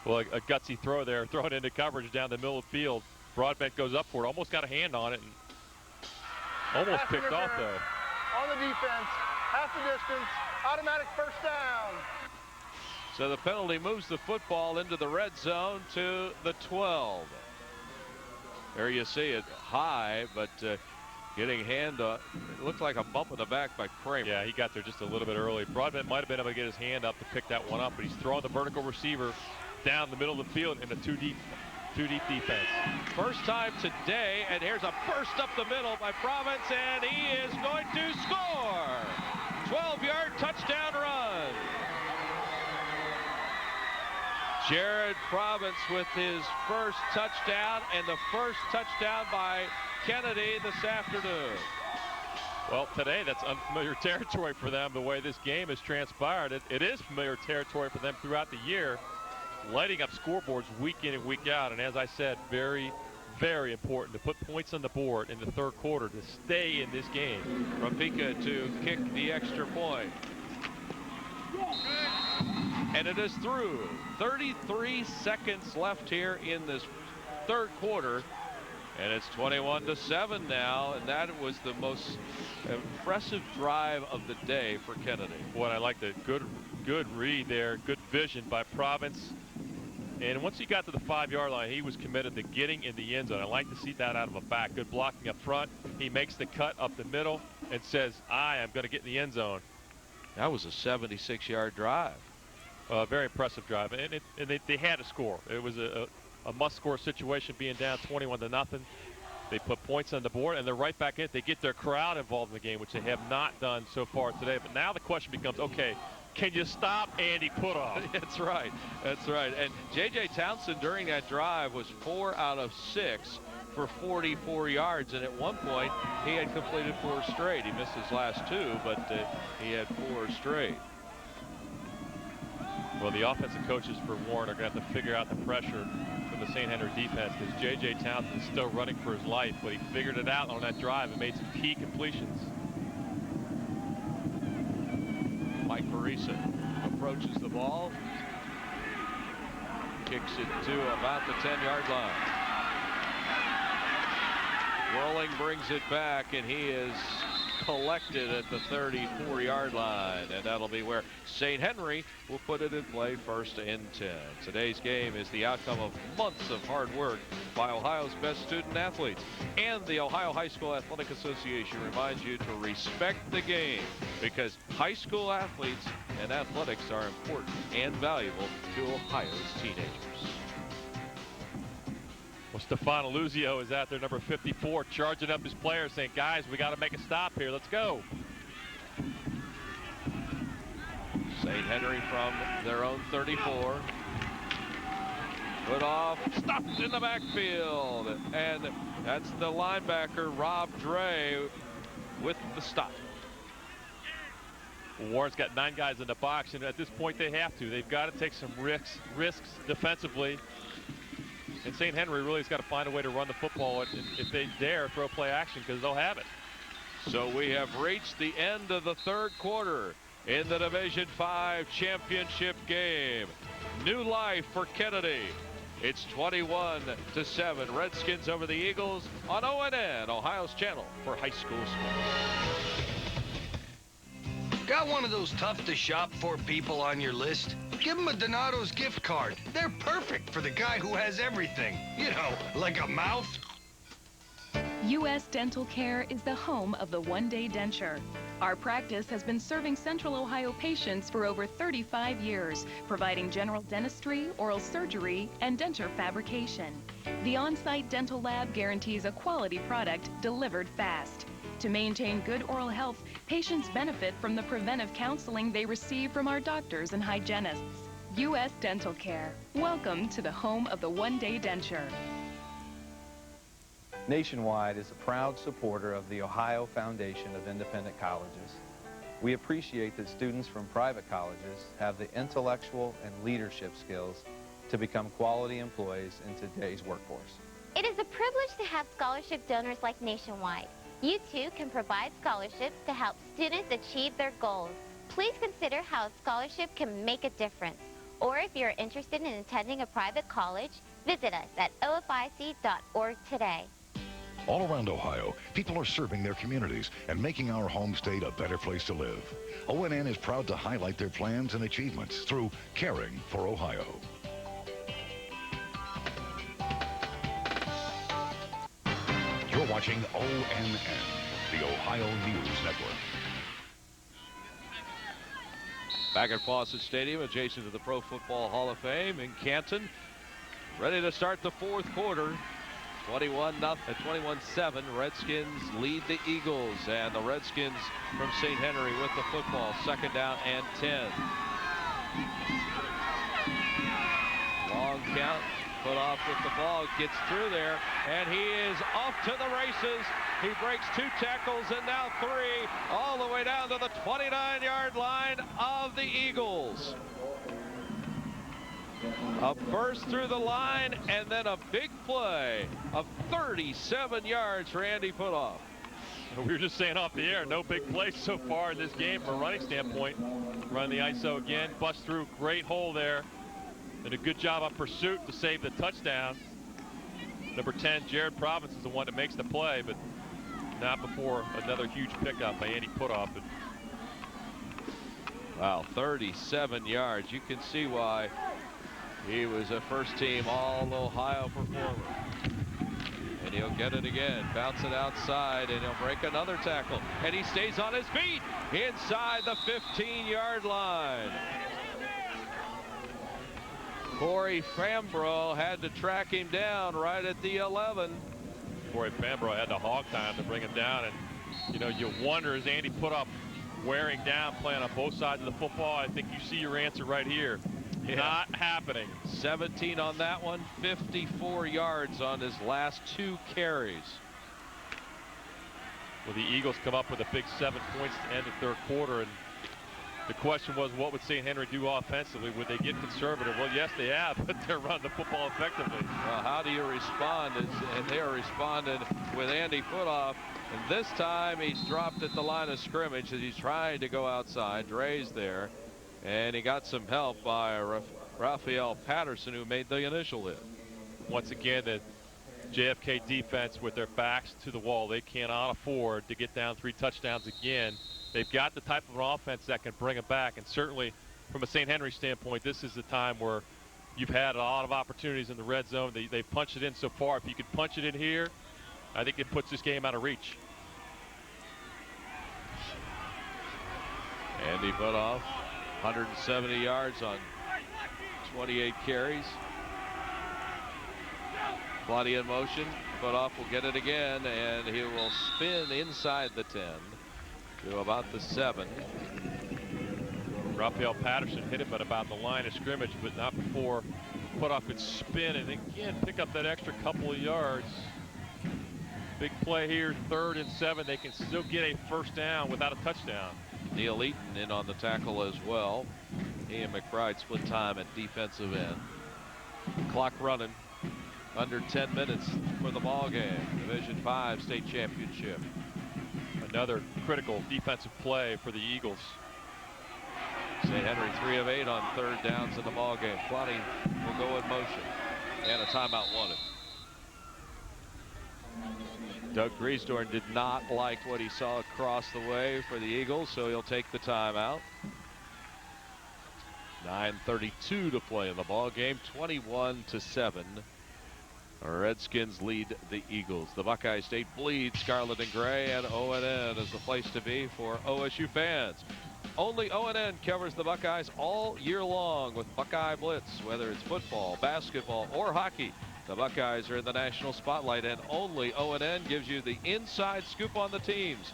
Well, a gutsy throw there, throw it into coverage down the middle of the field. Broadbent goes up for it, almost got a hand on it, and almost picked off, though. On the defense, half the distance, automatic first down. So the penalty moves the football into the red zone to the 12. There you see it, high, but getting hand on. It looked like a bump in the back by Kramer. Yeah, he got there just a little bit early. Broadbent might have been able to get his hand up to pick that one up, but he's throwing the vertical receiver down the middle of the field in a two deep defense. First time today, and here's a burst up the middle by Province, and he is going to score. 12-yard touchdown run. Jared Province with his first touchdown, and the first touchdown by Kennedy this afternoon. Well, today that's unfamiliar territory for them, the way this game has transpired. It is familiar territory for them throughout the year, lighting up scoreboards week in and week out. And as I said, very, very important to put points on the board in the third quarter to stay in this game. Rafika to kick the extra point. And it is through. 33 seconds left here in this third quarter. And it's 21-7 now, and that was the most impressive drive of the day for Kennedy. What I like, the good read there, good vision by Province. And once he got to the 5-yard line, he was committed to getting in the end zone. I like to see that out of a back. Good blocking up front. He makes the cut up the middle and says, I am going to get in the end zone. That was a 76-yard drive. Very impressive drive, and they had to score. It was a must-score situation, being down 21-0. They put points on the board, and they're right back in it. They get their crowd involved in the game, which they have not done so far today. But now the question becomes, okay, can you stop Andy Putoff? That's right. That's right. And J.J. Townsend during that drive was 4 out of 6 for 44 yards. And at one point, he had completed 4 straight. He missed his last 2, but he had 4 straight. Well, the offensive coaches for Warren are going to have to figure out the pressure from the St. Henry defense, because J.J. Townsend is still running for his life, but he figured it out on that drive and made some key completions. Mike Mike Parisa approaches the ball. Kicks it to about the 10-yard line. Rolling brings it back, and he is collected at the 34-yard line, and that'll be where St. Henry will put it in play, 1st and 10. Today's game is the outcome of months of hard work by Ohio's best student athletes, and the Ohio High School Athletic Association reminds you to respect the game, because high school athletes and athletics are important and valuable to Ohio's teenagers. Well, Stefano Luzio is out there, number 54, charging up his players, saying, guys, we got to make a stop here. Let's go. St. Henry from their own 34. Put off, stopped in the backfield. And that's the linebacker, Rob Dre, with the stop. Warren's got 9 guys in the box, and at this point they have to. They've got to take some risks defensively. And St. Henry really has got to find a way to run the football if they dare throw play action, because they'll have it. So we have reached the end of the 3rd quarter in the Division V championship game. New life for Kennedy. It's 21-7. Redskins over the Eagles on ONN, Ohio's channel for high school sports. Got one of those tough to shop for people on your list? Give them a Donato's gift card. They're perfect for the guy who has everything. You know, like a mouth. U.S. Dental Care is the home of the one-day denture. Our practice has been serving Central Ohio patients for over 35 years, providing general dentistry, oral surgery, and denture fabrication. The on-site dental lab guarantees a quality product delivered fast. To maintain good oral health, patients benefit from the preventive counseling they receive from our doctors and hygienists. U.S. Dental Care. Welcome to the home of the one-day denture. Nationwide is a proud supporter of the Ohio Foundation of Independent Colleges. We appreciate that students from private colleges have the intellectual and leadership skills to become quality employees in today's workforce. It is a privilege to have scholarship donors like Nationwide. You too can provide scholarships to help students achieve their goals. Please consider how a scholarship can make a difference. Or if you're interested in attending a private college, visit us at ofic.org today. All around Ohio, people are serving their communities and making our home state a better place to live. ONN is proud to highlight their plans and achievements through Caring for Ohio. You're watching ONN, the Ohio News Network. Back at Fawcett Stadium, adjacent to the Pro Football Hall of Fame in Canton. Ready to start the 4th quarter. 21-7. Redskins lead the Eagles, and the Redskins from St. Henry with the football. 2nd down and 10. Long count. Put off with the ball, gets through there, and he is off to the races. He breaks 2 tackles and now 3, all the way down to the 29-yard line of the Eagles. A burst through the line, and then a big play of 37 yards for Andy Putoff. We were just saying off the air, no big plays so far in this game from a running standpoint. Run the ISO again, bust through, great hole there. Did a good job on pursuit to save the touchdown. Number 10, Jared Province, is the one that makes the play, but not before another huge pickup by Andy Putoff. Wow, 37 yards. You can see why he was a first-team All-Ohio performer. And he'll get it again. Bounce it outside, and he'll break another tackle. And he stays on his feet inside the 15-yard line. Corey Fambro had to track him down right at the 11. Corey Fambro had the hog time to bring him down, and you know, you wonder, is Andy Putoff wearing down, playing on both sides of the football? I think you see your answer right here. Yeah. Not happening. 17 on that one, 54 yards on his last 2 carries. Well, the Eagles come up with a big 7 points to end the 3rd quarter, and The question was, what would St. Henry do offensively? Would they get conservative? Well, yes, they have, but they're running the football effectively. Well, how do you respond? And they are responding with Andy Footoff. And this time he's dropped at the line of scrimmage as he's trying to go outside. Dre's there. And he got some help by Raphael Patterson, who made the initial hit. Once again, the JFK defense with their backs to the wall, they cannot afford to get down 3 touchdowns again. They've got the type of an offense that can bring them back, and certainly from a St. Henry standpoint, this is the time where you've had a lot of opportunities in the red zone. They've punched it in so far. If you could punch it in here, I think it puts this game out of reach. Andy Footoff, 170 yards on 28 carries. Plenty in motion. Footoff will get it again, and he will spin inside the 10 to about the 7. Raphael Patterson hit him at about the line of scrimmage, but not before Footoff could spin and again pick up that extra couple of yards. Big play here, 3rd and 7. They can still get a first down without a touchdown. Neil Eaton in on the tackle as well. He and McBride split time at defensive end. Clock running. Under 10 minutes for the ball game. Division 5 state championship. Another critical defensive play for the Eagles. St. Henry 3 of 8 on 3rd downs in the ball game. Clowney will go in motion. And a timeout wanted. Doug Griesdorn did not like what he saw across the way for the Eagles, so he'll take the timeout. 9:32 to play in the ball game. 21-7. Redskins lead the Eagles. The Buckeye State bleed scarlet and gray, and O&N is the place to be for OSU fans. Only O&N covers the Buckeyes all year long with Buckeye Blitz, whether it's football, basketball, or hockey. The Buckeyes are in the national spotlight, and only O&N gives you the inside scoop on the teams.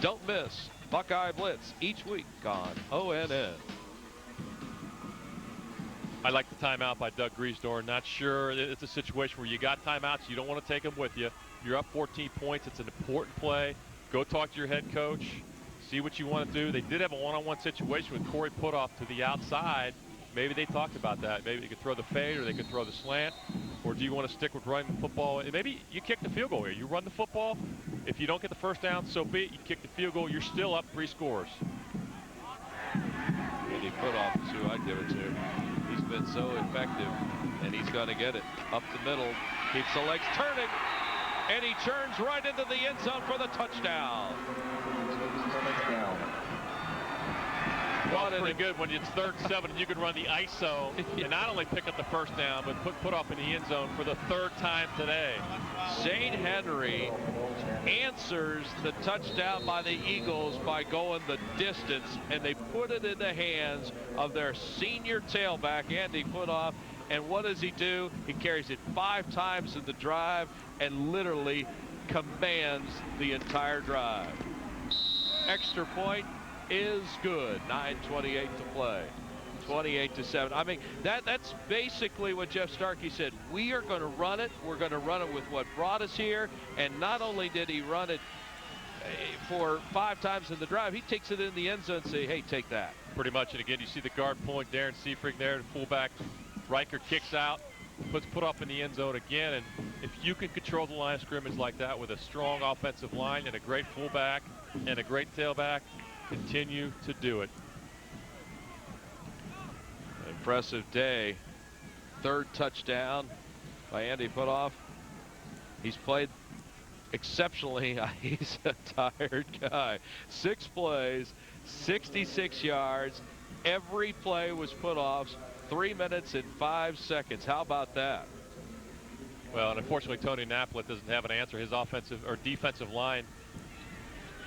Don't miss Buckeye Blitz each week on O&N. I like the timeout by Doug Griesdorn. Not sure it's a situation where you got timeouts. You don't want to take them with you. You're up 14 points. It's an important play. Go talk to your head coach. See what you want to do. They did have a one-on-one situation with Corey Puthoff to the outside. Maybe they talked about that. Maybe they could throw the fade or they could throw the slant. Or do you want to stick with running the football? And maybe you kick the field goal here. You run the football. If you don't get the first down, so be it. You kick the field goal. You're still up 3 scores. Andy Footoff is who I'd give it to. He's been so effective, and he's going to get it up the middle. Keeps the legs turning, and he turns right into the end zone for the touchdown. Well, it's pretty good when it's 3rd and 7 and you can run the ISO and not only pick up the first down, but put off in the end zone for the 3rd time today. St. Henry answers the touchdown by the Eagles by going the distance, and they put it in the hands of their senior tailback, Andy Footoff. And what does he do? He carries it 5 times in the drive and literally commands the entire drive. Extra point is good. 9:28 to play. 28-7. I mean, that's basically what Jeff Starkey said. We are going to run it. We're going to run it with what brought us here. And not only did he run it for 5 times in the drive, he takes it in the end zone and say, hey, take that. Pretty much. And again, you see the guard pulling Darren Seafrig there, the fullback. Riker kicks out, puts Puthoff in the end zone again. And if you can control the line of scrimmage like that with a strong offensive line and a great fullback and a great tailback, continue to do it. Impressive day. 3rd touchdown by Andy Footoff. He's played exceptionally. He's a tired guy. 6 plays, 66 yards. Every play was Puthoff's. 3 minutes and 5 seconds. How about that? Well, and unfortunately, Tony Naplet doesn't have an answer. His offensive or defensive line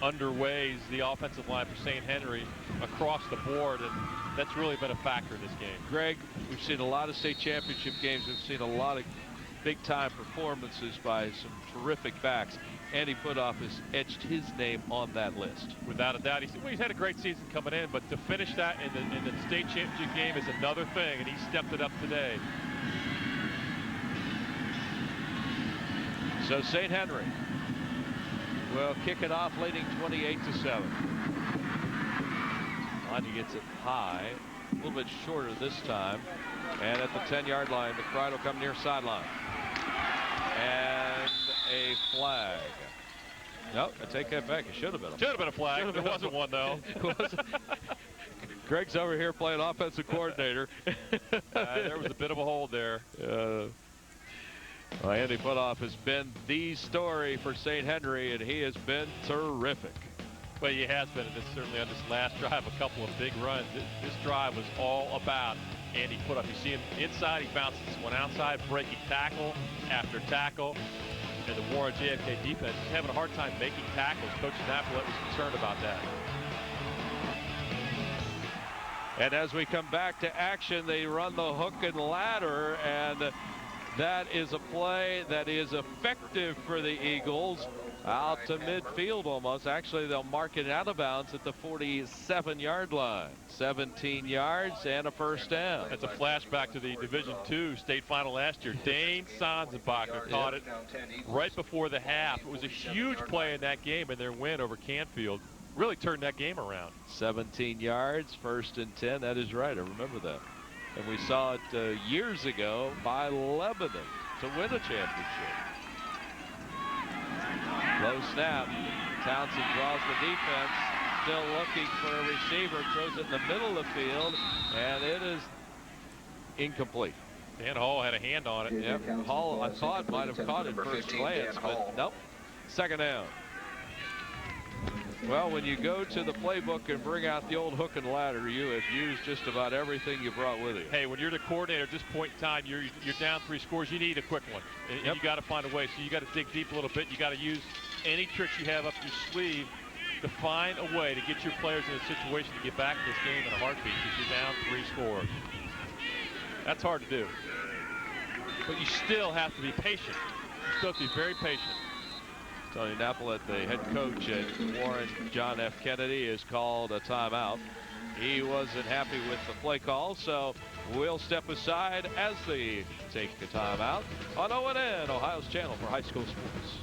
underweighs the offensive line for St. Henry across the board, and that's really been a factor in this game. Greg, we've seen a lot of state championship games. We've seen a lot of big-time performances by some terrific backs. Andy Footoff has etched his name on that list. Without a doubt. He's had a great season coming in, but to finish that in the state championship game is another thing, and he stepped it up today. So St. Henry will kick it off, leading 28-7. Anya gets it high, a little bit shorter this time. And at the 10-yard line, McBride will come near sideline. And a flag. Nope, I take that back. It should have been a flag. Should have been a flag. There wasn't one, though. Greg's over here playing offensive coordinator. There was a bit of a hold there. Well, Andy Putoff has been the story for St. Henry, and he has been terrific. Well, he has been, and certainly on this last drive, a couple of big runs. This drive was all about Andy Putoff. You see him inside, he bounces one outside, breaking tackle after tackle. And the Warren JFK defense is having a hard time making tackles. Coach Napolet was concerned about that. And as we come back to action, they run the hook and ladder, and that is a play that is effective for the Eagles. Out to midfield almost. Actually, they'll mark it out of bounds at the 47-yard line. 17 yards and a first down. That's a flashback to the Division II state final last year. Dane Sonsenbacher caught it right before the half. It was a huge play in that game, and their win over Canfield really turned that game around. 17 yards, first and 10. That is right. I remember that. And we saw it years ago by Lebanon to win a championship. Low snap. Townsend draws the defense. Still looking for a receiver. Throws it in the middle of the field. And it is incomplete. Dan Hall had a hand on it. Yep. Hall, I thought, might have caught it first glance, but nope. Second down. Well, when you go to the playbook and bring out the old hook and ladder, you have used just about everything you brought with you. Hey, when you're the coordinator at this point in time, you're down 3 scores. You need a quick one, and you got to find a way. So you got to dig deep a little bit. You got to use any tricks you have up your sleeve to find a way to get your players in a situation to get back to this game in a heartbeat because you're down 3 scores. That's hard to do, but you still have to be patient. You still have to be very patient. Tony Napolet, the head coach at Warren John F. Kennedy, has called a timeout. He wasn't happy with the play call, so we'll step aside as they take a timeout on ONN, Ohio's channel for high school sports.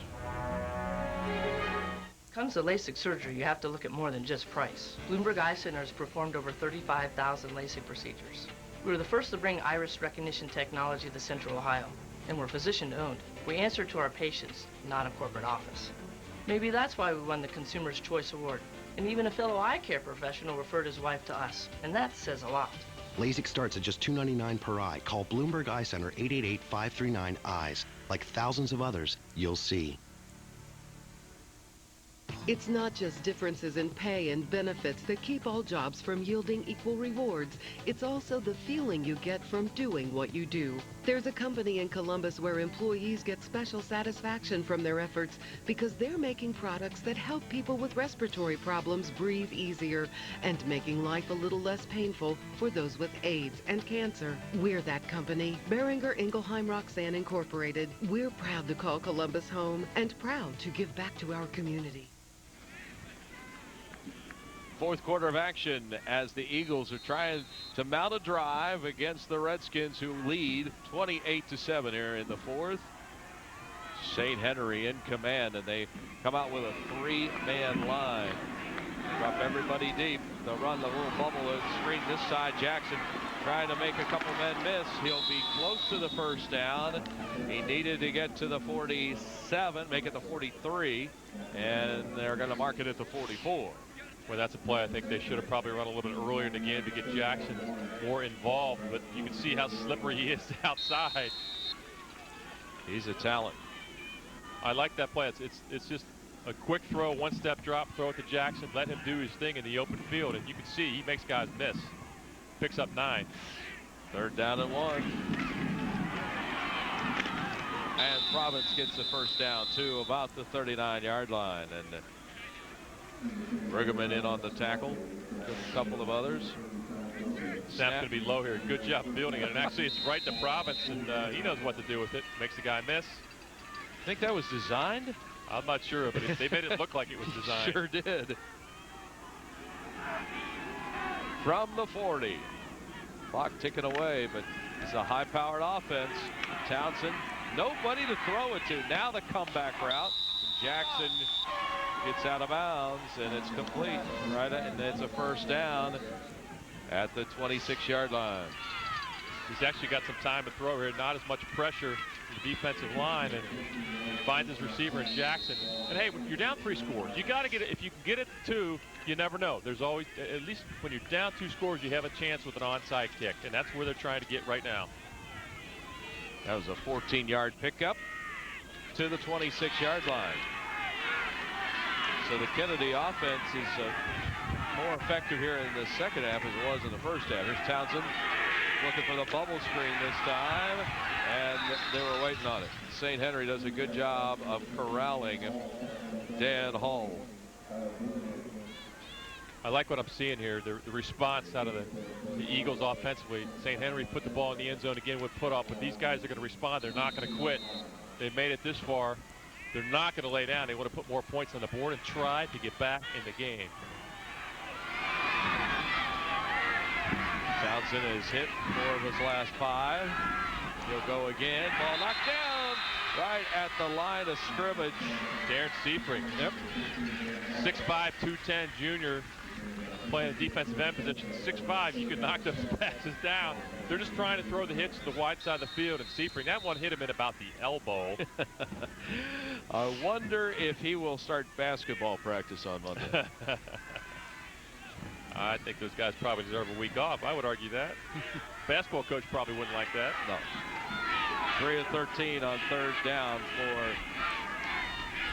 Comes to LASIK surgery, you have to look at more than just price. Bloomberg Eye Center has performed over 35,000 LASIK procedures. We were the first to bring iris recognition technology to Central Ohio, and we're physician-owned. We answer to our patients, not a corporate office. Maybe that's why we won the Consumer's Choice Award. And even a fellow eye care professional referred his wife to us. And that says a lot. LASIK starts at just $2.99 per eye. Call Bloomberg Eye Center 888-539-EYES. Like thousands of others, you'll see. It's not just differences in pay and benefits that keep all jobs from yielding equal rewards. It's also the feeling you get from doing what you do. There's a company in Columbus where employees get special satisfaction from their efforts because they're making products that help people with respiratory problems breathe easier and making life a little less painful for those with AIDS and cancer. We're that company, Beringer Ingelheim Roxanne Incorporated. We're proud to call Columbus home and proud to give back to our community. Fourth quarter of action as the Eagles are trying to mount a drive against the Redskins, who lead 28-7 here in the fourth. St. Henry in command, and they come out with a 3-man line. Drop everybody deep. They'll run the little bubble and screen this side. Jackson trying to make a couple men miss. He'll be close to the first down. He needed to get to the 47, make it the 43, and they're going to mark it at the 44. Well, that's a play I think they should have probably run a little bit earlier in the game to get Jackson more involved, but you can see how slippery he is outside. He's a talent. I like that play. It's just a quick throw, one-step drop, throw it to Jackson, let him do his thing in the open field, and you can see he makes guys miss. Picks up 9. Third down and 1. And Province gets the first down to about the 39-yard line. And Bruggeman in on the tackle. A couple of others. Snap's going to be low here. Good job fielding it. And actually, it's right to Province, and he knows what to do with it. Makes the guy miss. Think that was designed? I'm not sure, but they made it look like it was designed. Sure did. From the 40. Clock ticking away, but it's a high-powered offense. Townsend, nobody to throw it to. Now the comeback route. Jackson gets out of bounds, and it's complete. Right, and it's a first down at the 26-yard line. He's actually got some time to throw here. Not as much pressure in the defensive line, and finds his receiver in Jackson. And hey, when you're down 3 scores, you got to get it. If you can get it to 2, you never know. There's always, at least when you're down 2 scores, you have a chance with an onside kick, and that's where they're trying to get right now. That was a 14-yard pickup to the 26-yard line. So the Kennedy offense is more effective here in the second half as it was in the first half. Here's Townsend looking for the bubble screen this time, and they were waiting on it. St. Henry does a good job of corralling Dan Hall. I like what I'm seeing here, the response out of the Eagles offensively. St. Henry put the ball in the end zone again with put up, but these guys are going to respond. They're not going to quit. They've made it this far. They're not going to lay down. They want to put more points on the board and try to get back in the game. Townsend is hit 4 of his last 5. He'll go again. Ball knocked down right at the line of scrimmage. Darren Seafried. Yep. 6'5", 210 junior, playing a defensive end position. 6'5", you can knock those passes down. They're just trying to throw the hits to the wide side of the field, and Seafried, that one hit him in about the elbow. I wonder if he will start basketball practice on Monday. I think those guys probably deserve a week off. I would argue that. Basketball coach probably wouldn't like that. No. 3 of 13 on 3rd down for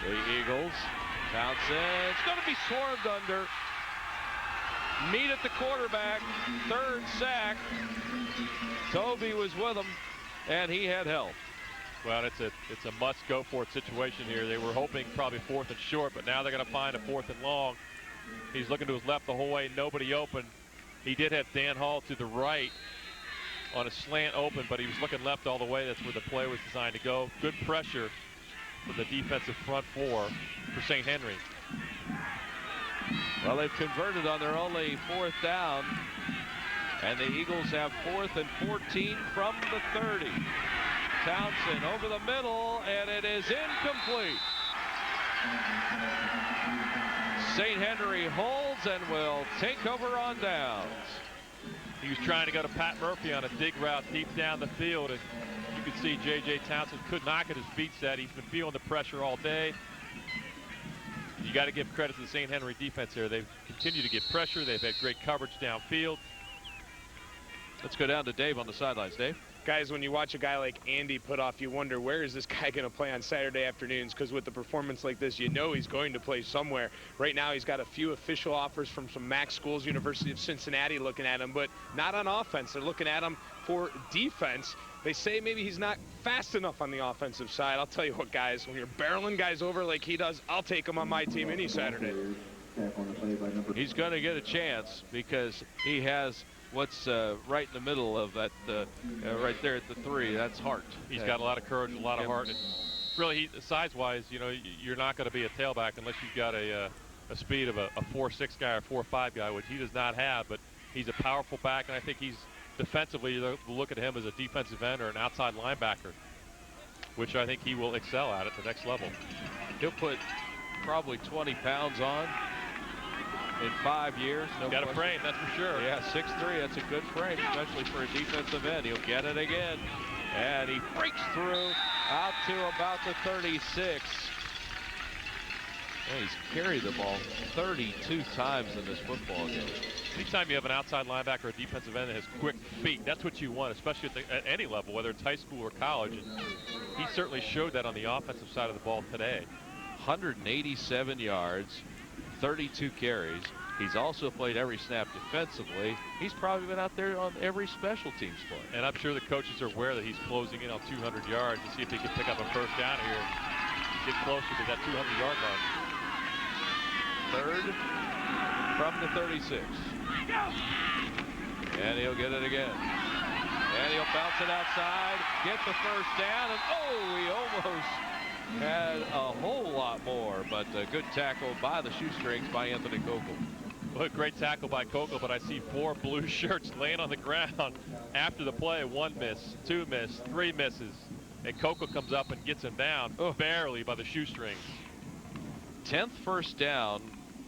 the Eagles. Townsend's going to be swarmed under. Meet at the quarterback. 3rd sack. Toby was with him, and he had help. Well, it's a must-go-for-it situation here. They were hoping probably 4th and short, but now they're going to find a 4th and long. He's looking to his left the whole way, nobody open. He did have Dan Hall to the right on a slant open, but he was looking left all the way. That's where the play was designed to go. Good pressure for the defensive front 4 for St. Henry. Well, they've converted on their only 4th down, and the Eagles have 4th and 14 from the 30. Townsend over the middle, and it is incomplete. St. Henry holds and will take over on downs. He was trying to go to Pat Murphy on a dig route deep down the field, and you could see J.J. Townsend could not get his feet set. He's been feeling the pressure all day. You got to give credit to the St. Henry defense here. They've continued to get pressure. They've had great coverage downfield. Let's go down to Dave on the sidelines. Dave? Guys, when you watch a guy like Andy put off, you wonder, where is this guy going to play on Saturday afternoons? Because with the performance like this, you know he's going to play somewhere. Right now, he's got a few official offers from some MAC schools, University of Cincinnati looking at him, but not on offense. They're looking at him for defense. They say maybe he's not fast enough on the offensive side. I'll tell you what, guys, when you're barreling guys over like he does, I'll take him on my team any Saturday. He's going to get a chance because he has what's right in the middle of that, right there at the 3. That's Hart. He's got a lot of courage, a lot of heart. And really, size-wise, you know, you're not going to be a tailback unless you've got a speed of a 4'6" guy or 4'5" guy, which he does not have. But he's a powerful back, and I think he's defensively, you look at him as a defensive end or an outside linebacker, which I think he will excel at the next level. He'll put probably 20 pounds on in 5 years. No got a frame, that's for sure. Yeah, 6'3", that's a good frame, especially for a defensive end. He'll get it again, and he breaks through out to about the 36. Well, he's carried the ball 32 times in this football game. Anytime you have an outside linebacker or a defensive end that has quick feet, that's what you want, especially at any level, whether it's high school or college. And he certainly showed that on the offensive side of the ball today. 187 yards, 32 carries. He's also played every snap defensively. He's probably been out there on every special teams play. And I'm sure the coaches are aware that he's closing in on 200 yards to see if he can pick up a first down here, get closer to that 200-yard mark. 3rd from the 36. And he'll get it again. And he'll bounce it outside, get the first down, and oh, he almost had a whole lot more, but a good tackle by the shoestrings by Anthony Kokel. Well, great tackle by Kokel, but I see 4 blue shirts laying on the ground after the play. 1 miss, 2 miss, 3 misses. And Kokel comes up and gets him down barely by the shoestrings. 10th first down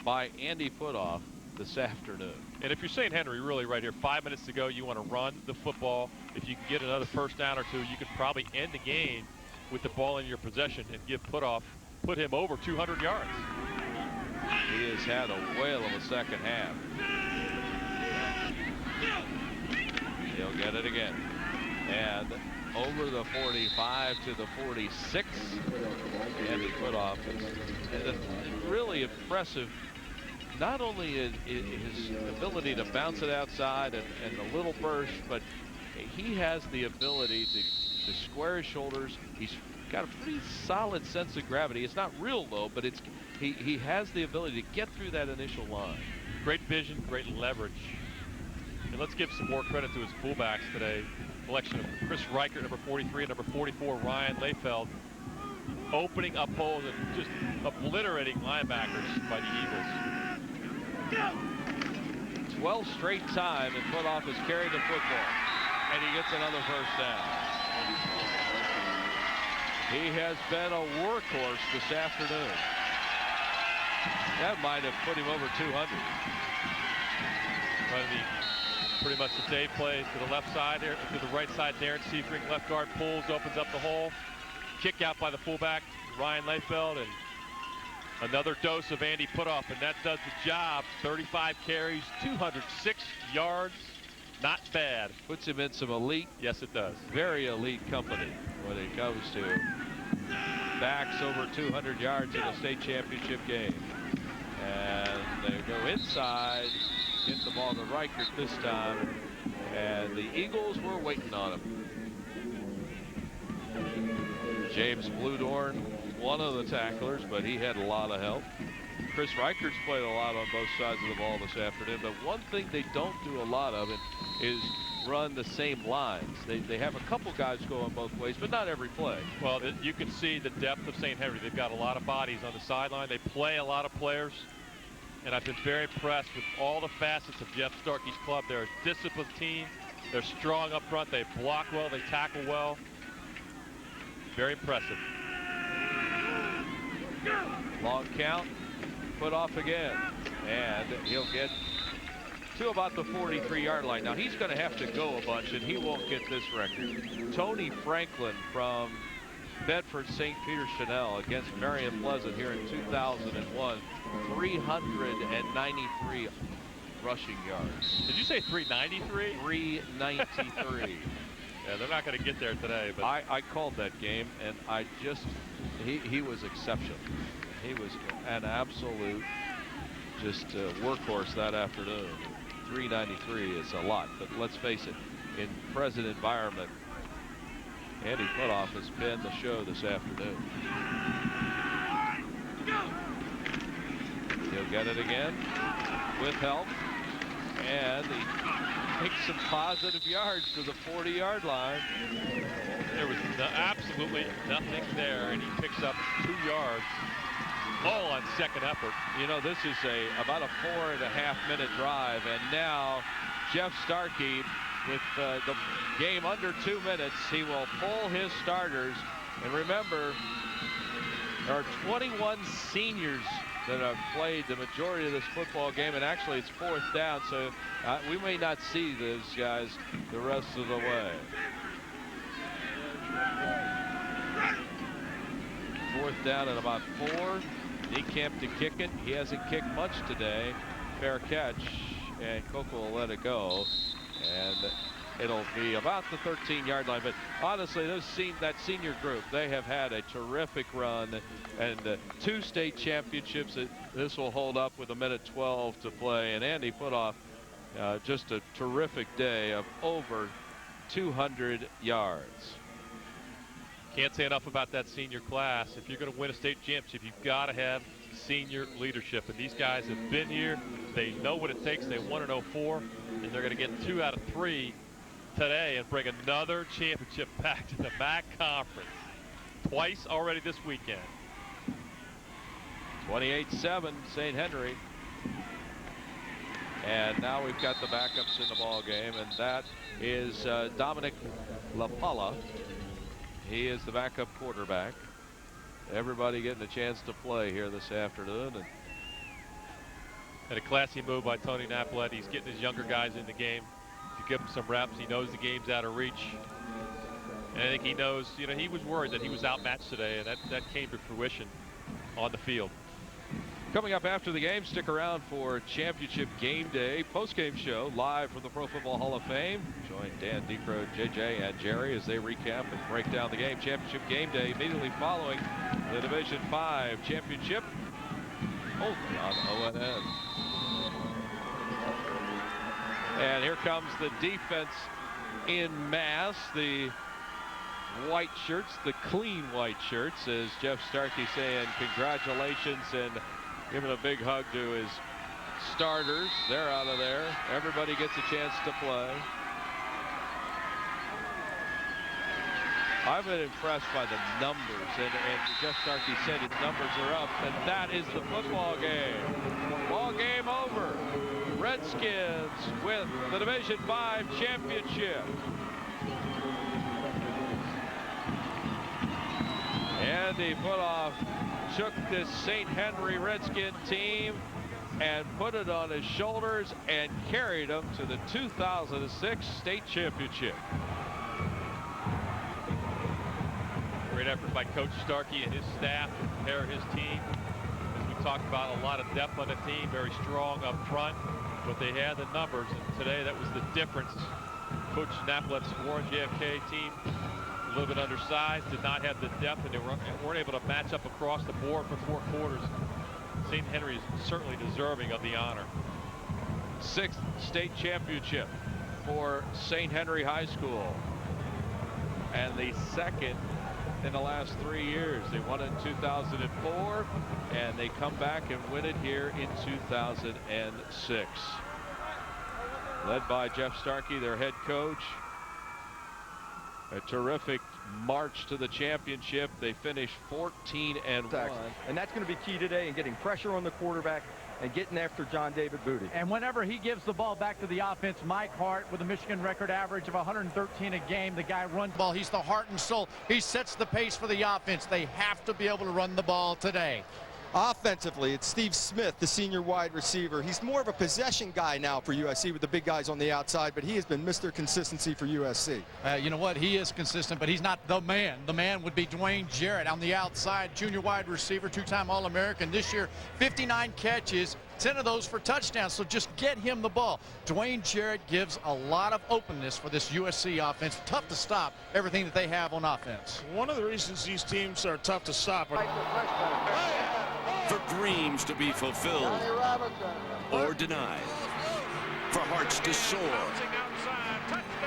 by Andy Putoff this afternoon. And if you're St. Henry, really right here, 5 minutes to go, you want to run the football. If you can get another first down or two, you could probably end the game with the ball in your possession and put him over 200 yards. He has had a whale of a second half. He'll get it again. And over the 45 to the 46. Andy Putoff is really impressive. Not only his ability to bounce it outside and the little burst, but he has the ability to square his shoulders. He's got a pretty solid sense of gravity. It's not real low, but he has the ability to get through that initial line. Great vision, great leverage. And let's give some more credit to his fullbacks today. Selection of Chris Reichert, number 43, and number 44, Ryan Layfeld, opening up holes and just obliterating linebackers by the Eagles. 12 straight time, and Putoff has carried the football, and he gets another first down. He has been a workhorse this afternoon. That might have put him over 200. Pretty much the Dave play to the left side there, to the right side. Darren Seifring, left guard, pulls, opens up the hole. Kick out by the fullback, Ryan Layfeld, and another dose of Andy Putoff, and that does the job. 35 carries, 206 yards. Not bad. Puts him in some elite. Yes, it does. Very elite company when it comes to backs over 200 yards in a state championship game. And they go inside. Hit the ball to Reichert this time, and the Eagles were waiting on him. James Bludorn, one of the tacklers, but he had a lot of help. Chris Reichert's played a lot on both sides of the ball this afternoon, but one thing they don't do a lot of is run the same lines. They have a couple guys going both ways, but not every play. Well, you can see the depth of St. Henry. They've got a lot of bodies on the sideline. They play a lot of players. And I've been very impressed with all the facets of Jeff Starkey's club. They're a disciplined team. They're strong up front. They block well. They tackle well. Very impressive. Long count. Putoff again. And he'll get to about the 43-yard line. Now, he's going to have to go a bunch, and he won't get this record. Tony Franklin from Bedford St. Peter Chanel against Marion Pleasant here in 2001. 393 rushing yards. Did you say 393? 393. Yeah, they're not going to get there today. But I called that game, and he was exceptional. He was an absolute workhorse that afternoon. 393 is a lot, but let's face it, in present environment, Andy Putoff has been the show this afternoon. He'll get it again with help, and he takes some positive yards to the 40-yard line. There was absolutely nothing there, and he picks up 2 yards, all on second effort. You know, this is about a 4.5-minute drive, and now Jeff Starkey, with the game under 2 minutes, he will pull his starters. And remember, there are 21 seniors that have played the majority of this football game, and actually it's 4th down, so we may not see those guys the rest of the way. 4th down and about 4. Niekamp to kick it. He hasn't kicked much today. Fair catch, and Coco will let it go. And it'll be about the 13-yard line. But honestly, that senior group, they have had a terrific run, and 2 state championships. This will hold up with 1:12 to play. And Andy Putoff, just a terrific day of over 200 yards. Can't say enough about that senior class. If you're going to win a state championship, you've got to have senior leadership. And these guys have been here. They know what it takes. They won in 04, and they're going to get 2 out of 3 today and bring another championship back to the MAC Conference. Twice already this weekend. 28-7, St. Henry. And now we've got the backups in the ball game, and that is Dominic LaPalla. He is the backup quarterback. everybody getting a chance to play here this afternoon. And a classy move by Tony Napoletti. He's getting his younger guys in the game to give them some reps. He knows the game's out of reach. And I think he knows, you know, he was worried that he was outmatched today, and that came to fruition on the field. Coming up after the game, stick around for Championship Game Day post-game show live from the Pro Football Hall of Fame. Join Dan Decro, JJ, and Jerry as they recap and break down the game. Championship Game Day immediately following the Division 5 Championship only on ONN. And here comes the defense in mass. The white shirts, the clean white shirts, as Jeff Starkey saying congratulations and giving a big hug to his starters. They're out of there. Everybody gets a chance to play. I've been impressed by the numbers, and Jeff Starkey said his numbers are up, and that is the football game. Ball game over. Redskins with the Division 5 championship. Andy Putoff took this St. Henry Redskin team and put it on his shoulders and carried them to the 2006 state championship. Great effort by Coach Starkey and his staff to prepare his team. As we talked about, a lot of depth on the team, very strong up front, but they had the numbers, and today that was the difference. Coach Naplet's Warren JFK team, a little bit undersized, did not have the depth, and they weren't able to match up across the board for 4 quarters. St. Henry is certainly deserving of the honor. 6th state championship for St. Henry High School, and the 2nd in the last 3 years. They won it in 2004, and they come back and win it here in 2006. Led by Jeff Starkey, their head coach. A terrific march to the championship. They finished 14-1. And that's going to be key today in getting pressure on the quarterback and getting after John David Booty. And whenever he gives the ball back to the offense, Mike Hart with a Michigan record average of 113 a game, the guy runs the ball. He's the heart and soul. He sets the pace for the offense. They have to be able to run the ball today. Offensively, it's Steve Smith, the senior wide receiver. He's more of a possession guy now for USC with the big guys on the outside, but he has been Mr. Consistency for USC. You know what? He is consistent, but he's not the man. The man would be Dwayne Jarrett on the outside, junior wide receiver, 2-time All-American. This year, 59 catches, 10 of those for touchdowns, so just get him the ball. Dwayne Jarrett gives a lot of openness for this USC offense. Tough to stop everything that they have on offense. One of the reasons these teams are tough to stop for dreams to be fulfilled or denied, for hearts to soar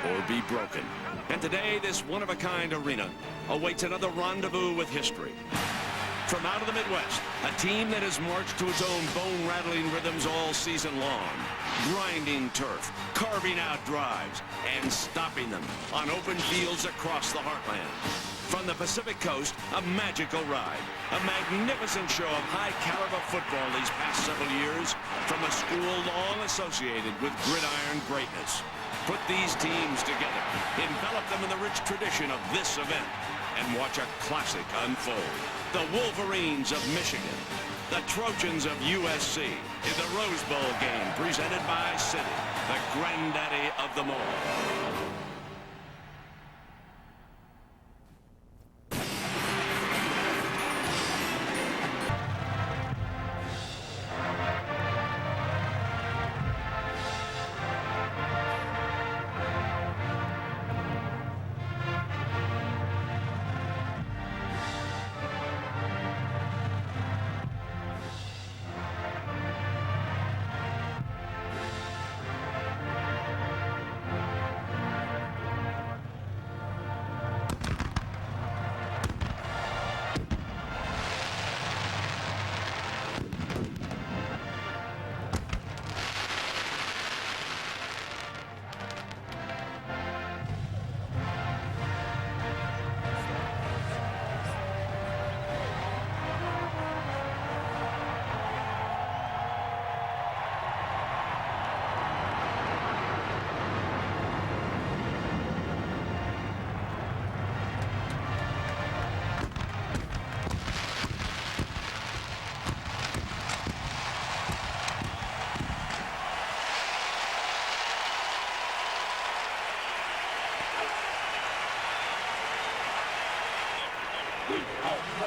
or be broken. And today, this one-of-a-kind arena awaits another rendezvous with history. From out of the Midwest, a team that has marched to its own bone-rattling rhythms all season long, grinding turf, carving out drives, and stopping them on open fields across the heartland. From the Pacific Coast, a magical ride, a magnificent show of high-caliber football these past several years from a school long associated with gridiron greatness. Put these teams together, envelop them in the rich tradition of this event, and watch a classic unfold. The Wolverines of Michigan, the Trojans of USC in the Rose Bowl game presented by City, the granddaddy of them all.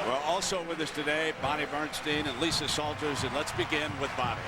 Well, also with us today, Bonnie Bernstein and Lisa Salters, and let's begin with Bonnie.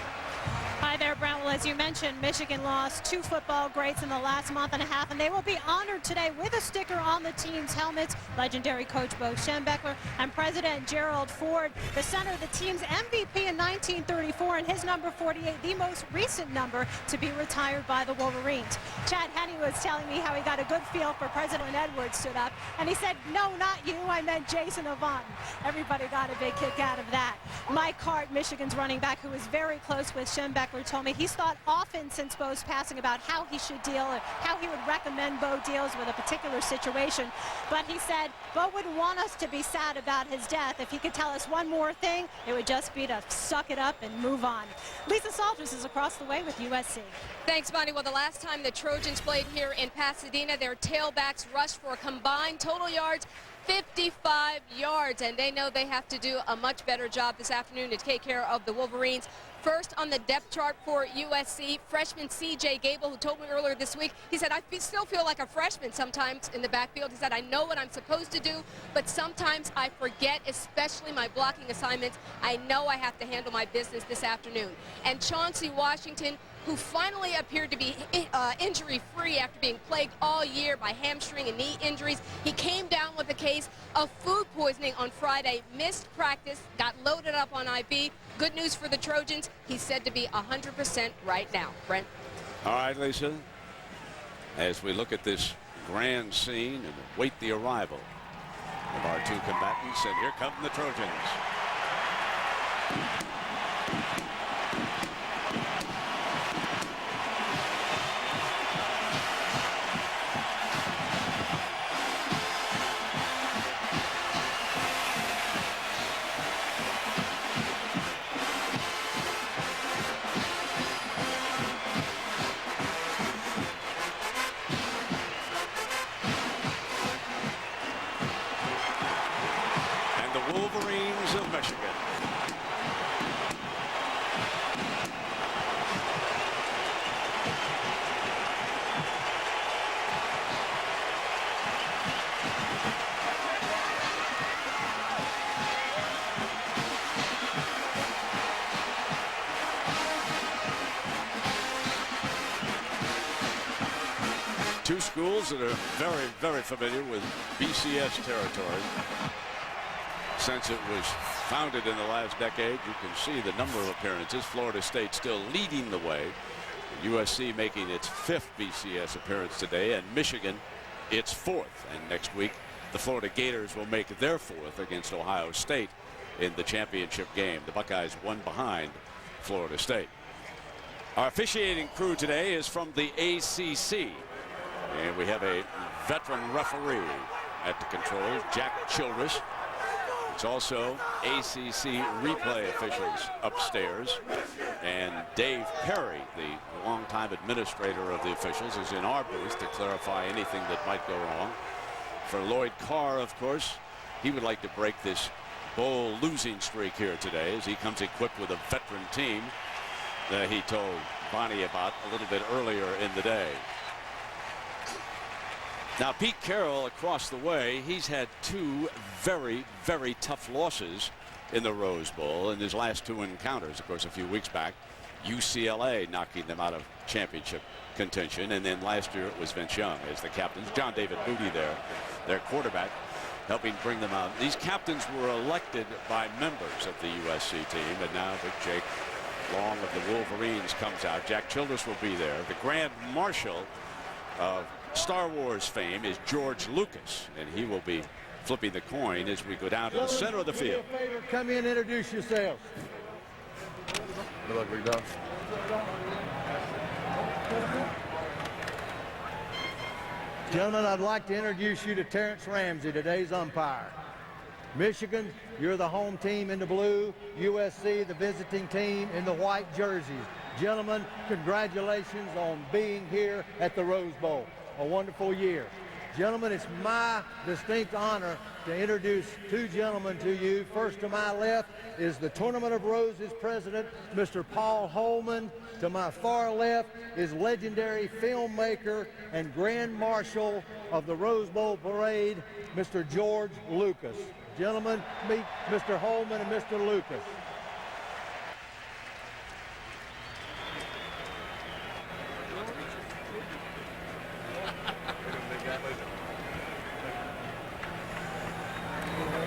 Hi there, Brent. Well, as you mentioned, Michigan lost 2 football greats in the last month and a half, and they will be honored today with a sticker on the team's helmets. Legendary coach Bo Schembechler and President Gerald Ford, the center of the team's MVP in 1934, and his number 48, the most recent number to be retired by the Wolverines. Chad Henne was telling me how he got a good feel for President Edwards stood up, and he said, "No, not you, I meant Jason Avant." Everybody got a big kick out of that. Mike Hart, Michigan's running back, who was very close with Schembechler, told me he's thought often since Bo's passing about how he should deal or how he would recommend Bo deals with a particular situation. But he said Bo wouldn't want us to be sad about his death. If he could tell us one more thing, it would just be to suck it up and move on. Lisa Salters is across the way with USC. Thanks, Bonnie. Well, the last time the Trojans played here in Pasadena, their tailbacks rushed for a combined total yards 55 yards, and they know they have to do a much better job this afternoon to take care of the Wolverines. First on the depth chart for USC, freshman C.J. Gable, who told me earlier this week, he said, I still feel like a freshman sometimes in the backfield. He said, I know what I'm supposed to do, but sometimes I forget, especially my blocking assignments. I know I have to handle my business this afternoon. And Chauncey Washington, who finally appeared to be injury-free after being plagued all year by hamstring and knee injuries. He came down with a case of food poisoning on Friday, missed practice, got loaded up on IV. Good news for the Trojans. He's said to be 100% right now. Brent? All right, Lisa. As we look at this grand scene and wait the arrival of our 2 combatants, and here come the Trojans. Wolverines of Michigan. Two schools that are very, very familiar with BCS territory. Since it was founded in the last decade, you can see the number of appearances. Florida State still leading the way. USC making its 5th BCS appearance today, and Michigan its 4th. And next week, the Florida Gators will make their 4th against Ohio State in the championship game. The Buckeyes 1 behind Florida State. Our officiating crew today is from the ACC, and we have a veteran referee at the controls, Jack Childress. It's also ACC replay officials upstairs, and Dave Perry, the longtime administrator of the officials, is in our booth to clarify anything that might go wrong. For Lloyd Carr, of course, he would like to break this bowl losing streak here today as he comes equipped with a veteran team that he told Bonnie about a little bit earlier in the day. Now, Pete Carroll across the way, he's had 2 very, very tough losses in the Rose Bowl in his last 2 encounters. Of course, a few weeks back, UCLA knocking them out of championship contention. And then last year it was Vince Young as the captains. John David Moody there, their quarterback, helping bring them out. These captains were elected by members of the USC team. And now Big Jake Long of the Wolverines comes out. Jack Childress will be there. The Grand Marshal of Star Wars fame is George Lucas, and he will be flipping the coin as we go down to the center of the field. Do me a favor, come in and introduce yourselves. Good luck, big dog. Gentlemen, I'd like to introduce you to Terrence Ramsey, today's umpire. Michigan, you're the home team in the blue. USC, the visiting team in the white jerseys. Gentlemen, congratulations on being here at the Rose Bowl. A wonderful year. Gentlemen, it's my distinct honor to introduce 2 gentlemen to you. First to my left is the Tournament of Roses president, Mr. Paul Holman. To my far left is legendary filmmaker and Grand Marshal of the Rose Bowl Parade, Mr. George Lucas. Gentlemen, meet Mr. Holman and Mr. Lucas.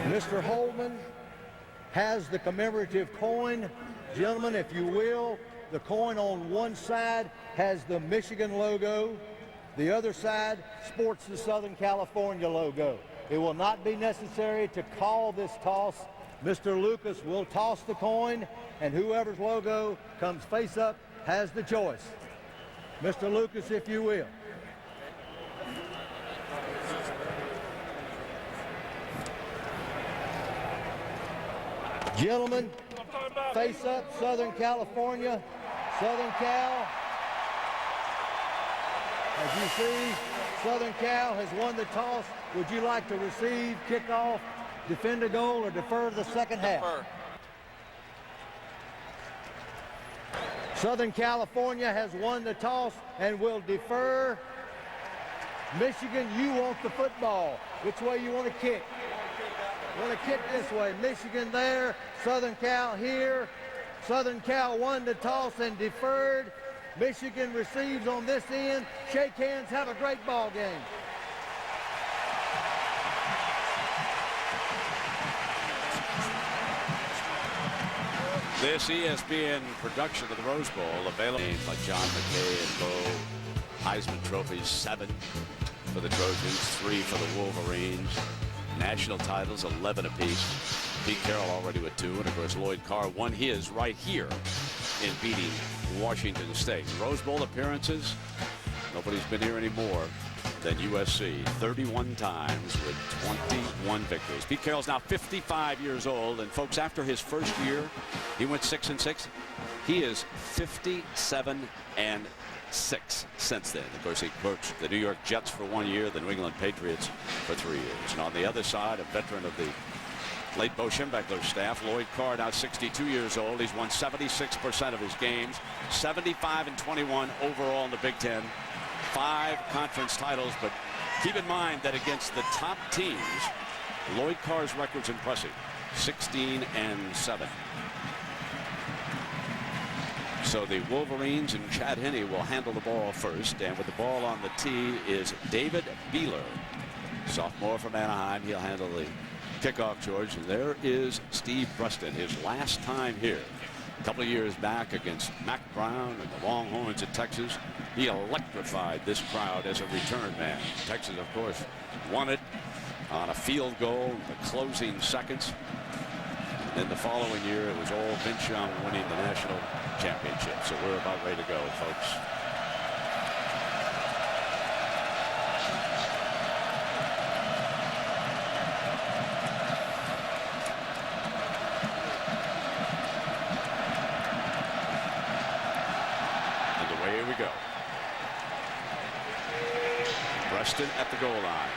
Mr. Holman has the commemorative coin. Gentlemen, if you will, the coin on one side has the Michigan logo. The other side sports the Southern California logo. It will not be necessary to call this toss. Mr. Lucas will toss the coin, and whoever's logo comes face up has the choice. Mr. Lucas, if you will. Gentlemen, face up, Southern California, Southern Cal. As you see, Southern Cal has won the toss. Would you like to receive, kick off, defend a goal, or defer the second half? Defer. Southern California has won the toss and will defer. Michigan, you want the football. Which way you want to kick? You want to kick this way. Michigan there, Southern Cal here. Southern Cal won the toss and deferred. Michigan receives on this end. Shake hands, have a great ball game. This ESPN production of the Rose Bowl available by John McKay and Bo. Heisman trophies 7 for the Trojans, 3 for the Wolverines. National titles 11 apiece. Pete Carroll already with 2, and of course Lloyd Carr won his right here in beating Washington State. Rose Bowl appearances, nobody's been here any more than USC, 31 times with 21 victories. Pete Carroll's now 55 years old, and folks, after his first year, he went 6-6. He is 57-6 since then. Of course, he coached the New York Jets for 1 year, the New England Patriots for 3 years. And on the other side, a veteran of the late Bo Schembechler's staff, Lloyd Carr, now 62 years old. He's won 76% of his games, 75-21 overall in the Big Ten, 5 conference titles. But keep in mind that against the top teams, Lloyd Carr's record's impressive, 16-7. So the Wolverines and Chad Henne will handle the ball first, and with the ball on the tee is David Beeler, sophomore from Anaheim. He'll handle the kickoff, George. And there is Steve Preston, his last time here a couple of years back against Mac Brown and the Longhorns of Texas. He electrified this crowd as a return man. Texas, of course, won it on a field goal in the closing seconds. And then the following year, it was all Vince Young winning the national championship. So we're about ready to go, folks. And away we go. Preston at the goal line.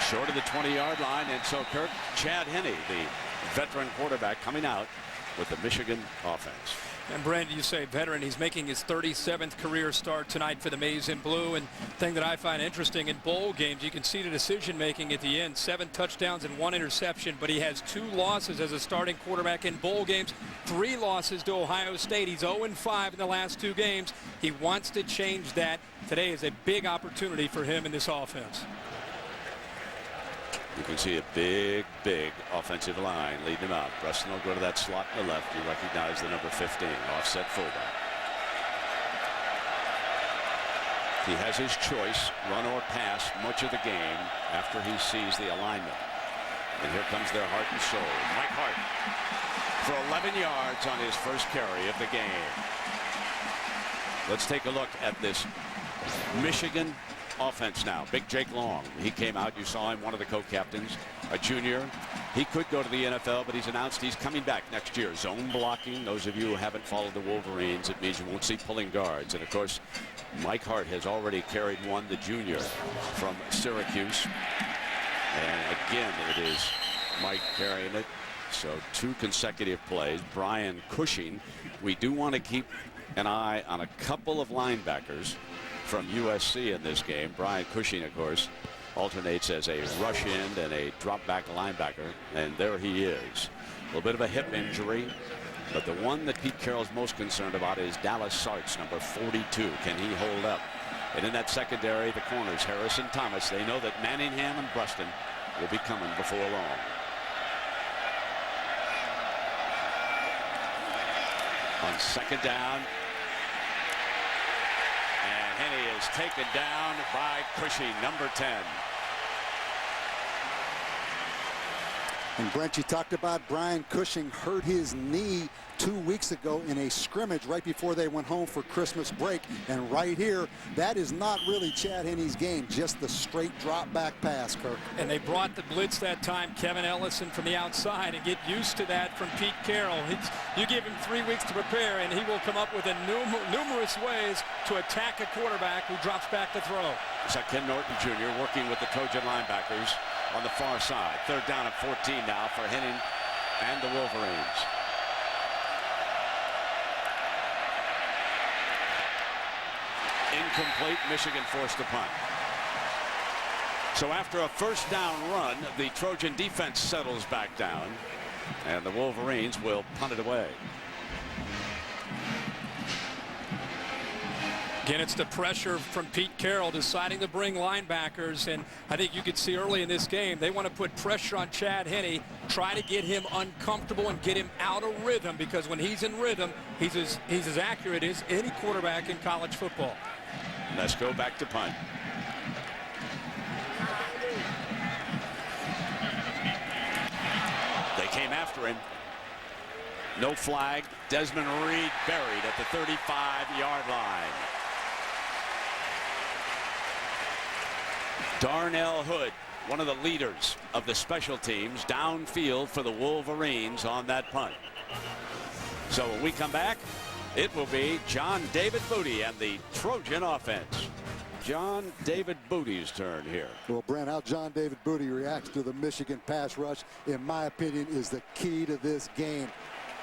Short of the 20-yard line, and so Kirk, Chad Henne, the veteran quarterback, coming out with the Michigan offense. And Brandon, you say veteran. He's making his 37th career start tonight for the Maize and Blue. And the thing that I find interesting in bowl games, you can see the decision making at the end. 7 touchdowns and 1 interception, but he has 2 losses as a starting quarterback in bowl games. 3 losses to Ohio State. He's 0-5 in the last 2 games. He wants to change that. Today is a big opportunity for him in this offense. You can see a big, big offensive line leading him out. Preston will go to that slot to the left. You recognize the number 15, offset fullback. He has his choice, run or pass, much of the game after he sees the alignment. And here comes their heart and soul. Mike Hart for 11 yards on his first carry of the game. Let's take a look at this Michigan offense now. Big Jake Long, he came out, you saw him, one of the co-captains, a junior. He could go to the NFL, but he's announced he's coming back next year. Zone blocking, those of you who haven't followed the Wolverines, it means you won't see pulling guards. And of course, Mike Hart has already carried one, the junior from Syracuse. And again, it is Mike carrying it. So 2 consecutive plays. Brian Cushing, we do want to keep an eye on a couple of linebackers from USC in this game. Brian Cushing, of course, alternates as a rush end and a drop back linebacker, and there he is. A little bit of a hip injury, but the one that Pete Carroll's most concerned about is Dallas Sartz, number 42. Can he hold up? And in that secondary, the corners, Harris and Thomas, they know that Manningham and Bruston will be coming before long. On second down, and Henne is taken down by Cushing, number 10. And Brent, you talked about Brian Cushing hurt his knee 2 weeks ago in a scrimmage right before they went home for Christmas break. And right here, that is not really Chad Henne's game, just the straight drop back pass, Kirk. And they brought the blitz that time, Kevin Ellison from the outside, and get used to that from Pete Carroll. You give him 3 weeks to prepare, and he will come up with numerous ways to attack a quarterback who drops back to throw. So Ken Norton Jr. working with the Trojan linebackers on the far side. Third down at 14 now for Henning and the Wolverines. Incomplete. Michigan forced a punt. So after a first down run, the Trojan defense settles back down, and the Wolverines will punt it away. Again, it's the pressure from Pete Carroll deciding to bring linebackers, and I think you could see early in this game they want to put pressure on Chad Henne, try to get him uncomfortable and get him out of rhythm, because when he's in rhythm, he's as accurate as any quarterback in college football. Let's go back to punt. They came after him. No flag. Desmond Reed buried at the 35-yard line. Darnell Hood, one of the leaders of the special teams, downfield for the Wolverines on that punt. So when we come back, it will be John David Booty and the Trojan offense. John David Booty's turn here. Well, Brent, how John David Booty reacts to the Michigan pass rush, in my opinion, is the key to this game.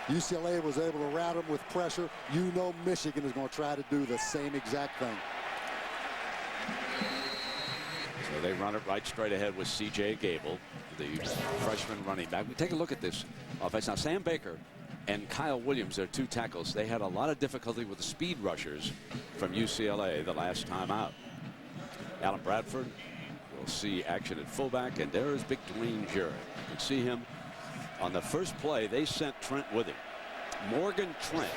UCLA was able to rout him with pressure. You know Michigan is going to try to do the same exact thing. So they run it right straight ahead with C.J. Gable, the freshman running back. We take a look at this offense. Now, Sam Baker and Kyle Williams, their two tackles, they had a lot of difficulty with the speed rushers from UCLA the last time out. Alan Bradford will see action at fullback, and there is big Dwayne Jarrett. You can see him on the first play. They sent Trent with him. Morgan Trent.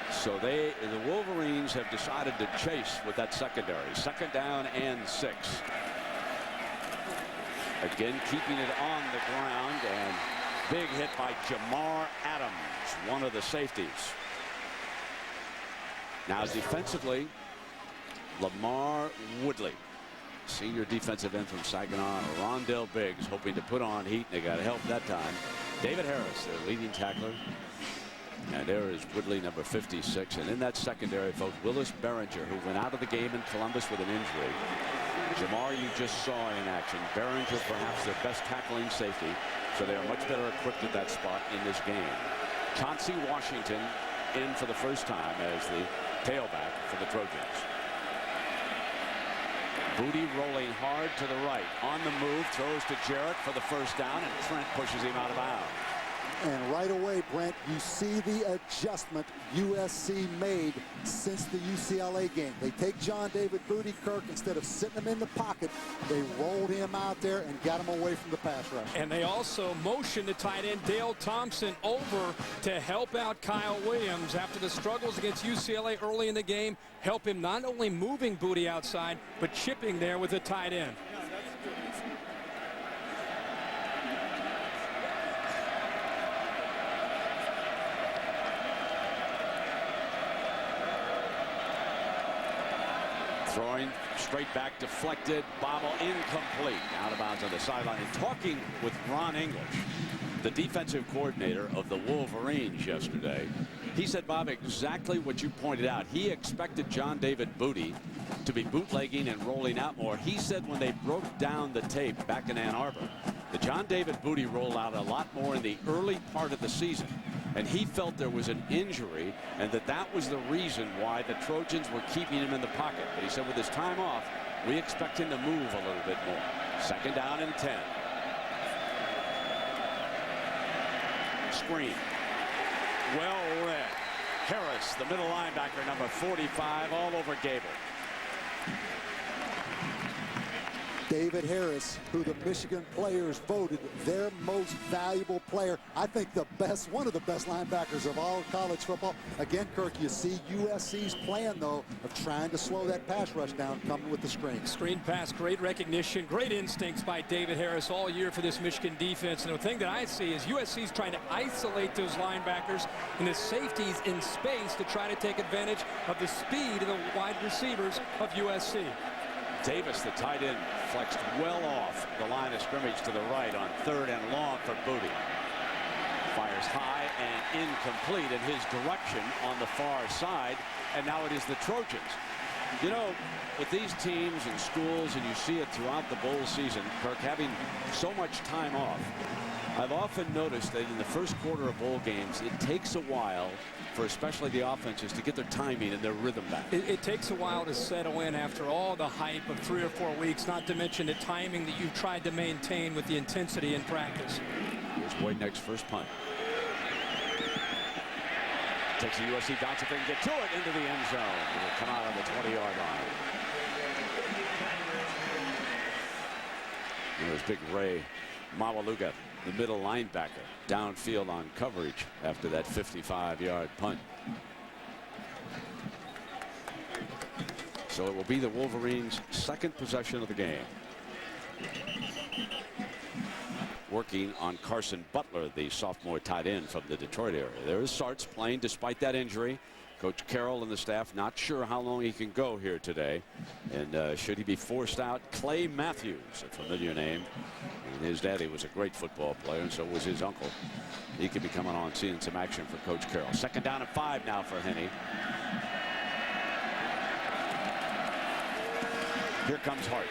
So the Wolverines have decided to chase with that secondary. Second down and 6. Again, keeping it on the ground, and big hit by Jamar Adams, one of the safeties. Now defensively, Lamar Woodley, senior defensive end from Saginaw. Rondell Biggs hoping to put on heat, and they got help that time. David Harris, their leading tackler. And there is Woodley, number 56. And in that secondary, folks, Willis Behringer, who went out of the game in Columbus with an injury. Jamar, you just saw in action. Behringer, perhaps their best tackling safety. So they are much better equipped at that spot in this game. Chauncey Washington in for the first time as the tailback for the Trojans. Booty rolling hard to the right. On the move, throws to Jarrett for the first down, and Trent pushes him out of bounds. And right away, Brent, you see the adjustment USC made since the UCLA game. They take John David Booty, Kirk, instead of sitting him in the pocket, they rolled him out there and got him away from the pass rush. And they also motioned the tight end Dale Thompson over to help out Kyle Williams after the struggles against UCLA early in the game. Help him not only moving Booty outside, but chipping there with the tight end. Throwing straight back, deflected, bobble incomplete, out of bounds on the sideline. And talking with Ron English, the defensive coordinator of the Wolverines yesterday, he said, Bob, exactly what you pointed out. He expected John David Booty to be bootlegging and rolling out more. He said when they broke down the tape back in Ann Arbor, the John David Booty rolled out a lot more in the early part of the season. and he felt there was an injury and that was the reason why the Trojans were keeping him in the pocket. But he said with his time off, we expect him to move a little bit more. 2nd down and 10. Screen. Well read. Harris, the middle linebacker, number 45, all over Gable. David Harris, who the Michigan players voted their most valuable player. I think one of the best linebackers of all college football. Again, Kirk, you see USC's plan, though, of trying to slow that pass rush down, coming with the screen. Screen pass, great recognition, great instincts by David Harris all year for this Michigan defense. And the thing that I see is USC's trying to isolate those linebackers and the safeties in space to try to take advantage of the speed of the wide receivers of USC. Davis, the tight end, flexed well off the line of scrimmage to the right on 3rd and long for Booty. Fires high and incomplete in his direction on the far side, and now it is the Trojans. You know, with these teams and schools, and you see it throughout the bowl season, Kirk, having so much time off, I've often noticed that in the first quarter of bowl games, it takes a while for especially the offenses to get their timing and their rhythm back. It takes a while to settle in after all the hype of 3 or 4 weeks, not to mention the timing that you've tried to maintain with the intensity in practice. Here's Boydneck's first punt. Takes the USC bounce if they can get to it into the end zone. It will come out on the 20-yard line. There's big Ray Mawaluga, the middle linebacker, downfield on coverage after that 55-yard punt. So it will be the Wolverines' 2nd possession of the game. Working on Carson Butler, the sophomore tight end from the Detroit area. There is Sartz playing despite that injury. Coach Carroll and the staff not sure how long he can go here today. And should he be forced out? Clay Matthews, a familiar name. And his daddy was a great football player, and so was his uncle. He could be coming on seeing some action for Coach Carroll. 2nd down and 5 now for Henne. Here comes Hart.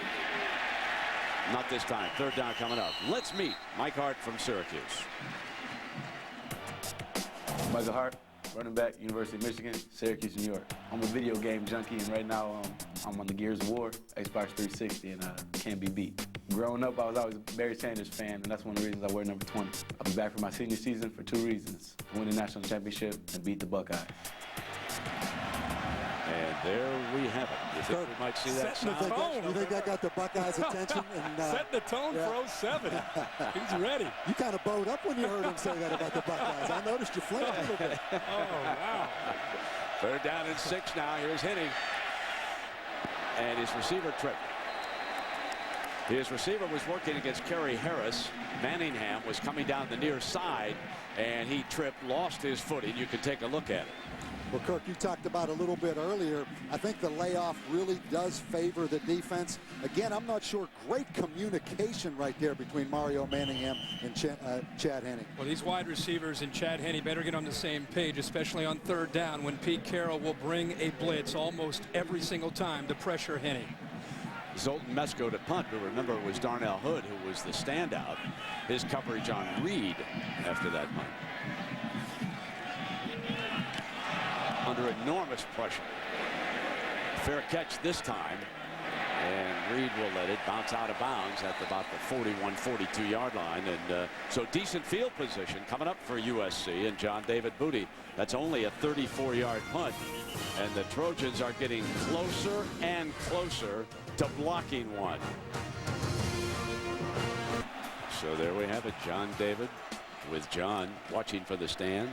Not this time. 3rd down coming up. Let's meet Mike Hart from Syracuse. Michael Hart, running back, University of Michigan, Syracuse, New York. I'm a video game junkie, and right now I'm on the Gears of War, Xbox 360, and can't be beat. Growing up, I was always a Barry Sanders fan, and that's one of the reasons I wear number 20. I'll be back for my senior season for 2 reasons: win the national championship and beat the Buckeyes. And there we have it. You think we might see that sound? You think that got the Buckeyes' attention? And, setting the tone for 07. He's ready. You kind of bowed up when you heard him say that about the Buckeyes. I noticed you flinched a little bit. Oh, wow. 3rd down and 6 now. Here's Henne. And his receiver tripped. His receiver was working against Kerry Harris. Manningham was coming down the near side, and he tripped, lost his footing. You can take a look at it. Well, Kirk, you talked about a little bit earlier. I think the layoff really does favor the defense. Again, I'm not sure. Great communication right there between Mario Manningham and Chad Henne. Well, these wide receivers and Chad Henne better get on the same page, especially on 3rd down when Pete Carroll will bring a blitz almost every single time to pressure Henne. Zoltan Mesko to punt, but remember it was Darnell Hood who was the standout. His coverage on Reed after that punt. Under enormous pressure. Fair catch this time, and Reed will let it bounce out of bounds at about the 41-42 yard line. And so decent field position coming up for USC and John David Booty. That's only a 34-yard punt, and the Trojans are getting closer and closer to blocking one. So there we have it. John David with John watching for the stand.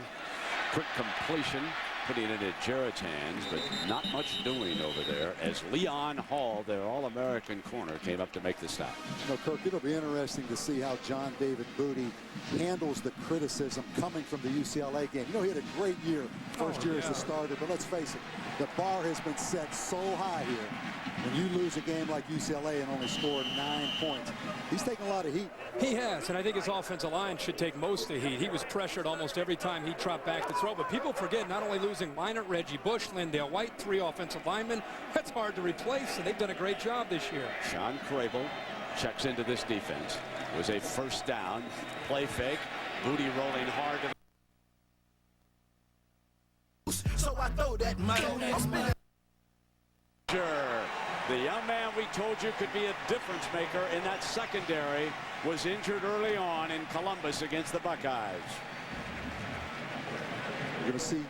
Quick completion, putting it in Jarrett's hands, but not much doing over there as Leon Hall, their All-American corner, came up to make the stop. You know, Kirk, it'll be interesting to see how John David Booty handles the criticism coming from the UCLA game. You know, he had a great year, first year as a starter, but let's face it, the bar has been set so high here. When you lose a game like UCLA and only scored 9 points, he's taking a lot of heat. He has, and I think his offensive line should take most of the heat. He was pressured almost every time he dropped back to throw, but people forget not only losing Leinart, Reggie Bush, Lindale White, 3 offensive linemen, that's hard to replace, and they've done a great job this year. Sean Crable checks into this defense. It was a 1st down, play fake, Booty rolling hard to I throw that money. I'm spinning. The young man we told you could be a difference maker in that secondary was injured early on in Columbus against the Buckeyes. You're going to see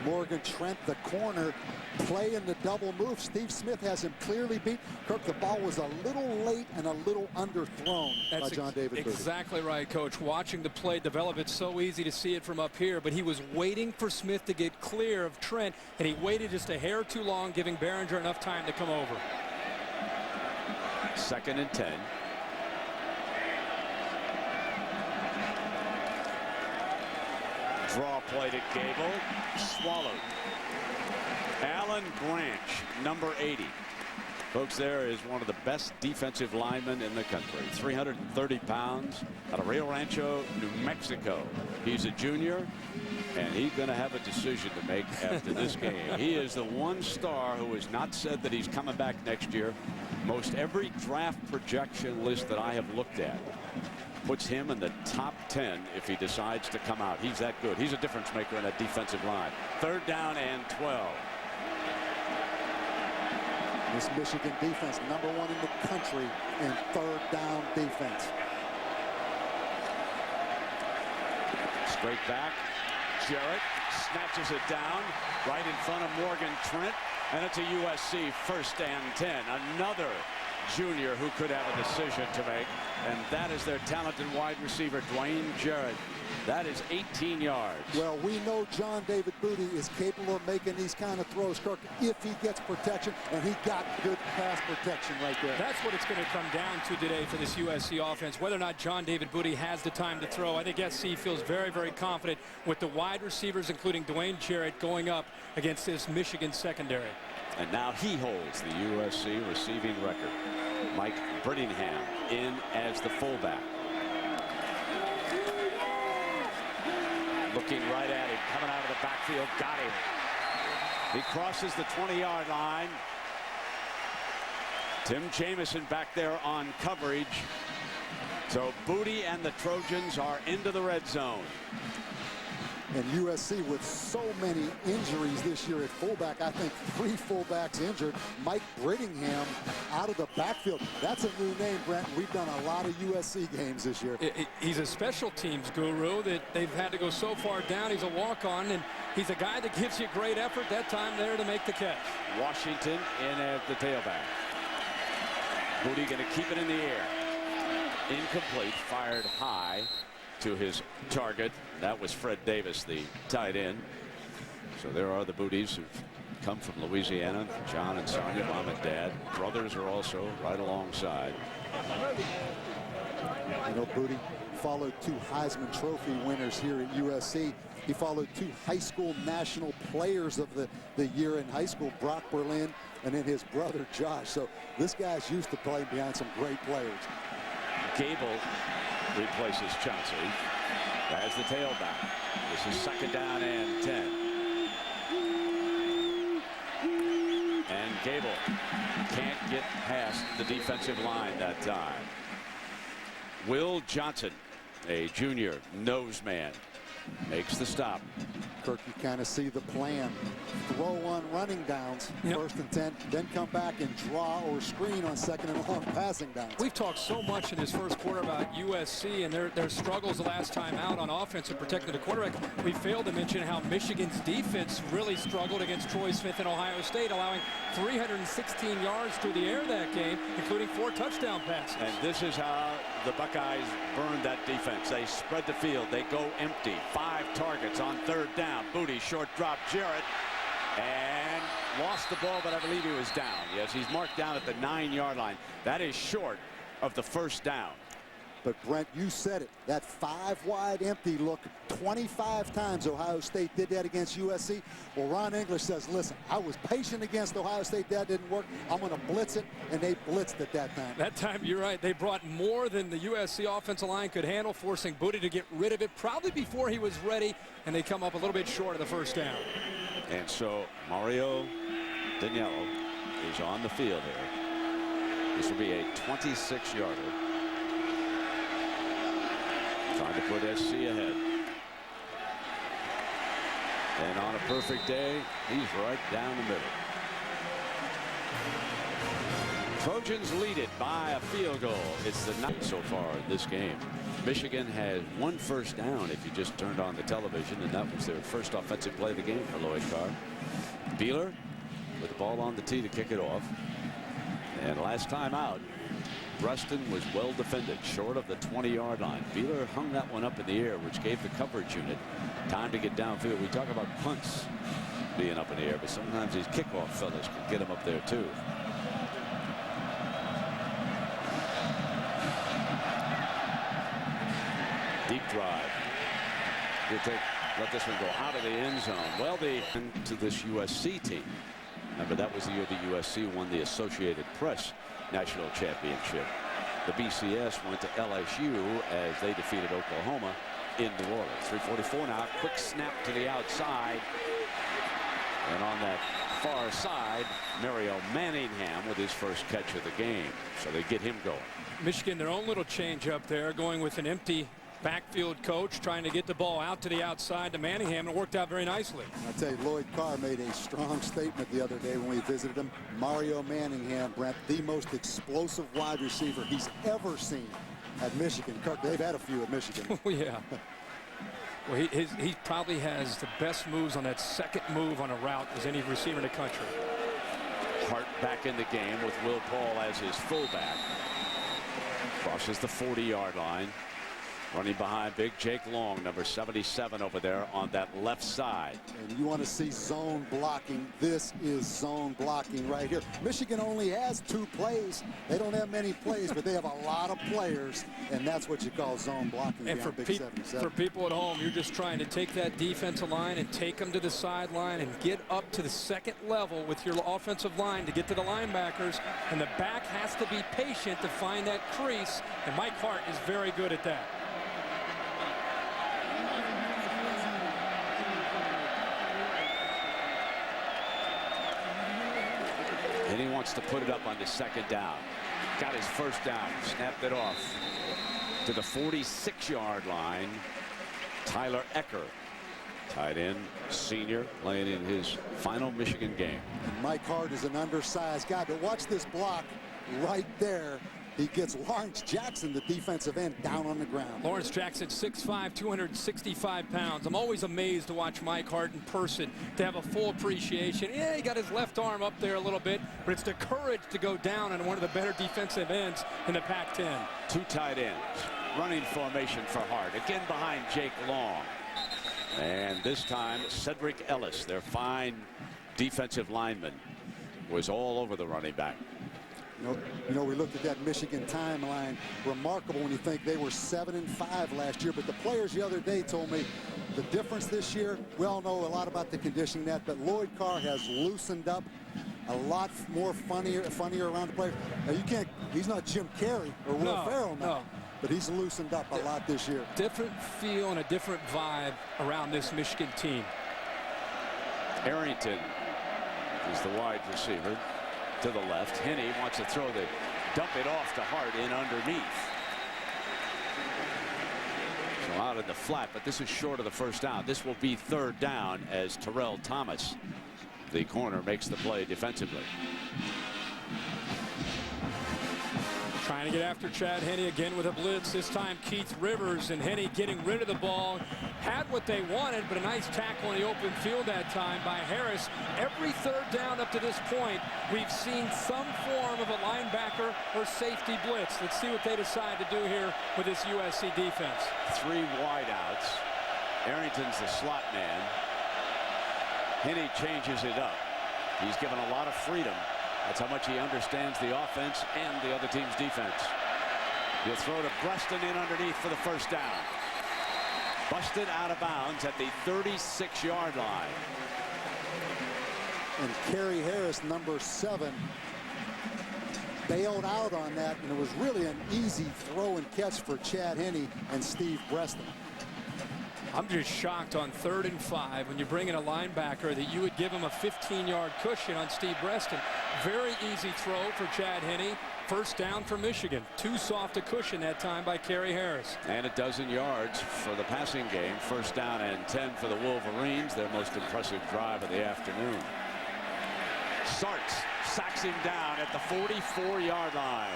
Morgan Trent, the corner, play in the double move. Steve Smith has him clearly beat. Kirk, the ball was a little late and a little underthrown by John David Booty. Exactly right, Coach. Watching the play develop, it's so easy to see it from up here, but he was waiting for Smith to get clear of Trent, and he waited just a hair too long, giving Behringer enough time to come over. 2nd and 10. Draw play to Gable, swallowed. Alan Branch, number 80. Folks, there is one of the best defensive linemen in the country. 330 pounds out of Rio Rancho, New Mexico. He's a junior, and he's going to have a decision to make after this game. He is the one star who has not said that he's coming back next year. Most every draft projection list that I have looked at puts him in the top 10 if he decides to come out. He's that good. He's a difference maker in that defensive line. 3rd down and 12. This Michigan defense, #1 in the country in 3rd down defense. Straight back. Jarrett snatches it down right in front of Morgan Trent, and it's a USC 1st and 10. Another junior who could have a decision to make, and that is their talented wide receiver, Dwayne Jarrett. That is 18 yards. Well, we know John David Booty is capable of making these kind of throws, Kirk, if he gets protection, and he got good pass protection right there. That's what it's going to come down to today for this USC offense, whether or not John David Booty has the time to throw. I think SC feels very, very confident with the wide receivers, including Dwayne Jarrett, going up against this Michigan secondary. And now he holds the USC receiving record. Mike Brittingham in as the fullback. Looking right at him, coming out of the backfield, got him. He crosses the 20-yard line. Tim Jamison back there on coverage. So Booty and the Trojans are into the red zone. And USC with so many injuries this year at fullback, I think 3 fullbacks injured. Mike Brittingham out of the backfield. That's a new name, Brent. We've done a lot of USC games this year. He's a special teams guru that they've had to go so far down. He's a walk-on, and he's a guy that gives you great effort that time there to make the catch. Washington in at the tailback. Booty going to keep it in the air. Incomplete, fired high to his target. That was Fred Davis, the tight end. So there are the Booties who've come from Louisiana. John and Sonia, mom and dad. Brothers are also right alongside. You know, Booty followed 2 Heisman Trophy winners here at USC. He followed 2 high school national players of the year in high school, Brock Berlin, and then his brother Josh. So this guy's used to playing behind some great players. Gable replaces Chauncey as the tailback. This is 2nd down and 10. And Gable can't get past the defensive line that time. Will Johnson, a junior nose man, makes the stop. Kirk, you kind of see the plan. Throw on running downs, 1st and 10, then come back and draw or screen on 2nd and long passing downs. We've talked so much in this first quarter about USC and their struggles the last time out on offense and protecting the quarterback. We failed to mention how Michigan's defense really struggled against Troy Smith and Ohio State, allowing 316 yards through the air that game, including 4 touchdown passes. And this is how the Buckeyes burned that defense. They spread the field. They go empty. 5 targets on 3rd down. Booty, short drop, Jarrett, and lost the ball, but I believe he was down. Yes, he's marked down at the 9-yard line. That is short of the 1st down. But Brent, you said it. That 5-wide empty look, 25 times Ohio State did that against USC. Well, Ron English says, listen, I was patient against Ohio State. That didn't work. I'm going to blitz it, and they blitzed it that time. That time, you're right. They brought more than the USC offensive line could handle, forcing Booty to get rid of it probably before he was ready, and they come up a little bit short of the 1st down. And so Mario Daniello is on the field here. This will be a 26-yarder. Trying to put SC ahead. And on a perfect day, he's right down the middle. Trojans lead it by a field goal. It's the ninth so far in this game. Michigan has 1 first down if you just turned on the television, and that was their first offensive play of the game for Lloyd Carr. Beeler with the ball on the tee to kick it off. And last time out, Rustin was well defended, short of the 20-yard line. Beeler hung that one up in the air, which gave the coverage unit time to get downfield. We talk about punts being up in the air, but sometimes these kickoff fellas can get them up there too. Deep drive. Let this one go out of the end zone. Well, to this USC team. Remember, that was the year the USC won the Associated Press National Championship. The BCS went to LSU as they defeated Oklahoma in New Orleans. 3:44 now. Quick snap to the outside. And on that far side, Mario Manningham with his first catch of the game. So they get him going. Michigan, their own little change up there, going with an empty backfield coach, trying to get the ball out to the outside to Manningham. It worked out very nicely. I tell you, Lloyd Carr made a strong statement the other day when we visited him. Mario Manningham, Brent, the most explosive wide receiver he's ever seen at Michigan. Kirk, they've had a few at Michigan. Oh, yeah. Well, he probably has the best moves on that second move on a route as any receiver in the country. Hart back in the game with Will Paul as his fullback. Crosses the 40-yard line. Running behind big Jake Long, number 77 over there on that left side. And you want to see zone blocking. This is zone blocking right here. Michigan only has 2 plays. They don't have many plays, but they have a lot of players, and that's what you call zone blocking. And for people at home, you're just trying to take that defensive line and take them to the sideline and get up to the second level with your offensive line to get to the linebackers, and the back has to be patient to find that crease, and Mike Hart is very good at that. And he wants to put it up on the second down. Got his first down. Snapped it off to the 46-yard line. Tyler Ecker, tight end, senior, playing in his final Michigan game. And Mike Hart is an undersized guy, but watch this block right there. He gets Lawrence Jackson, the defensive end, down on the ground. Lawrence Jackson, 6'5", 265 pounds. I'm always amazed to watch Mike Hart in person, to have a full appreciation. Yeah, he got his left arm up there a little bit, but it's the courage to go down on one of the better defensive ends in the Pac-10. 2 tight ends. Running formation for Hart. Again behind Jake Long. And this time, Cedric Ellis, their fine defensive lineman, was all over the running back. You know, we looked at that Michigan timeline. Remarkable when you think they were 7-5 last year. But the players the other day told me the difference this year, we all know a lot about the conditioning net, but Lloyd Carr has loosened up a lot more funnier around the players. Now you can't, he's not Jim Carrey or Will Ferrell now. No. But he's loosened up a lot this year. Different feel and a different vibe around this Michigan team. Arrington is the wide receiver. To the left. Henney wants to dump it off to Hart in underneath. So out in the flat, but this is short of the first down. This will be 3rd down as Terrell Thomas, the corner, makes the play defensively. Trying to get after Chad Henne again with a blitz. This time Keith Rivers, and Henne getting rid of the ball. Had what they wanted, but a nice tackle in the open field that time by Harris. Every 3rd down up to this point, we've seen some form of a linebacker or safety blitz. Let's see what they decide to do here with this USC defense. 3 wideouts. Arrington's the slot man. Henne changes it up. He's given a lot of freedom. That's how much he understands the offense and the other team's defense. He'll throw to Preston in underneath for the first down. Busted out of bounds at the 36-yard line. And Kerry Harris, number 7, bailed out on that, and it was really an easy throw and catch for Chad Henne and Steve Preston. I'm just shocked on 3rd and 5 when you bring in a linebacker that you would give him a 15-yard cushion on Steve Breaston. Very easy throw for Chad Henne. First down for Michigan. Too soft a cushion that time by Kerry Harris. And 12 yards for the passing game. First down and 10 for the Wolverines. Their most impressive drive of the afternoon. Sartz sacks him down at the 44-yard line.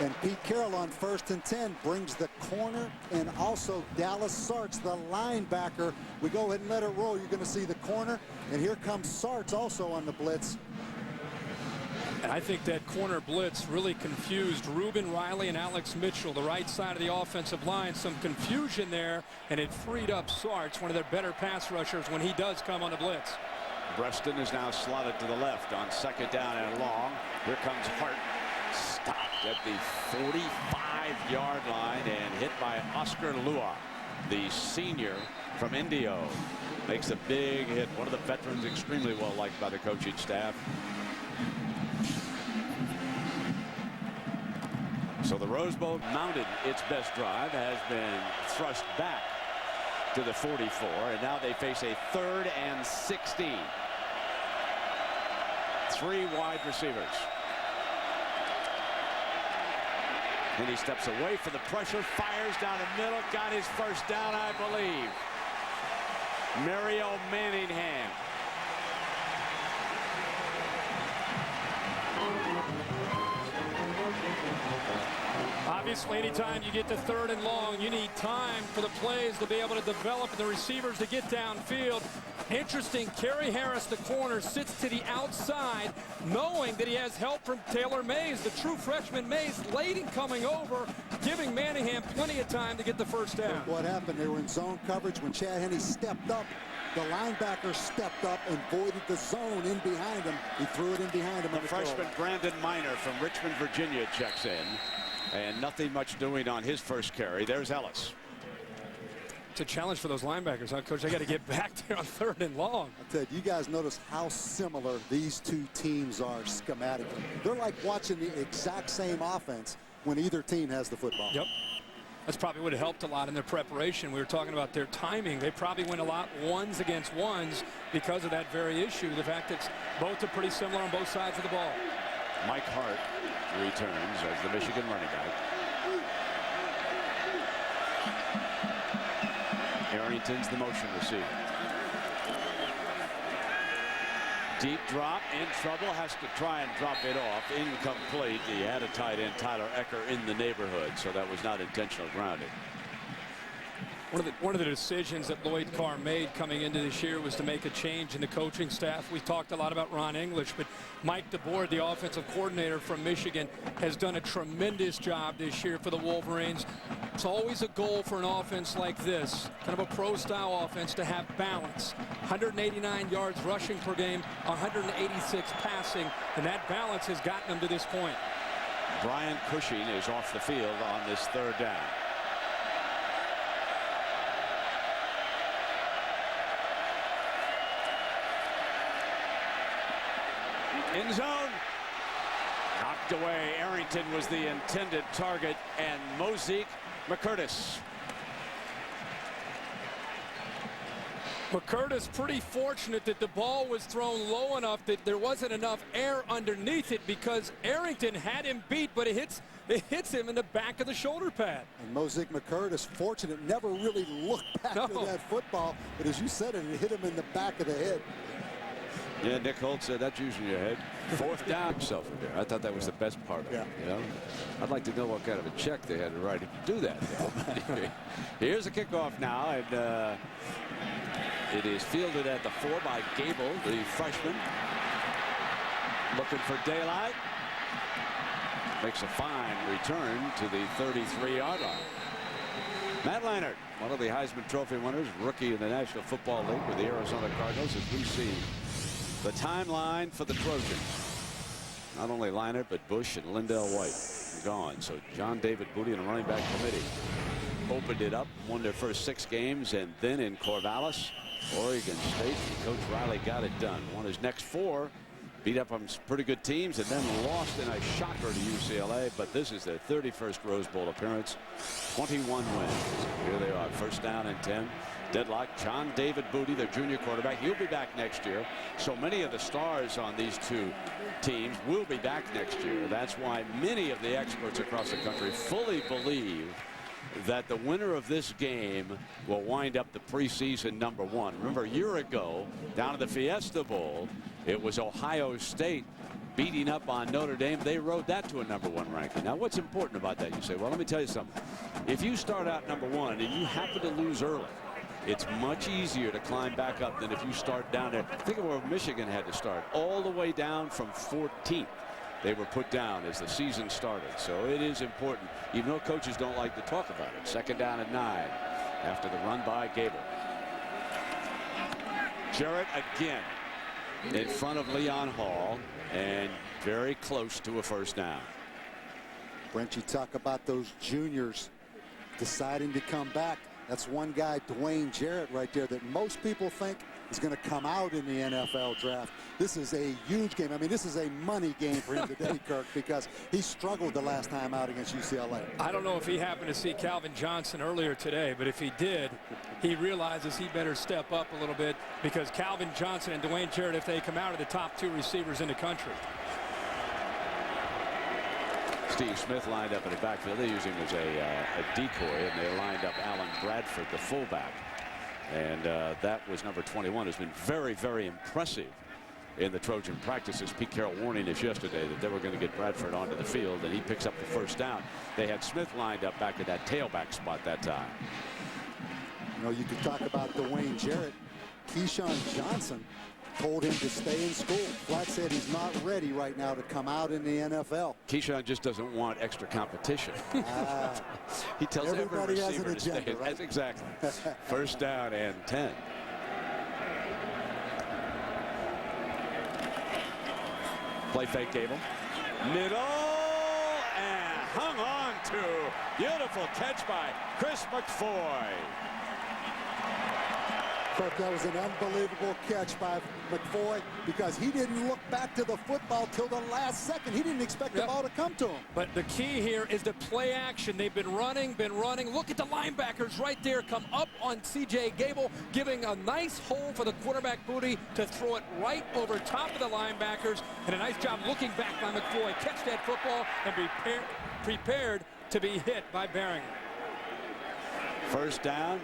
And Pete Carroll on 1st and 10 brings the corner and also Dallas Sartz, the linebacker. We go ahead and let it roll. You're going to see the corner, and here comes Sartz also on the blitz. And I think that corner blitz really confused Reuben Riley and Alex Mitchell, the right side of the offensive line. Some confusion there, and it freed up Sartz, one of their better pass rushers, when he does come on the blitz. Breaston is now slotted to the left on 2nd down and long. Here comes Hart. Stopped at the 45-yard line and hit by Oscar Lua, the senior from Indio. Makes a big hit. One of the veterans extremely well liked by the coaching staff. So the Rose Bowl mounted its best drive, has been thrust back to the 44, and now they face a 3rd and 16. 3 wide receivers. And he steps away for the pressure, fires down the middle, got his first down, I believe. Mario Manningham. Obviously, anytime you get to 3rd and long, you need time for the plays to be able to develop and the receivers to get downfield. Interesting, Kerry Harris, the corner, sits to the outside, knowing that he has help from Taylor Mays, the true freshman Mays, late in coming over, giving Manningham plenty of time to get the first down. What happened? They were in zone coverage when Chad Henne stepped up. The linebacker stepped up and voided the zone in behind him. He threw it in behind him. The freshman Brandon Miner from Richmond, Virginia checks in. And nothing much doing on his first carry. There's Ellis. It's a challenge for those linebackers, huh, Coach? They got to get back there on 3rd and long. I tell you guys notice how similar these two teams are schematically. They're like watching the exact same offense when either team has the football. Yep. That's probably would have helped a lot in their preparation. We were talking about their timing. They probably went a lot ones against ones because of that very issue. The fact that both are pretty similar on both sides of the ball. Mike Hart returns as the Michigan running back. Arrington's the motion receiver. Deep drop, in trouble, has to try and drop it off. Incomplete. He had a tight end, Tyler Ecker, in the neighborhood, so that was not intentional grounding. One of the decisions that Lloyd Carr made coming into this year was to make a change in the coaching staff. We talked a lot about Ron English, but Mike DeBoer, the offensive coordinator from Michigan, has done a tremendous job this year for the Wolverines. It's always a goal for an offense like this, kind of a pro-style offense, to have balance. 189 yards rushing per game, 186 passing, and that balance has gotten them to this point. Brian Cushing is off the field on this 3rd down. End zone. Knocked away. Arrington was the intended target, and Mosique McCurtis. McCurtis pretty fortunate that the ball was thrown low enough that there wasn't enough air underneath it, because Arrington had him beat, but it hits him in the back of the shoulder pad. And Mosique McCurtis, fortunate, never really looked back to that football, but as you said it hit him in the back of the head. Yeah, Nick Holt said that's usually your head. 4th down himself in there. I thought that was the best part of it. You know, I'd like to know what kind of a check they had to write him to do that. Here's a kickoff now, and it is fielded at the 4 by Gable, the freshman. Looking for daylight. Makes a fine return to the 33-yard line. Matt Leinart, one of the Heisman Trophy winners, rookie in the National Football League with the Arizona Cardinals, as we see the timeline for the Trojans. Not only Leinart, but Bush and Lindell White gone. So John David Booty and the running back committee opened it up, won their first 6 games, and then in Corvallis, Oregon State, Coach Riley got it done. Won his next 4 beat up on some pretty good teams and then lost in a shocker to UCLA. But this is their 31st Rose Bowl appearance. 21 wins. Here they are, first down and 10. Deadlock. John David Booty, their junior quarterback. He'll be back next year. So many of the stars on these two teams will be back next year. That's why many of the experts across the country fully believe that the winner of this game will wind up the preseason #1. Remember, a year ago, down at the Fiesta Bowl, it was Ohio State beating up on Notre Dame. They rode that to a #1 ranking. Now, what's important about that? You say, well, let me tell you something. If you start out #1 and you happen to lose early, it's much easier to climb back up than if you start down there. Think of where Michigan had to start, all the way down from 14th. They were put down as the season started. So it is important, even though coaches don't like to talk about it. Second down and 9 after the run by Gable. Jarrett again in front of Leon Hall and very close to a first down. Brent, you talk about those juniors deciding to come back. That's one guy, Dwayne Jarrett, right there, that most people think is going to come out in the NFL draft. This is a huge game. I mean, this is a money game for him today, Kirk, because he struggled the last time out against UCLA. I don't know if he happened to see Calvin Johnson earlier today, but if he did, he realizes he better step up a little bit, because Calvin Johnson and Dwayne Jarrett, if they come out, are the top 2 receivers in the country. Steve Smith lined up in the backfield. They used him as a decoy, and they lined up Alan Bradford, the fullback. And that was number 21, has been very, very impressive in the Trojan practices. Pete Carroll warning us yesterday that they were going to get Bradford onto the field, and he picks up the first down. They had Smith lined up back at that tailback spot that time. You know, you could talk about Dwayne Jarrett. Keyshawn Johnson told him to stay in school. Flat said he's not ready right now to come out in the NFL. Keyshawn just doesn't want extra competition. He tells every receiver to stay. Right? That's exactly. First down and 10. Play fake, Gable. Middle and hung on to. Beautiful catch by Chris McFoy. But that was an unbelievable catch by McFoy, because he didn't look back to the football till the last second. He didn't expect the ball to come to him. But the key here is the play action. They've been running. Look at the linebackers right there come up on C.J. Gable, giving a nice hole for the quarterback Booty to throw it right over top of the linebackers. And a nice job looking back by McFoy. Catch that football and be prepared to be hit by Barringer. First down.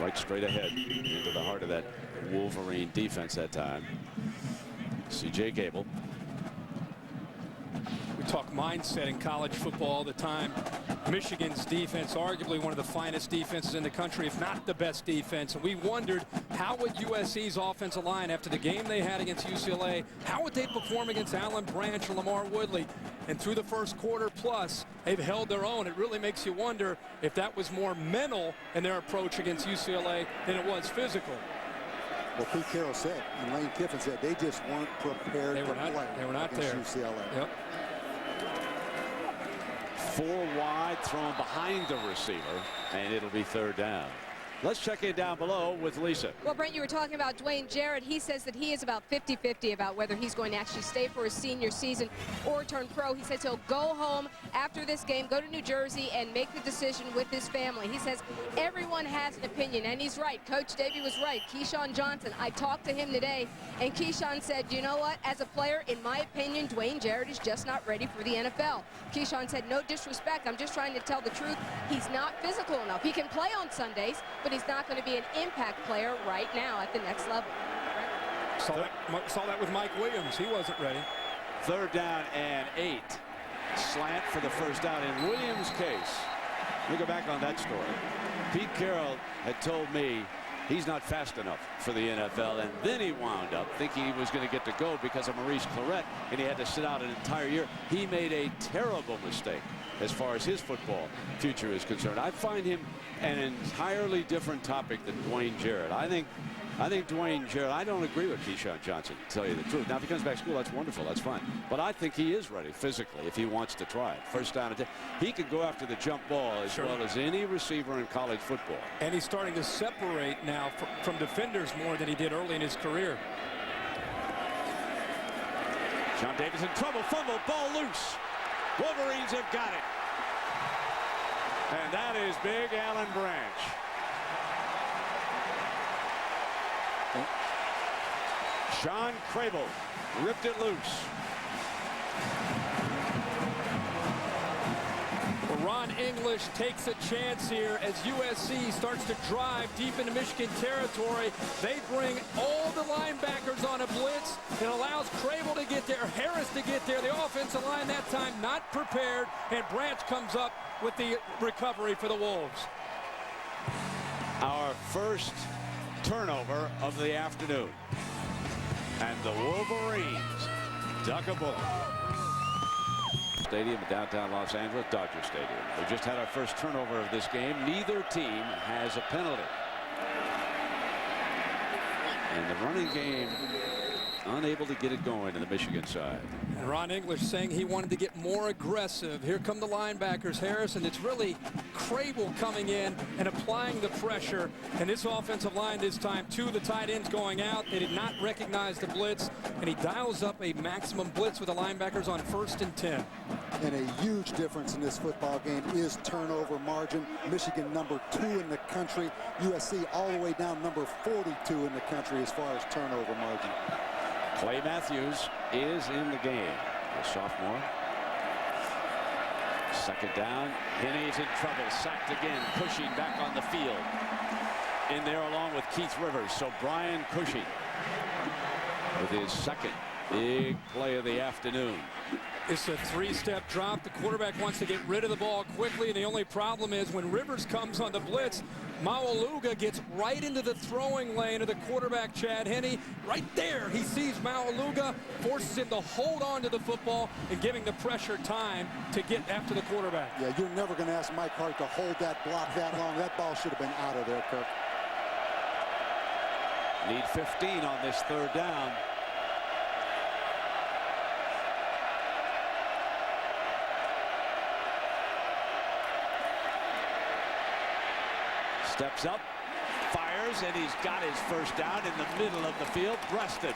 Right straight ahead into the heart of that Wolverine defense that time. C.J. Gable. We talk mindset in college football all the time. Michigan's defense, arguably one of the finest defenses in the country, if not the best defense. And we wondered, how would USC's offensive line, after the game they had against UCLA, how would they perform against Alan Branch and Lamar Woodley? And through the first quarter plus, they've held their own. It really makes you wonder if that was more mental in their approach against UCLA than it was physical. Well, Pete Carroll said, and Lane Kiffin said, they just weren't prepared to play. They were not there. UCLA. Yep. 4 wide, thrown behind the receiver, and it'll be third down. Let's check in down below with Lisa. Well, Brent, you were talking about Dwayne Jarrett. He says that he is about 50-50 about whether he's going to actually stay for his senior season or turn pro. He says he'll go home after this game, go to New Jersey, and make the decision with his family. He says everyone has an opinion, and he's right. Coach Davey was right. Keyshawn Johnson, I talked to him today, and Keyshawn said, you know what, as a player, in my opinion, Dwayne Jarrett is just not ready for the NFL. Keyshawn said, no disrespect, I'm just trying to tell the truth. He's not physical enough. He can play on Sundays, but he's not going to be an impact player right now at the next level. Saw that with Mike Williams. He wasn't ready. Third down and 8. Slant for the first down in Williams' case. We go back on that story. Pete Carroll had told me he's not fast enough for the NFL, and then he wound up thinking he was going to get to go because of Maurice Clarett, and he had to sit out an entire year. He made a terrible mistake as far as his football future is concerned. I find him an entirely different topic than Dwayne Jarrett. I think I think Dwayne Jarrett, I don't agree with Keyshawn Johnson, to tell you the truth. Now, if he comes back to school, that's wonderful. That's fine. But I think he is ready physically if he wants to try it. First down, he could go after the jump ball as well as any receiver in college football. And he's starting to separate now from defenders more than he did early in his career. John Davis in trouble, fumble, ball loose. Wolverines have got it. And that is big Alan Branch. Sean Crable ripped it loose. Well, Ron English takes a chance here as USC starts to drive deep into Michigan territory. They bring all the linebackers on a blitz. It allows Crable to get there, Harris to get there. The offensive line that time not prepared, and Branch comes up with the recovery for the Wolves. Our first turnover of the afternoon. And the Wolverines duck a bullet. Stadium in downtown Los Angeles, Dodger Stadium. We just had our first turnover of this game. Neither team has a penalty. And the running game unable to get it going in the Michigan side. And Ron English saying he wanted to get more aggressive. Here come the linebackers, Harris, and it's really Crable coming in and applying the pressure. And this offensive line this time, two of the tight ends going out. They did not recognize the blitz, and he dials up a maximum blitz with the linebackers on 1st and 10. And a huge difference in this football game is turnover margin. Michigan #2 in the country. USC all the way down #42 in the country as far as turnover margin. Clay Matthews is in the game, the sophomore. Second down. Henney's in trouble. Sacked again. Cushing back on the field. In there along with Keith Rivers. So Brian Cushing with his second big play of the afternoon. It's a 3-step drop. The quarterback wants to get rid of the ball quickly, and the only problem is when Rivers comes on the blitz, Maualuga gets right into the throwing lane of the quarterback, Chad Henne. Right there, he sees Maualuga, forces him to hold on to the football and giving the pressure time to get after the quarterback. Yeah, you're never going to ask Mike Hart to hold that block that long. That ball should have been out of there, Kirk. Need 15 on this third down. Steps up, fires, and he's got his first down in the middle of the field. Preston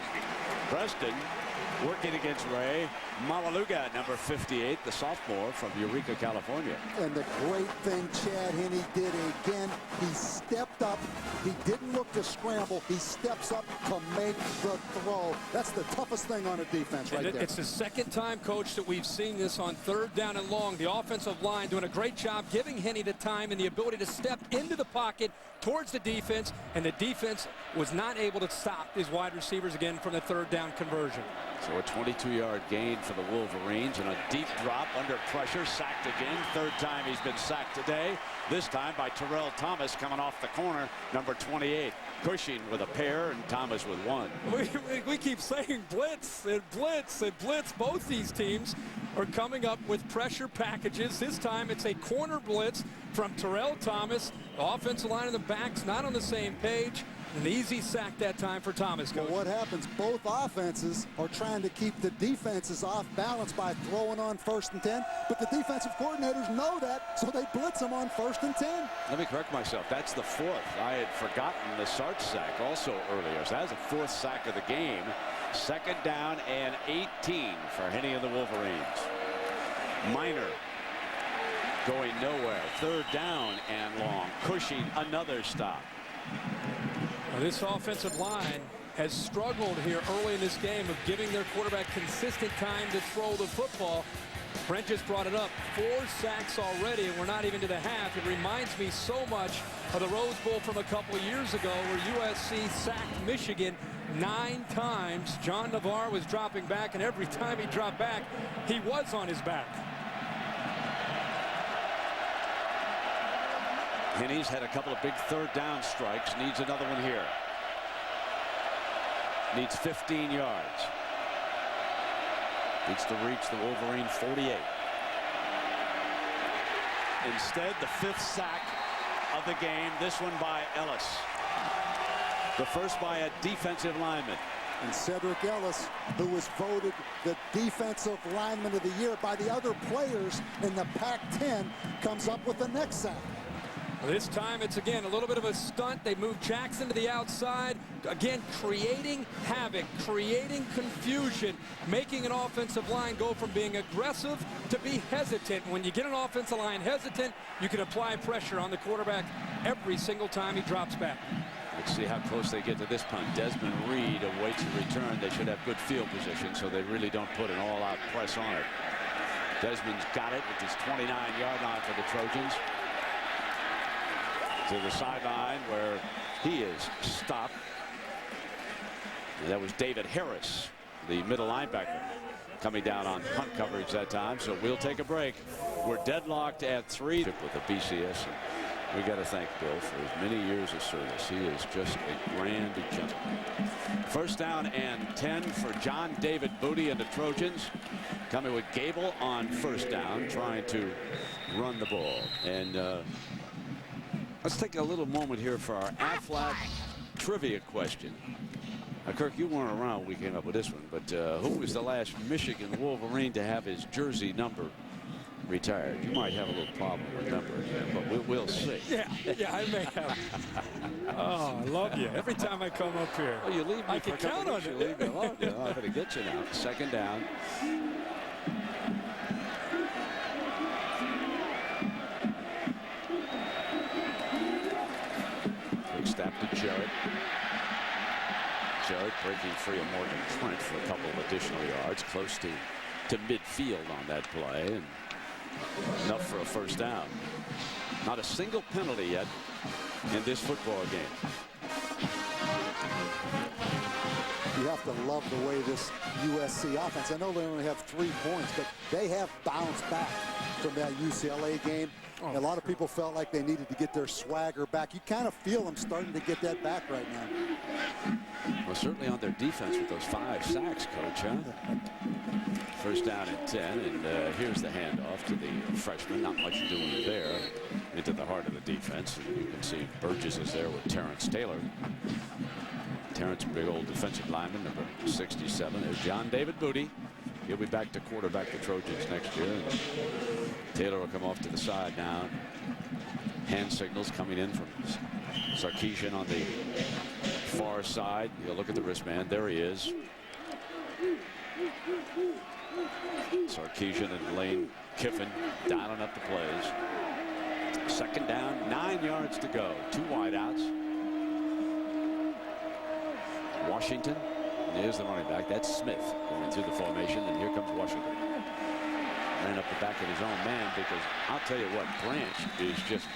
working against Ray. Maualuga, number 58, the sophomore from Eureka, California. And the great thing Chad Henne did again, he stepped up. He didn't look to scramble. He steps up to make the throw. That's the toughest thing on a defense right there. It's the second time, Coach, that we've seen this on 3rd down and long. The offensive line doing a great job giving Henne the time and the ability to step into the pocket towards the defense, and the defense was not able to stop his wide receivers again from the 3rd down conversion. So a 22-yard gain for the Wolverines, and a deep drop under pressure. Sacked again. 3rd time he's been sacked today. This time by Terrell Thomas coming off the corner, number 28. Cushing with a pair and Thomas with one. We keep saying blitz and blitz and blitz. Both these teams are coming up with pressure packages. This time it's a corner blitz from Terrell Thomas. The offensive line and the backs not on the same page. An easy sack that time for Thomas. Well, what happens? Both offenses are trying to keep the defenses off balance by throwing on 1st and 10, but the defensive coordinators know that, so they blitz them on 1st and 10. Let me correct myself. That's the 4th. I had forgotten the Sarge sack also earlier. So that's the 4th sack of the game. 2nd down and 18 for Henne and the Wolverines. Minor going nowhere. 3rd down and long. Cushing, another stop. Well, this offensive line has struggled here early in this game of giving their quarterback consistent time to throw the football. Brent just brought it up. 4 sacks already, and we're not even to the half. It reminds me so much of the Rose Bowl from a couple of years ago where USC sacked Michigan 9 times. John Navarre was dropping back, and every time he dropped back, he was on his back. Henne's had a couple of big 3rd down strikes. Needs another one here. Needs 15 yards. Needs to reach the Wolverine 48. Instead, the 5th sack of the game. This one by Ellis. The first by a defensive lineman. And Cedric Ellis, who was voted the defensive lineman of the year by the other players in the Pac-10, comes up with the next sack. Well, this time it's again a little bit of a stunt. They move Jackson to the outside, again creating havoc, creating confusion, making an offensive line go from being aggressive to be hesitant. When you get an offensive line hesitant, you can apply pressure on the quarterback every single time he drops back. Let's see how close they get to this punt. Desmond Reed awaits the return. They should have good field position, so they really don't put an all-out press on it. Desmond's got it at his 29-yard line for the Trojans. To the sideline where he is stopped. And that was David Harris, the middle linebacker, coming down on punt coverage that time. So we'll take a break. We're deadlocked at 3 with the BCS. We got to thank Bill for his many years of service. He is just a grand gentleman. First down and 10 for John David Booty and the Trojans. Coming with Gable on first down, trying to run the ball. And let's take a little moment here for our Aflac trivia question. Now, Kirk, you weren't around when we came up with this one, but who was the last Michigan Wolverine to have his jersey number retired? You might have a little problem remembering that, but we'll see. Yeah, I may have. Oh, I love you. Every time I come up here. Well, you leave me I can count on you it. leave me alone. I'm going to get you now. Second down. Quick snap to Jarrett. Jarrett breaking free of Morgan Trent for a couple of additional yards, close to midfield on that play, and enough for a first down. Not a single penalty yet in this football game. You have to love the way this USC offense, I know they only have 3 points, but they have bounced back from that UCLA game. A lot of people felt like they needed to get their swagger back. You kind of feel them starting to get that back right now. Well, certainly on their defense with those 5 sacks, Coach, huh? First down and 10, and here's the handoff to the freshman. Not much doing there into the heart of the defense. And you can see Burgess is there with Terrence Taylor. Terrence, big old defensive lineman, number 67. There's John David Booty. He'll be back to quarterback the Trojans next year. And Taylor will come off to the side now. Hand signals coming in from Sarkisian on the far side. He'll look at the wristband. There he is. Sarkisian and Lane Kiffin dialing up the plays. Second down, 9 yards to go. 2 wideouts. Washington. And here's the running back. That's Smith going through the formation. And here comes Washington. Ran up the back of his own man, because I'll tell you what, Branch is just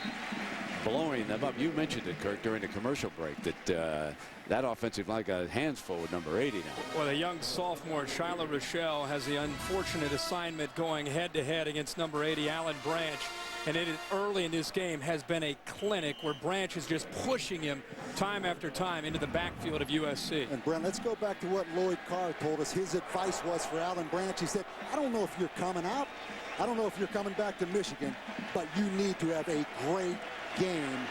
blowing them up. You mentioned it, Kirk, during the commercial break, that that offensive line got hands full with number 80 now. Well, the young sophomore Shiloh Rochelle has the unfortunate assignment going head-to-head against number 80 Alan Branch, and it is early in this game has been a clinic where Branch is just pushing him time after time into the backfield of USC. And Brent, let's go back to what Lloyd Carr told us his advice was for Alan Branch. He said, I don't know if you're coming out, I don't know if you're coming back to Michigan, but you need to have a great game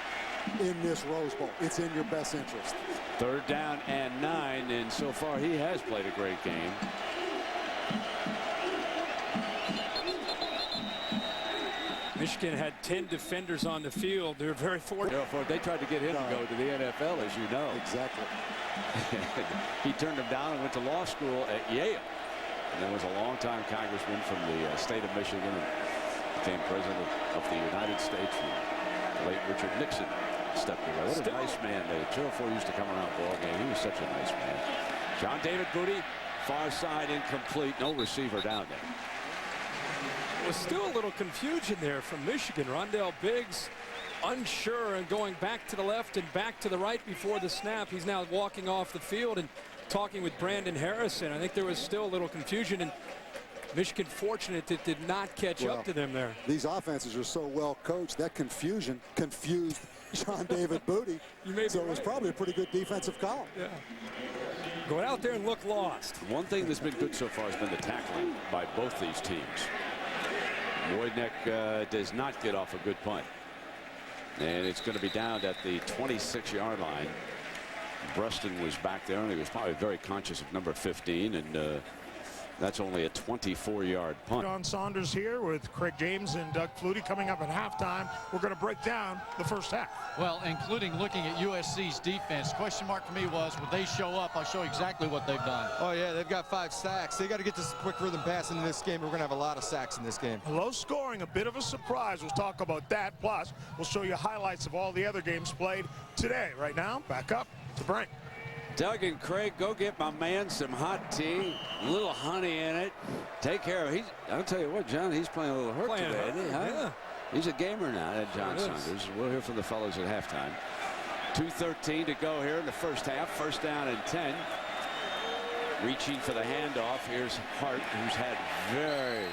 in this Rose Bowl. It's in your best interest. Third down and 9, and so far he has played a great game. Michigan had 10 defenders on the field. They're very fortunate. They tried to get him to go to the NFL, as you know. Exactly. He turned him down and went to law school at Yale. And then was a longtime congressman from the state of Michigan and became president of the United States. The late Richard Nixon stepped away. What a nice man. The 204 used to come around ball game. He was such a nice man. John David Booty, far side incomplete. No receiver down there. Was still a little confusion there from Michigan. Rondell Biggs unsure and going back to the left and back to the right before the snap. He's now walking off the field and talking with Brandon Harrison. I think there was still a little confusion, and Michigan fortunate it did not catch up to them there. These offenses are so well coached that confusion confused John David Booty. So it was probably a pretty good defensive call. Yeah. Go out there and look lost. One thing that's been good so far has been the tackling by both these teams. Woydneck does not get off a good punt. And it's going to be down at the 26-yard line. Breston was back there, and he was probably very conscious of number 15, and that's only a 24-yard punt. John Saunders here with Craig James and Doug Flutie coming up at halftime. We're going to break down the first half. Well, including looking at USC's defense. Question mark for me was, would they show up? I'll show exactly what they've done. Oh, yeah, they've got 5 sacks. They got to get this quick rhythm passing in this game. We're going to have a lot of sacks in this game. Low scoring, a bit of a surprise. We'll talk about that. Plus, we'll show you highlights of all the other games played today. Right now, back up to Brink. Doug and Craig, go get my man some hot tea, a little honey in it. Take care of it. I'll tell you what, John, he's playing a little hurt today, isn't he? Huh? Yeah. He's a gamer now, that John Saunders. We'll hear from the fellows at halftime. 2:13 to go here in the first half. First down and 10. Reaching for the handoff. Here's Hart, who's had very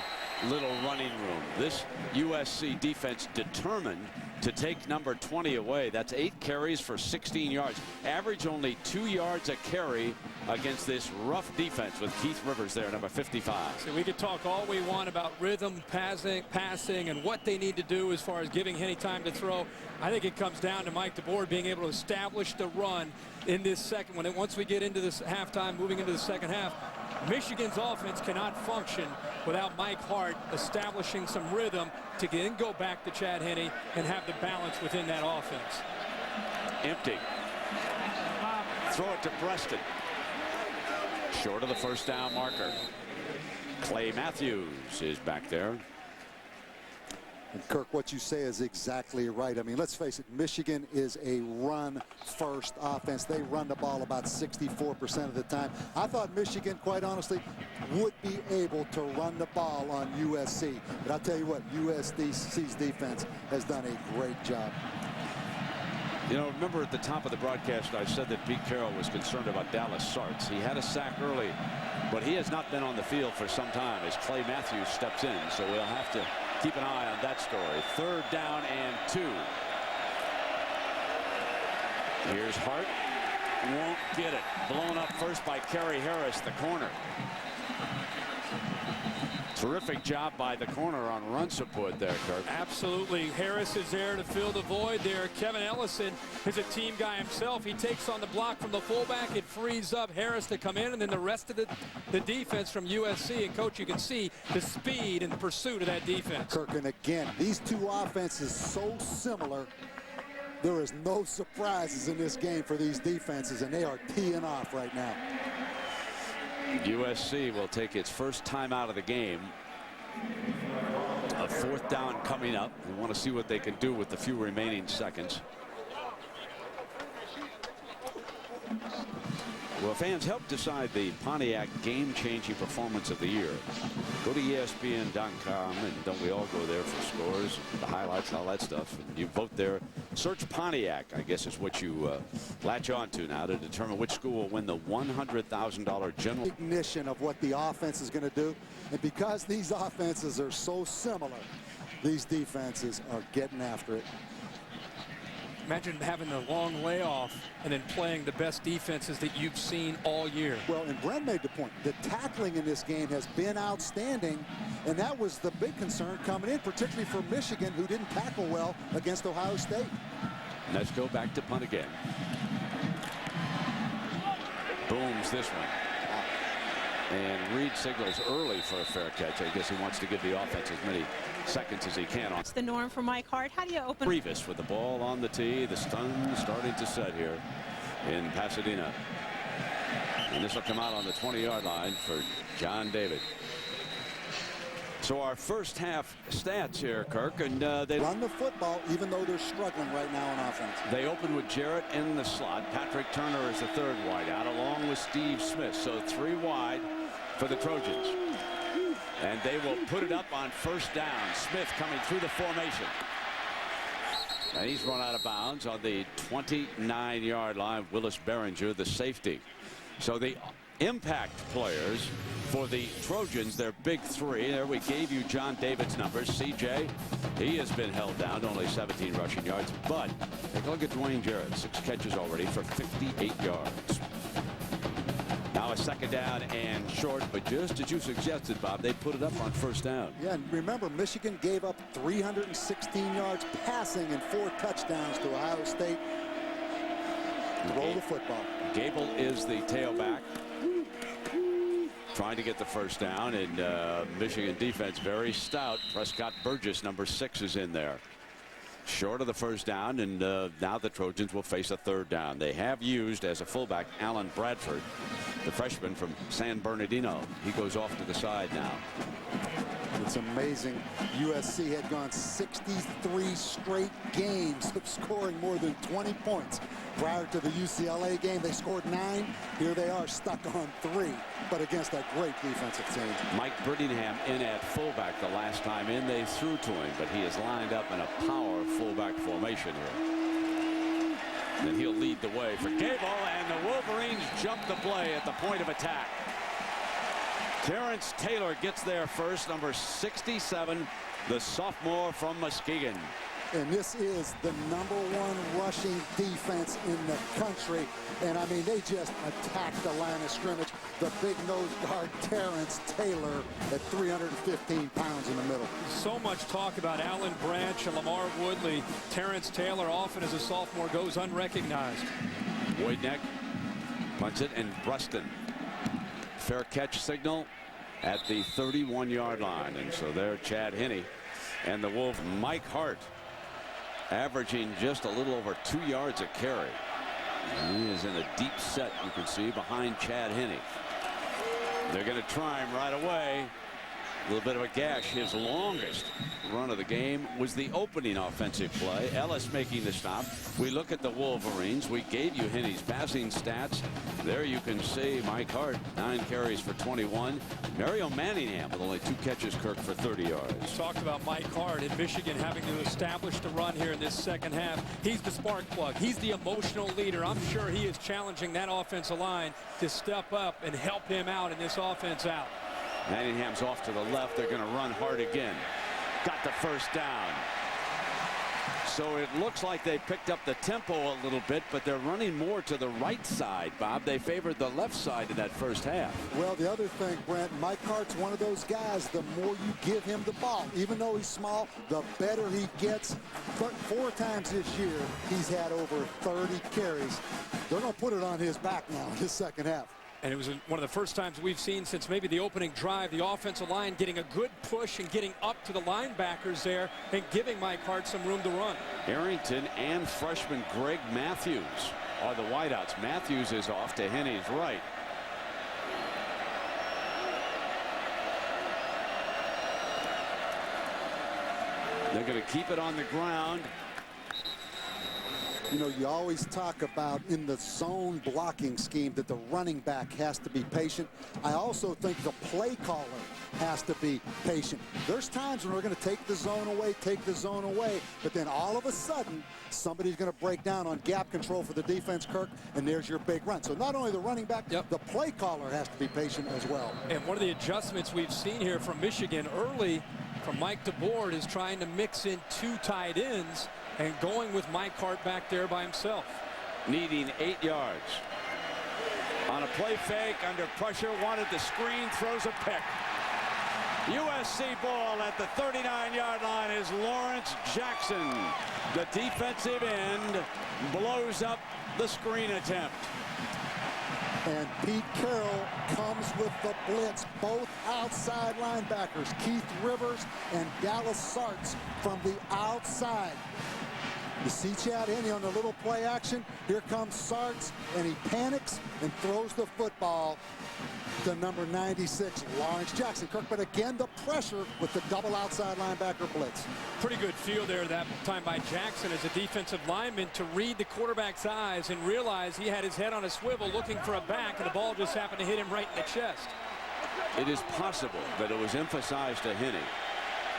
little running room. This USC defense determined to take number 20 away. That's 8 carries for 16 yards. Average only 2 yards a carry against this rough defense with Keith Rivers there, number 55. So we could talk all we want about rhythm, passing, and what they need to do as far as giving Henny time to throw. I think it comes down to Mike DeBoer being able to establish the run in this second. Once we get into this halftime, moving into the second half, Michigan's offense cannot function without Mike Hart establishing some rhythm to then go back to Chad Henne and have the balance within that offense. Empty. Throw it to Preston. Short of the first down marker. Clay Matthews is back there. And Kirk, what you say is exactly right. I mean, let's face it, Michigan is a run-first offense. They run the ball about 64% of the time. I thought Michigan, quite honestly, would be able to run the ball on USC. But I'll tell you what, USC's defense has done a great job. You know, remember at the top of the broadcast, I said that Pete Carroll was concerned about Dallas Sartz. He had a sack early, but he has not been on the field for some time as Clay Matthews steps in. So we'll have to keep an eye on that story. 3rd down and 2. Here's Hart. Won't get it. Blown up first by Kerry Harris, the corner. Terrific job by the corner on run support there, Kirk. Absolutely. Harris is there to fill the void there. Kevin Ellison is a team guy himself. He takes on the block from the fullback. It frees up Harris to come in, and then the rest of the defense from USC. And, Coach, you can see the speed and the pursuit of that defense. Kirk, and again, these two offenses so similar. There is no surprises in this game for these defenses, and they are teeing off right now. USC will take its first time out of the game. A 4th down coming up. We want to see what they can do with the few remaining seconds. Well, fans, help decide the Pontiac game-changing performance of the year. Go to ESPN.com, and don't we all go there for scores, the highlights, all that stuff. And you vote there. Search Pontiac, I guess, is what you latch on to now to determine which school will win the $100,000 general. Recognition of what the offense is going to do. And because these offenses are so similar, these defenses are getting after it. Imagine having a long layoff and then playing the best defenses that you've seen all year. Well, and Brent made the point. The tackling in this game has been outstanding, and that was the big concern coming in, particularly for Michigan, who didn't tackle well against Ohio State. Let's go back to punt again. Booms this one. And Reed signals early for a fair catch. I guess he wants to give the offense as many seconds as he can. It's the norm for Mike Hart. How do you open? Revis with the ball on the tee. The sun starting to set here in Pasadena. And this will come out on the 20-yard line for John David. So our first half stats here, Kirk, and they run the football even though they're struggling right now on offense. They open with Jarrett in the slot. Patrick Turner is the 3rd wideout along with Steve Smith. So 3 wide for the Trojans. And they will put it up on 1st down. Smith coming through the formation. And he's run out of bounds on the 29-yard line. Willis Behringer, the safety. So the impact players for the Trojans, their big 3. There we gave you John David's numbers. CJ, he has been held down to only 17 rushing yards. But take a look at Dwayne Jarrett. 6 catches already for 58 yards. Now a 2nd down and short, but just as you suggested, Bob, they put it up on 1st down. Yeah, and remember, Michigan gave up 316 yards passing and 4 touchdowns to Ohio State. throw the football. Gable is the tailback, trying to get the first down, and Michigan defense very stout. Prescott Burgess, number 6, is in there. Short of the first down, and now the Trojans will face a third down. They have used as a fullback Alan Bradford, the freshman from San Bernardino. He goes off to the side now. It's amazing. USC had gone 63 straight games of scoring more than 20 points. Prior to the UCLA game, they scored 9. Here they are stuck on 3, but against a great defensive team. Mike Brittingham in at fullback the last time in. They threw to him, but he is lined up in a power fullback formation here. And he'll lead the way for Gable, and the Wolverines jump the play at the point of attack. Terrence Taylor gets there first, number 67, the sophomore from Muskegon. And this is the #1 rushing defense in the country. And I mean, they just attacked the line of scrimmage. The big nose guard, Terrence Taylor, at 315 pounds in the middle. So much talk about Alan Branch and Lamar Woodley. Terrence Taylor, often as a sophomore, goes unrecognized. Wojtek punts it, and Bruston. Fair catch signal at the 31-yard line. And so there, Chad Henne and the Wolves. Mike Hart averaging just a little over 2 yards a carry. He is in a deep set, you can see, behind Chad Henne. They're going to try him right away. A little bit of a gash. His longest run of the game was the opening offensive play. Ellis making the stop. We look at the Wolverines. We gave you Henne's passing stats. There you can see Mike Hart, 9 carries for 21. Mario Manningham with only 2 catches, Kirk, for 30 yards. We talked about Mike Hart and Michigan having to establish the run here in this second half. He's the spark plug. He's the emotional leader. I'm sure he is challenging that offensive line to step up and help him out in this offense out. Manningham's off to the left. They're going to run hard again. Got the first down. So it looks like they picked up the tempo a little bit, but they're running more to the right side, Bob. They favored the left side in that first half. Well, the other thing, Brent, Mike Hart's one of those guys, the more you give him the ball, even though he's small, the better he gets. 4 times this year, he's had over 30 carries. They're going to put it on his back now in this second half. And it was one of the first times we've seen since maybe the opening drive, the offensive line getting a good push and getting up to the linebackers there and giving Mike Hart some room to run. Arrington and freshman Greg Matthews are the wideouts. Matthews is off to Henne's right. They're going to keep it on the ground. You know, you always talk about in the zone blocking scheme that the running back has to be patient. I also think the play caller has to be patient. There's times when we're going to take the zone away, but then all of a sudden, somebody's going to break down on gap control for the defense, Kirk, and there's your big run. So not only the running back, the play caller has to be patient as well. And one of the adjustments we've seen here from Michigan early from Mike DeBoard is trying to mix in 2 tight ends and going with Mike Hart back there by himself. Needing 8 yards. On a play fake, under pressure, wanted the screen, throws a pick. USC ball at the 39-yard line is Lawrence Jackson. The defensive end blows up the screen attempt. And Pete Carroll comes with the blitz. Both outside linebackers, Keith Rivers and Dallas Sartz from the outside. You see Chad Henne on the little play action. Here comes Sartz, and he panics and throws the football to number 96, Lawrence Jackson. Kirk, but again, the pressure with the double outside linebacker blitz. Pretty good feel there that time by Jackson as a defensive lineman to read the quarterback's eyes and realize he had his head on a swivel looking for a back, and the ball just happened to hit him right in the chest. It is possible that it was emphasized to Henne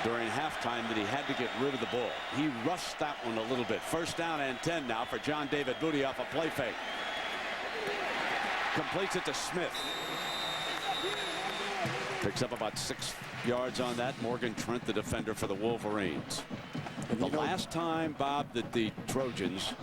during halftime that he had to get rid of the ball. He rushed that one a little bit. First down and 10 now for John David Booty off a play fake. Completes it to Smith. Picks up about 6 yards on that. Morgan Trent, the defender for the Wolverines. And the last time, Bob, that the Trojans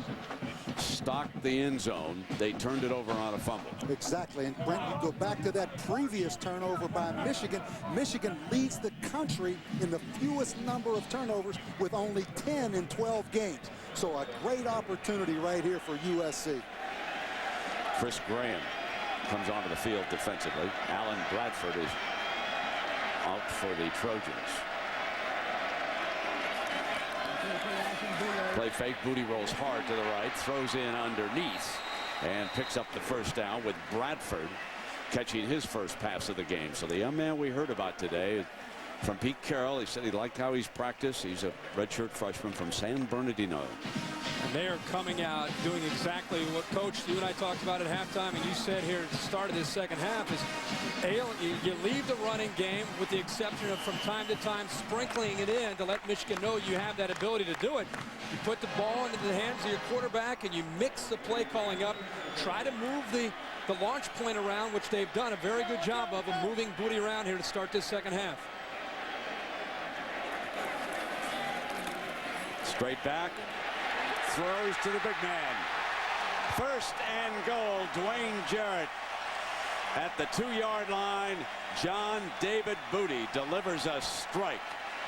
stocked the end zone, they turned it over on a fumble. Exactly. And Brent, you go back to that previous turnover by Michigan. Michigan leads the country in the fewest number of turnovers with only 10 in 12 games. So a great opportunity right here for USC. Chris Graham comes onto the field defensively. Alan Bradford is out for the Trojans. Play fake. Booty rolls hard to the right, throws in underneath, and picks up the first down with Bradford catching his first pass of the game. So the young man we heard about today from Pete Carroll, he said he liked how he's practiced. He's a redshirt freshman from San Bernardino. And they are coming out doing exactly what, Coach, you and I talked about at halftime, and you said here at the start of this second half is you leave the running game with the exception of from time to time sprinkling it in to let Michigan know you have that ability to do it. You put the ball into the hands of your quarterback and you mix the play calling up. Try to move the launch point around, which they've done a very good job of moving Booty around here to start this second half. Straight back. Throws to the big man. First and goal. Dwayne Jarrett at the 2-yard line. John David Booty delivers a strike.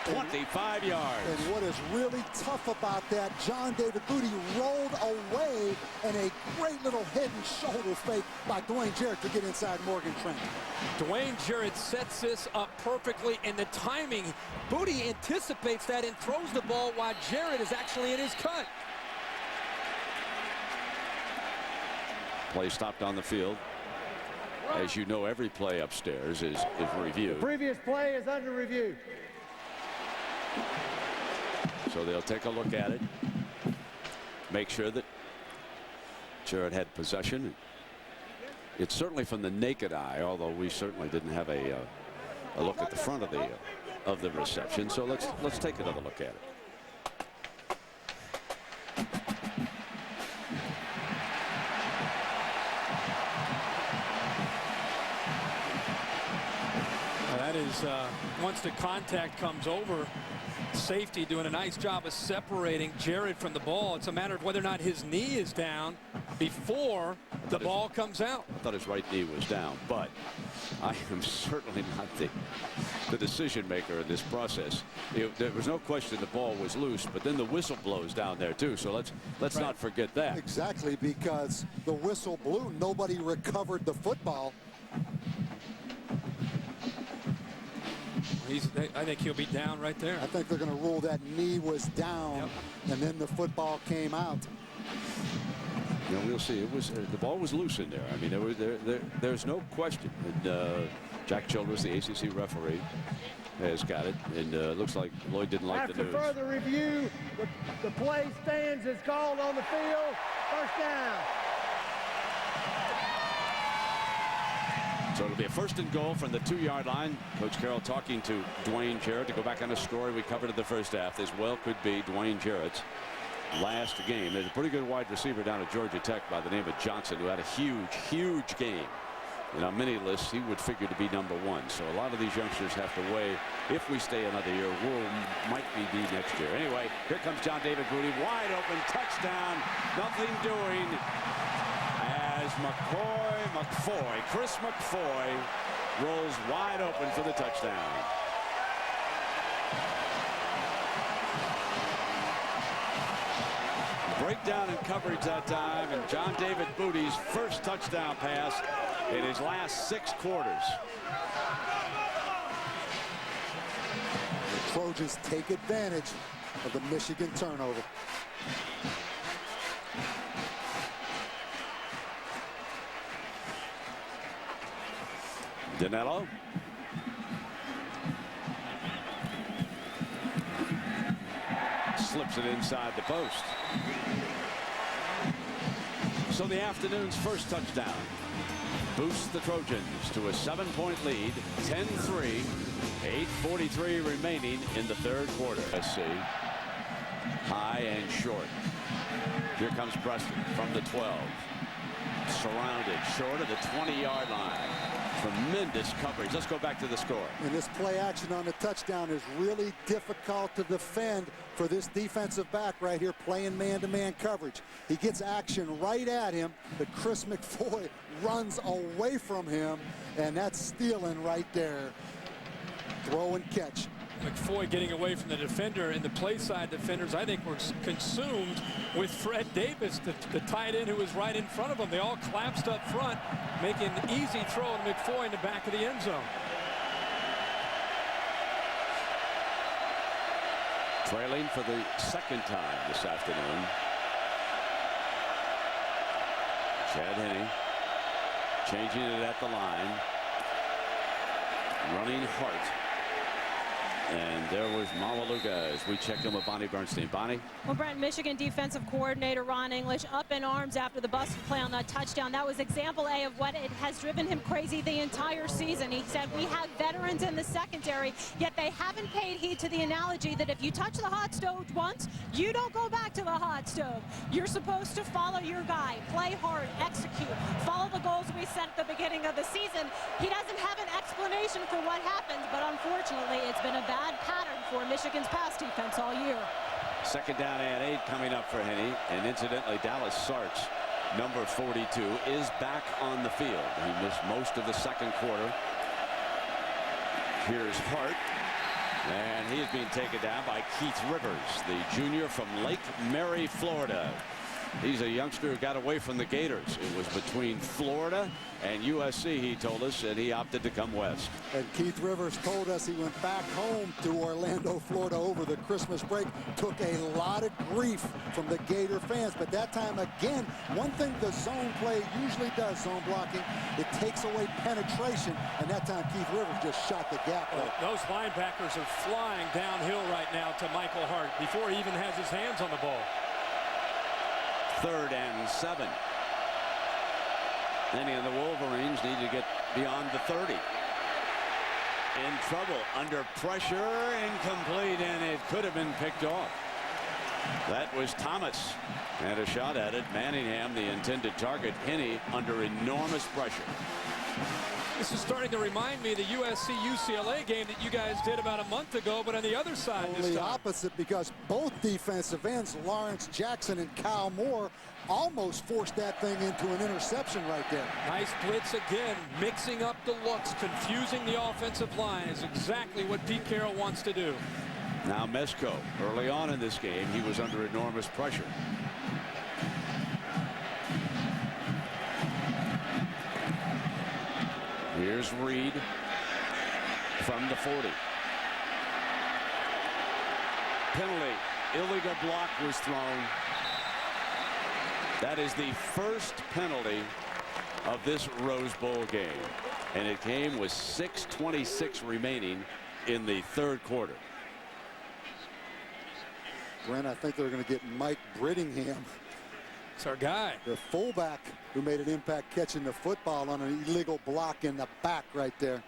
25 yards. And what is really tough about that, John David Booty rolled away, and a great little head and shoulder fake by Dwayne Jarrett to get inside Morgan Trent. Dwayne Jarrett sets this up perfectly, and the timing, Booty anticipates that and throws the ball while Jarrett is actually in his cut. Play stopped on the field. As you know, every play upstairs is reviewed. The previous play is under review. So they'll take a look at it. Make sure that Jarrett had possession. It's certainly from the naked eye, although we certainly didn't have a look at the front of the reception. So let's take another look at it. That is once the contact comes over, safety doing a nice job of separating Jarrett from the ball. It's a matter of whether or not his knee is down before the ball comes out. I thought his right knee was down, but I am certainly not the decision maker in this process. There was no question the ball was loose, but then the whistle blows down there too. So let's not forget that. Exactly, because the whistle blew. Nobody recovered the football. I think he'll be down right there. I think they're going to rule that knee was down, and then the football came out. You know, we'll see. It was the ball was loose in there. I mean, there's no question. And Jack Childress, the ACC referee, has got it, and looks like Lloyd didn't like the news. After further review, the play stands as called on the field. First down. So it'll be a first and goal from the 2-yard line. Coach Carroll talking to Dwayne Jarrett to go back on a story we covered in the first half. This well could be Dwayne Jarrett's last game. There's a pretty good wide receiver down at Georgia Tech by the name of Johnson, who had a huge game. And on many lists, he would figure to be #1. So a lot of these youngsters have to weigh, if we stay another year, might be next year. Anyway, here comes John David Booty, wide open, touchdown, nothing doing. As Chris McFoy rolls wide open for the touchdown. Breakdown in coverage that time, and John David Booty's first touchdown pass in his last 6 quarters. The Trojans take advantage of the Michigan turnover. Danello. Slips it inside the post. So the afternoon's first touchdown boosts the Trojans to a 7-point lead, 10-3, 8:43 remaining in the third quarter. SC high and short. Here comes Preston from the 12. Surrounded short of the 20-yard line. Tremendous coverage. Let's go back to the score. And this play action on the touchdown is really difficult to defend for this defensive back right here playing man-to-man coverage. He gets action right at him, but Chris McFoy runs away from him, and that's stealing right there. Throw and catch. McFoy getting away from the defender, and the play side defenders, I think, were consumed with Fred Davis, the tight end who was right in front of them. They all collapsed up front, making an easy throw to McFoy in the back of the end zone. Trailing for the second time this afternoon. Chad Henne changing it at the line. Running Hart. And there was Mamaluga as we check in with Bonnie Bernstein. Bonnie? Well, Brent, Michigan defensive coordinator Ron English up in arms after the busted play on that touchdown. That was example A of what it has driven him crazy the entire season. He said, we have veterans in the secondary, yet they haven't paid heed to the analogy that if you touch the hot stove once, you don't go back to the hot stove. You're supposed to follow your guy, play hard, execute, follow the goals we set at the beginning of the season. He doesn't have an explanation for what happened, but unfortunately, it's been a bad pattern for Michigan's pass defense all year. Second down and 8 coming up for Henne. And incidentally, Dallas Sartz, number 42, is back on the field. He missed most of the second quarter. Here's Hart. And he is being taken down by Keith Rivers, the junior from Lake Mary, Florida. He's a youngster who got away from the Gators. It was between Florida and USC, he told us, and he opted to come west. And Keith Rivers told us he went back home to Orlando, Florida over the Christmas break. Took a lot of grief from the Gator fans. But that time, again, one thing the zone play usually does, zone blocking, it takes away penetration. And that time, Keith Rivers just shot the gap. Those linebackers are flying downhill right now to Michael Hart before he even has his hands on the ball. 3rd and 7. Henne and the Wolverines need to get beyond the 30. In trouble, under pressure, incomplete, and it could have been picked off. That was Thomas, and a shot at it. Manningham, the intended target. Henne under enormous pressure. This is starting to remind me of the USC-UCLA game that you guys did about a month ago, but on the other side this Only time. opposite, because both defensive ends, Lawrence Jackson and Kyle Moore, almost forced that thing into an interception right there. Nice blitz again, mixing up the looks, confusing the offensive line is exactly what Pete Carroll wants to do. Now Mesko, early on in this game, he was under enormous pressure. Here's Reed from the 40. Penalty. Illegal block was thrown. That is the first penalty of this Rose Bowl game. And it came with 6:26 remaining in the third quarter. Brent, I think they're going to get Mike Brittingham. It's our guy. The fullback who made an impact catching the football on an illegal block in the back right there.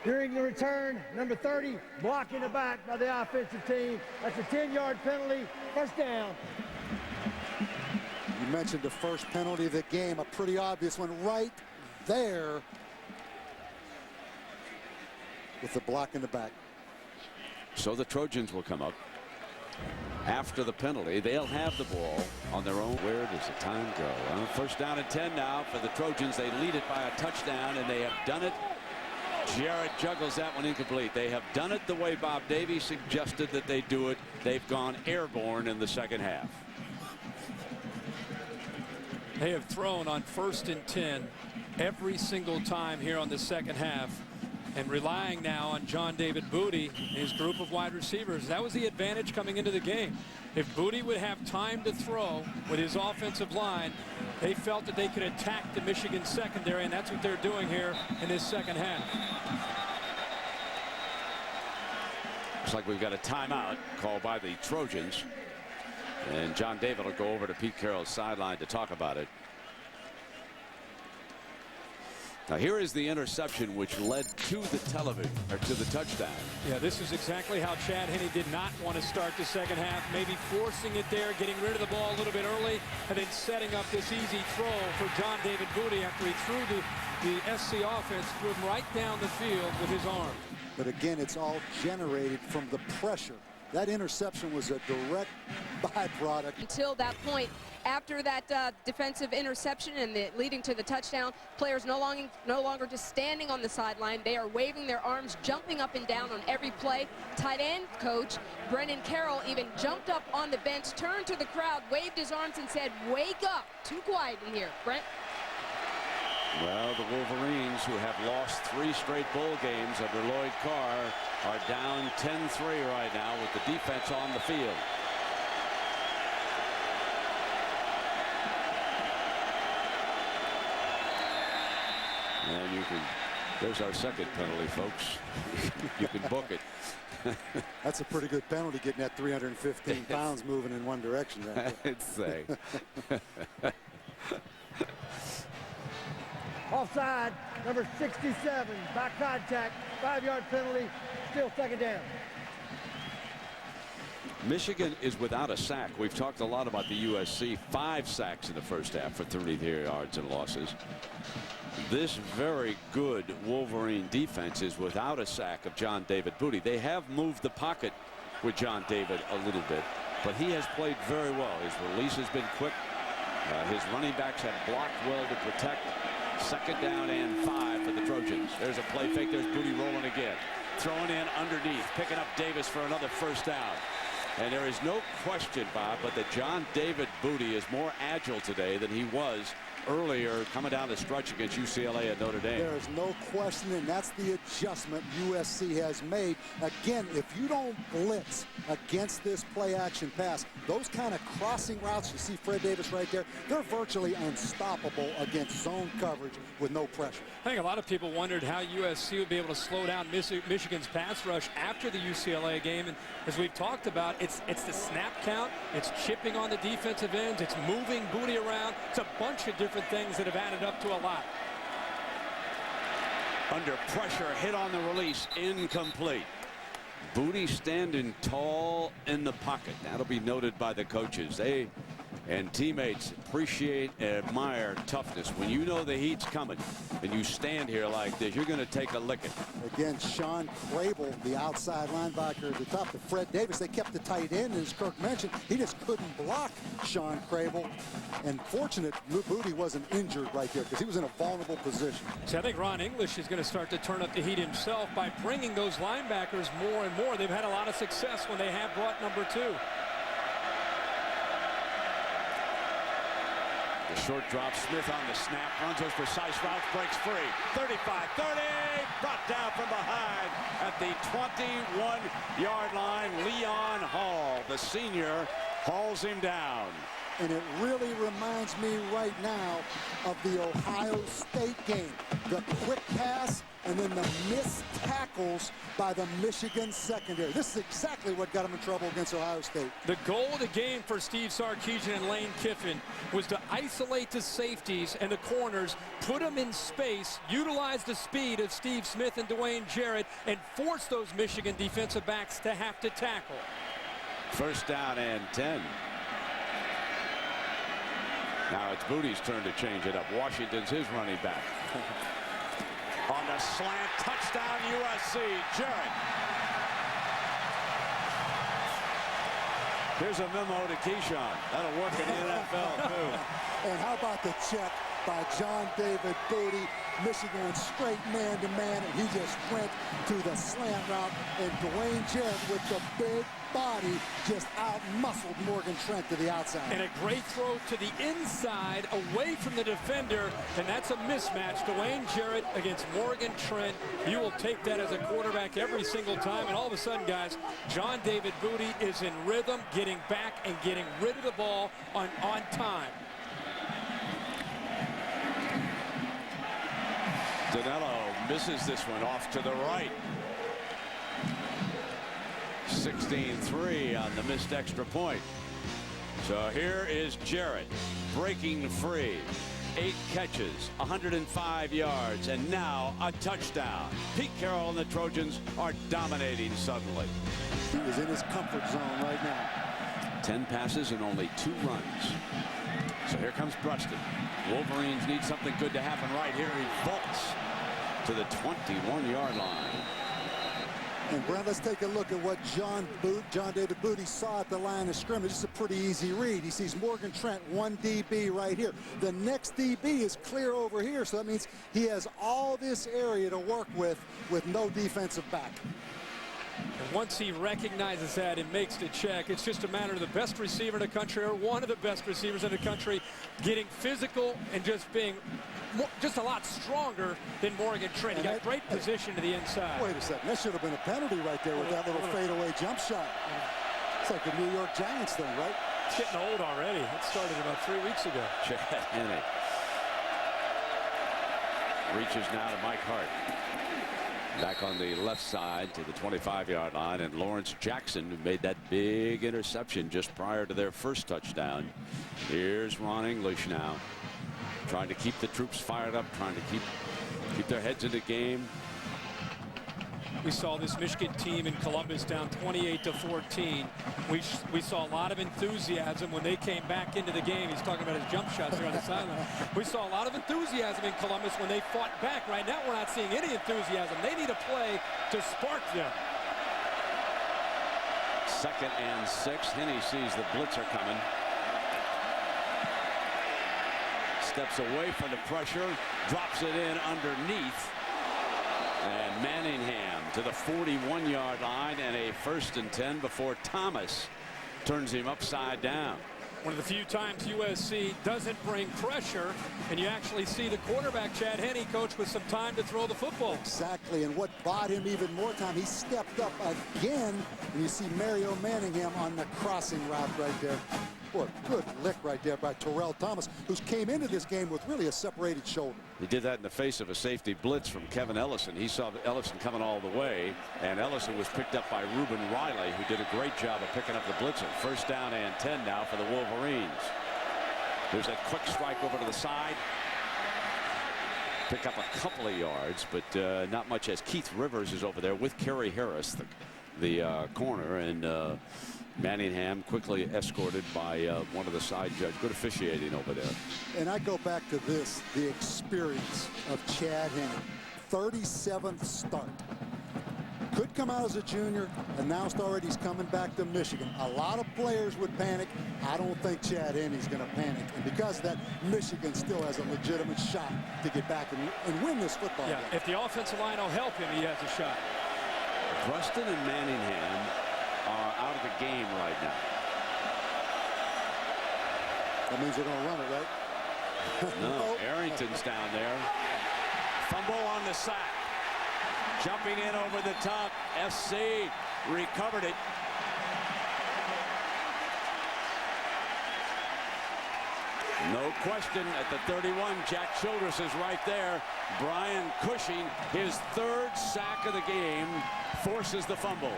During the return, number 30, block in the back by the offensive team. That's a 10-yard penalty. First down. You mentioned the first penalty of the game, a pretty obvious one right there with the block in the back. So the Trojans will come up. After the penalty, they'll have the ball on their own. Where does the time go? Well, first down and 10 now for the Trojans. They lead it by a touchdown, and they have done it. Jarrett juggles that one incomplete. They have done it the way Bob Davie suggested that they do it. They've gone airborne in the second half. They have thrown on 1st and 10 every single time here on the second half, and relying now on John David Booty and his group of wide receivers. That was the advantage coming into the game. If Booty would have time to throw with his offensive line, they felt that they could attack the Michigan secondary, and that's what they're doing here in this second half. Looks like we've got a timeout called by the Trojans, and John David will go over to Pete Carroll's sideline to talk about it. Now here is the interception which led to the television, or to the touchdown. Yeah, this is exactly how Chad Henne did not want to start the second half. Maybe forcing it there, getting rid of the ball a little bit early, and then setting up this easy throw for John David Booty after he threw the SC offense, threw him right down the field with his arm. But again, it's all generated from the pressure That interception was a direct byproduct. Until that point, after that defensive interception and leading to the touchdown, players no longer just standing on the sideline. They are waving their arms, jumping up and down on every play. Tight end coach Brennan Carroll even jumped up on the bench, turned to the crowd, waved his arms and said, "Wake up, too quiet in here." Brent? Well, the Wolverines, who have lost 3 straight bowl games under Lloyd Carr, are down 10-3 right now with the defense on the field. And you can, there's our second penalty, folks. You can book it. That's a pretty good penalty, getting that 315 pounds moving in one direction. Right? I'd say. Offside, number 67, back contact, 5-yard penalty, still second down. Michigan is without a sack. We've talked a lot about the USC 5 sacks in the first half for 33 yards and losses. This very good Wolverine defense is without a sack of John David Booty. They have moved the pocket with John David a little bit, but he has played very well. His release has been quick. His running backs have blocked well to protect. Second down and 5 for the Trojans. There's a play fake. There's Booty rolling again. Throwing in underneath. Picking up Davis for another first down. And there is no question, Bob, but that John David Booty is more agile today than he was earlier coming down the stretch against UCLA at Notre Dame. There is no question, and that's the adjustment USC has made. Again, if you don't blitz against this play-action pass, those kind of crossing routes, you see Fred Davis right there, they're virtually unstoppable against zone coverage with no pressure. I think a lot of people wondered how USC would be able to slow down Michigan's pass rush after the UCLA game. And as we've talked about, it's the snap count, it's chipping on the defensive ends, it's moving Booty around. It's a bunch of different things that have added up to a lot. Under pressure, hit on the release, incomplete. Booty standing tall in the pocket. That'll be noted by the coaches. They and teammates appreciate and admire toughness. When you know the heat's coming and you stand here like this, you're going to take a licking. Again, Sean Crable, the outside linebacker at the top of Fred Davis. They kept the tight end, as Kirk mentioned. He just couldn't block Sean Crable. And fortunate Booty wasn't injured right there because he was in a vulnerable position. So I think Ron English is going to start to turn up the heat himself by bringing those linebackers more and more. They've had a lot of success when they have brought number 2. The short drop, Smith on the snap, runs those precise routes, breaks free. 35-30, brought down from behind at the 21-yard line. Leon Hall, the senior, hauls him down. And it really reminds me right now of the Ohio State game. The quick pass and then the missed tackles by the Michigan secondary. This is exactly what got him in trouble against Ohio State. The goal of the game for Steve Sarkisian and Lane Kiffin was to isolate the safeties and the corners, put them in space, utilize the speed of Steve Smith and Dwayne Jarrett, and force those Michigan defensive backs to have to tackle. First down and 10. Now it's Booty's turn to change it up. Washington's his running back. On the slant, touchdown USC, Jarrett. Here's a memo to Keyshawn. That'll work in the NFL, too. And how about the check by John David Booty? Michigan went straight man-to-man, and he just went to the slant route. And Dwayne Jarrett with the big body just out-muscled Morgan Trent to the outside. And a great throw to the inside away from the defender, and that's a mismatch. Dwayne Jarrett against Morgan Trent. You will take that as a quarterback every single time, and all of a sudden, guys, John David Booty is in rhythm, getting back and getting rid of the ball on time. Danello misses this one off to the right. 16-3 on the missed extra point. So here is Jarrett breaking free. 8 catches, 105 yards, and now a touchdown. Pete Carroll and the Trojans are dominating suddenly. He was in his comfort zone right now. 10 passes and only 2 runs. So here comes Preston. Wolverines need something good to happen right here. He vaults to the 21-yard line. And Brent, let's take a look at what John David Booty saw at the line of scrimmage. It's a pretty easy read. He sees Morgan Trent, one DB right here. The next DB is clear over here, so that means he has all this area to work with no defensive back. And once he recognizes that and makes the check, it's just a matter of the best receiver in the country, or one of the best receivers in the country, getting physical and just being just a lot stronger than Morgan Trent. He got great position to the inside. Wait a second. That should have been a penalty right there with that little fadeaway jump shot. It's like the New York Giants thing, right? It's getting old already. It started about 3 weeks ago. Chad Henne reaches now to Mike Hart. Back on the left side to the 25-yard line, and Lawrence Jackson, who made that big interception just prior to their first touchdown. Here's Ron English now, trying to keep the troops fired up, trying to keep their heads in the game. We saw this Michigan team in Columbus down 28-14. We saw a lot of enthusiasm when they came back into the game. He's talking about his jump shots there on the sideline. We saw a lot of enthusiasm in Columbus when they fought back. Right now, we're not seeing any enthusiasm. They need a play to spark them. 2nd and 6. Henne sees the blitzer coming. Steps away from the pressure, drops it in underneath. And Manningham to the 41-yard line, and a 1st and 10 before Thomas turns him upside down. One of the few times USC doesn't bring pressure, and you actually see the quarterback, Chad Henne, coach, with some time to throw the football. Exactly, and what bought him even more time, he stepped up again, and you see Mario Manningham on the crossing route right there. Boy, good lick right there by Terrell Thomas, who came into this game with really a separated shoulder. He did that in the face of a safety blitz from Kevin Ellison. He saw Ellison coming all the way, and Ellison was picked up by Reuben Riley, who did a great job of picking up the blitzer. 1st down and 10 now for the Wolverines. There's that quick strike over to the side. Pick up a couple of yards, but not much, as Keith Rivers is over there with Kerry Harris, the corner, and Manningham quickly escorted by one of the side judges. Good officiating over there. And I go back to this, the experience of Chad Henne. 37th start. Could come out as a junior, announced already he's coming back to Michigan. A lot of players would panic. I don't think Chad Henne's going to panic. And because of that, Michigan still has a legitimate shot to get back and win this football game. If the offensive line will help him, he has a shot. Preston and Manningham are out of the game right now. That means they're going to run it, right? No, Arrington's down there. Fumble on the sack. Jumping in over the top. SC recovered it. No question at the 31. Jack Childress is right there. Brian Cushing, his 3rd sack of the game, forces the fumble.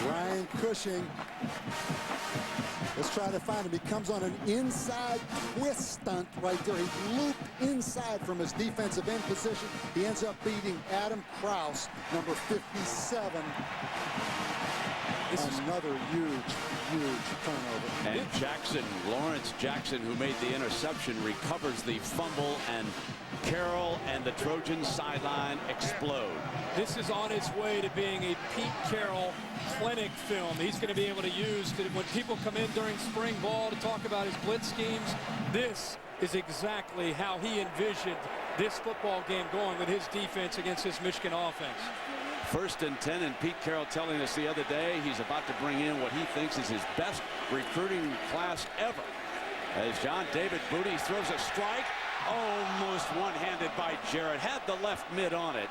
Brian Cushing, let's try to find him. He comes on an inside twist stunt right there. He looped inside from his defensive end position. He ends up beating Adam Krause, number 57. This is another huge turnover. And Jackson, Lawrence Jackson, who made the interception, recovers the fumble, and Carroll and the Trojan sideline explode. This is on its way to being a Pete Carroll clinic film. He's going to be able to use when people come in during spring ball to talk about his blitz schemes. This is exactly how he envisioned this football game going with his defense against this Michigan offense. 1st and 10, and Pete Carroll telling us the other day he's about to bring in what he thinks is his best recruiting class ever. As John David Booty throws a strike, almost one-handed by Jarrett, had the left mid on it.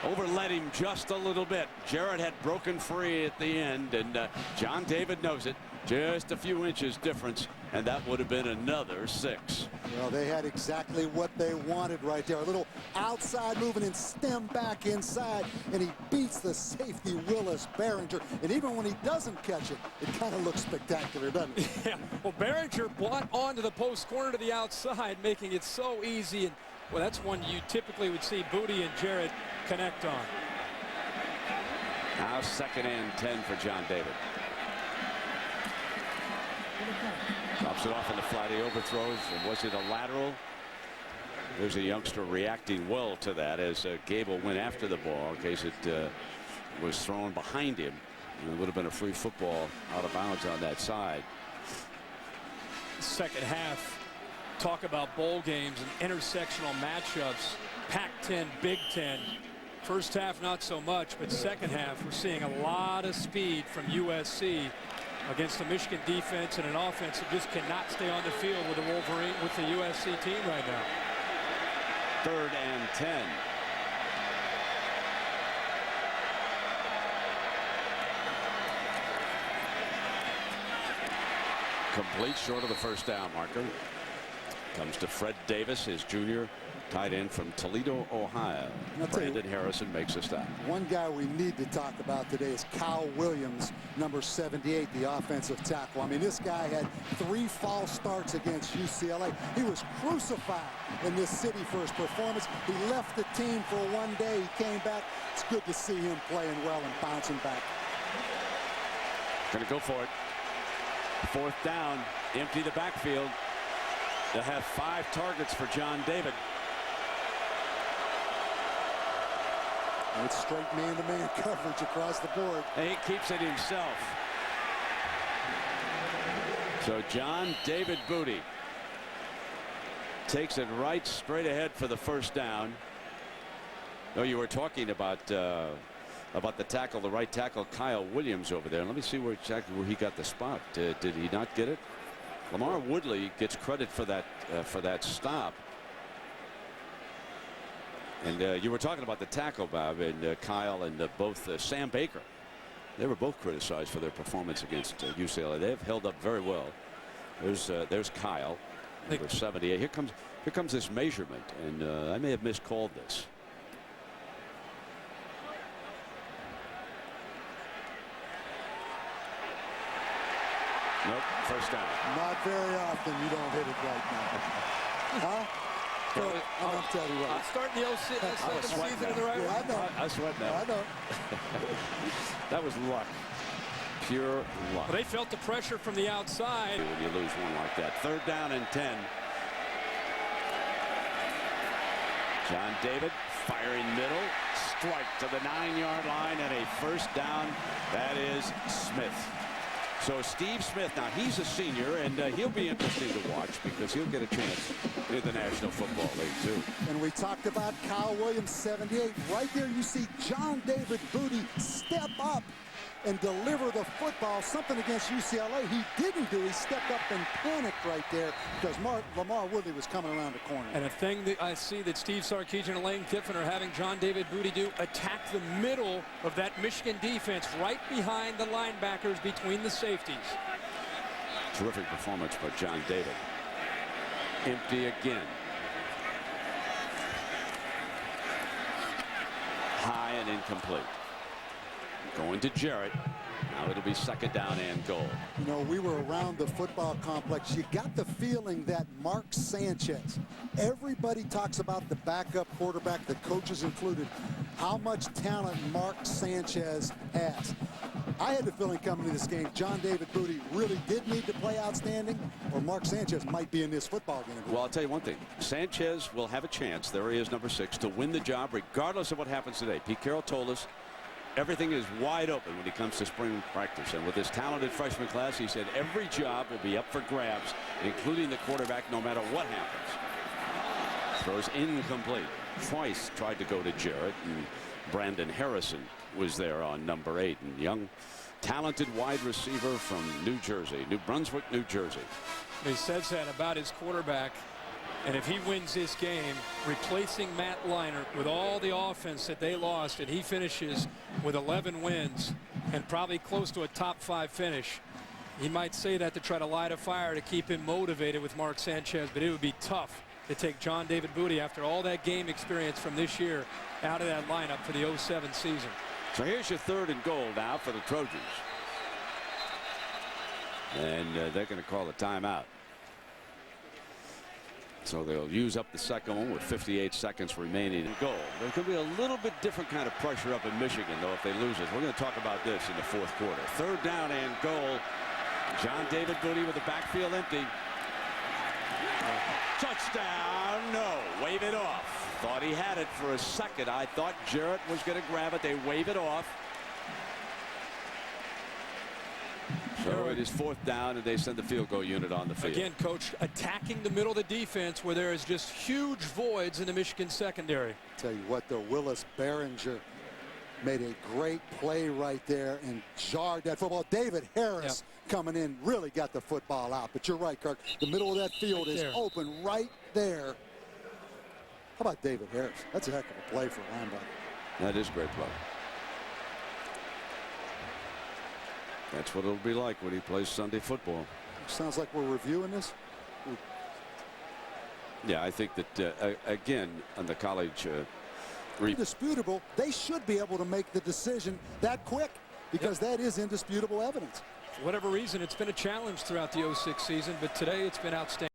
Overled him just a little bit. Jarrett had broken free at the end, and John David knows it. Just a few inches difference, and that would have been another 6. Well, they had exactly what they wanted right there. A little outside moving and stem back inside, and he beats the safety Willis Behringer. And even when he doesn't catch it, it kind of looks spectacular, doesn't it? Yeah, well, Behringer brought onto the post corner to the outside, making it so easy. And well, that's one you typically would see Booty and Jarrett connect on. Now 2nd and 10 for John David. Drops it off in the flat. He overthrows. Was it a lateral? There's a youngster reacting well to that as Gable went after the ball in case it was thrown behind him. It would have been a free football out of bounds on that side. Second half, talk about bowl games and intersectional matchups. Pac-10, Big Ten. First half, not so much, but second half, we're seeing a lot of speed from USC against the Michigan defense and an offense that just cannot stay on the field with the Wolverine, with the USC team right now. 3rd and 10. Complete short of the first down marker. Comes to Fred Davis, his junior tight end from Toledo, Ohio. Brandon Harrison makes a stop. One guy we need to talk about today is Kyle Williams, number 78, the offensive tackle. I mean, this guy had 3 false starts against UCLA. He was crucified in this city for his performance. He left the team for one day. He came back. It's good to see him playing well and bouncing back. Going to go for it. 4th down, empty the backfield. They'll have 5 targets for John David. And it's straight man-to-man coverage across the board. And he keeps it himself. So John David Booty takes it right straight ahead for the first down. No, you were talking about the tackle, the right tackle, Kyle Williams over there. Let me see exactly where he got the spot. Did he not get it? Lamar Woodley gets credit for that stop. And you were talking about the tackle, Bob, and Kyle and both Sam Baker. They were both criticized for their performance against UCLA. They've held up very well. There's Kyle, number 78. Here comes this measurement, and I may have miscalled this. Nope, first down. Not very often you don't hit it right now. Huh? I'll tell you what. Starting the season in the right way. I know. I sweat now. I know. That was luck. Pure luck. Well, they felt the pressure from the outside. When you lose one like that. 3rd down and 10. John David firing middle. Strike to the 9-yard line and a first down. That is Smith. So Steve Smith, now he's a senior, and he'll be interesting to watch because he'll get a chance in the National Football League, too. And we talked about Kyle Williams, 78. Right there you see John David Booty step up and deliver the football, something against UCLA he didn't do. He stepped up and panicked right there because Lamar Woodley was coming around the corner. And a thing that I see that Steve Sarkisian and Lane Kiffin are having John David Booty do, attack the middle of that Michigan defense right behind the linebackers between the safeties. Terrific performance by John David. Empty again. High and incomplete. Going to Jarrett. Now it'll be 2nd down and goal. You know, we were around the football complex. You got the feeling that Mark Sanchez, everybody talks about the backup quarterback, the coaches included, how much talent Mark Sanchez has. I had the feeling coming to this game, John David Booty really did need to play outstanding, or Mark Sanchez might be in this football game. Well, I'll tell you one thing. Sanchez will have a chance, there he is, number 6, to win the job regardless of what happens today. Pete Carroll told us everything is wide open when he comes to spring practice. And with this talented freshman class, he said every job will be up for grabs, including the quarterback, no matter what happens. Throws incomplete. Twice tried to go to Jarrett, and Brandon Harrison was there on number 8. And young, talented wide receiver from New Jersey, New Brunswick, New Jersey. He says that about his quarterback. And if he wins this game, replacing Matt Leinart with all the offense that they lost, and he finishes with 11 wins and probably close to a top 5 finish, he might say that to try to light a fire to keep him motivated with Mark Sanchez, but it would be tough to take John David Booty after all that game experience from this year out of that lineup for the 07 season. So here's your 3rd and goal now for the Trojans. And they're going to call a timeout. So they'll use up the second one with 58 seconds remaining in goal. There's going to be a little bit different kind of pressure up in Michigan, though, if they lose it. We're going to talk about this in the 4th quarter. 3rd down and goal. John David Booty with the backfield empty. Touchdown, no. Wave it off. Thought he had it for a second. I thought Jarrett was going to grab it. They wave it off. So it is 4th down, and they send the field goal unit on the field. Again, Coach, attacking the middle of the defense where there is just huge voids in the Michigan secondary. Tell you what, though, Willis Behringer made a great play right there and jarred that football. David Harris coming in really got the football out. But you're right, Kirk. The middle of that field is open right there. How about David Harris? That's a heck of a play for a linebacker. That is a great play. That's what it'll be like when he plays Sunday football. Sounds like we're reviewing this. Yeah, I think that, again, on the college indisputable, they should be able to make the decision that quick because that is indisputable evidence. For whatever reason, it's been a challenge throughout the 06 season, but today it's been outstanding.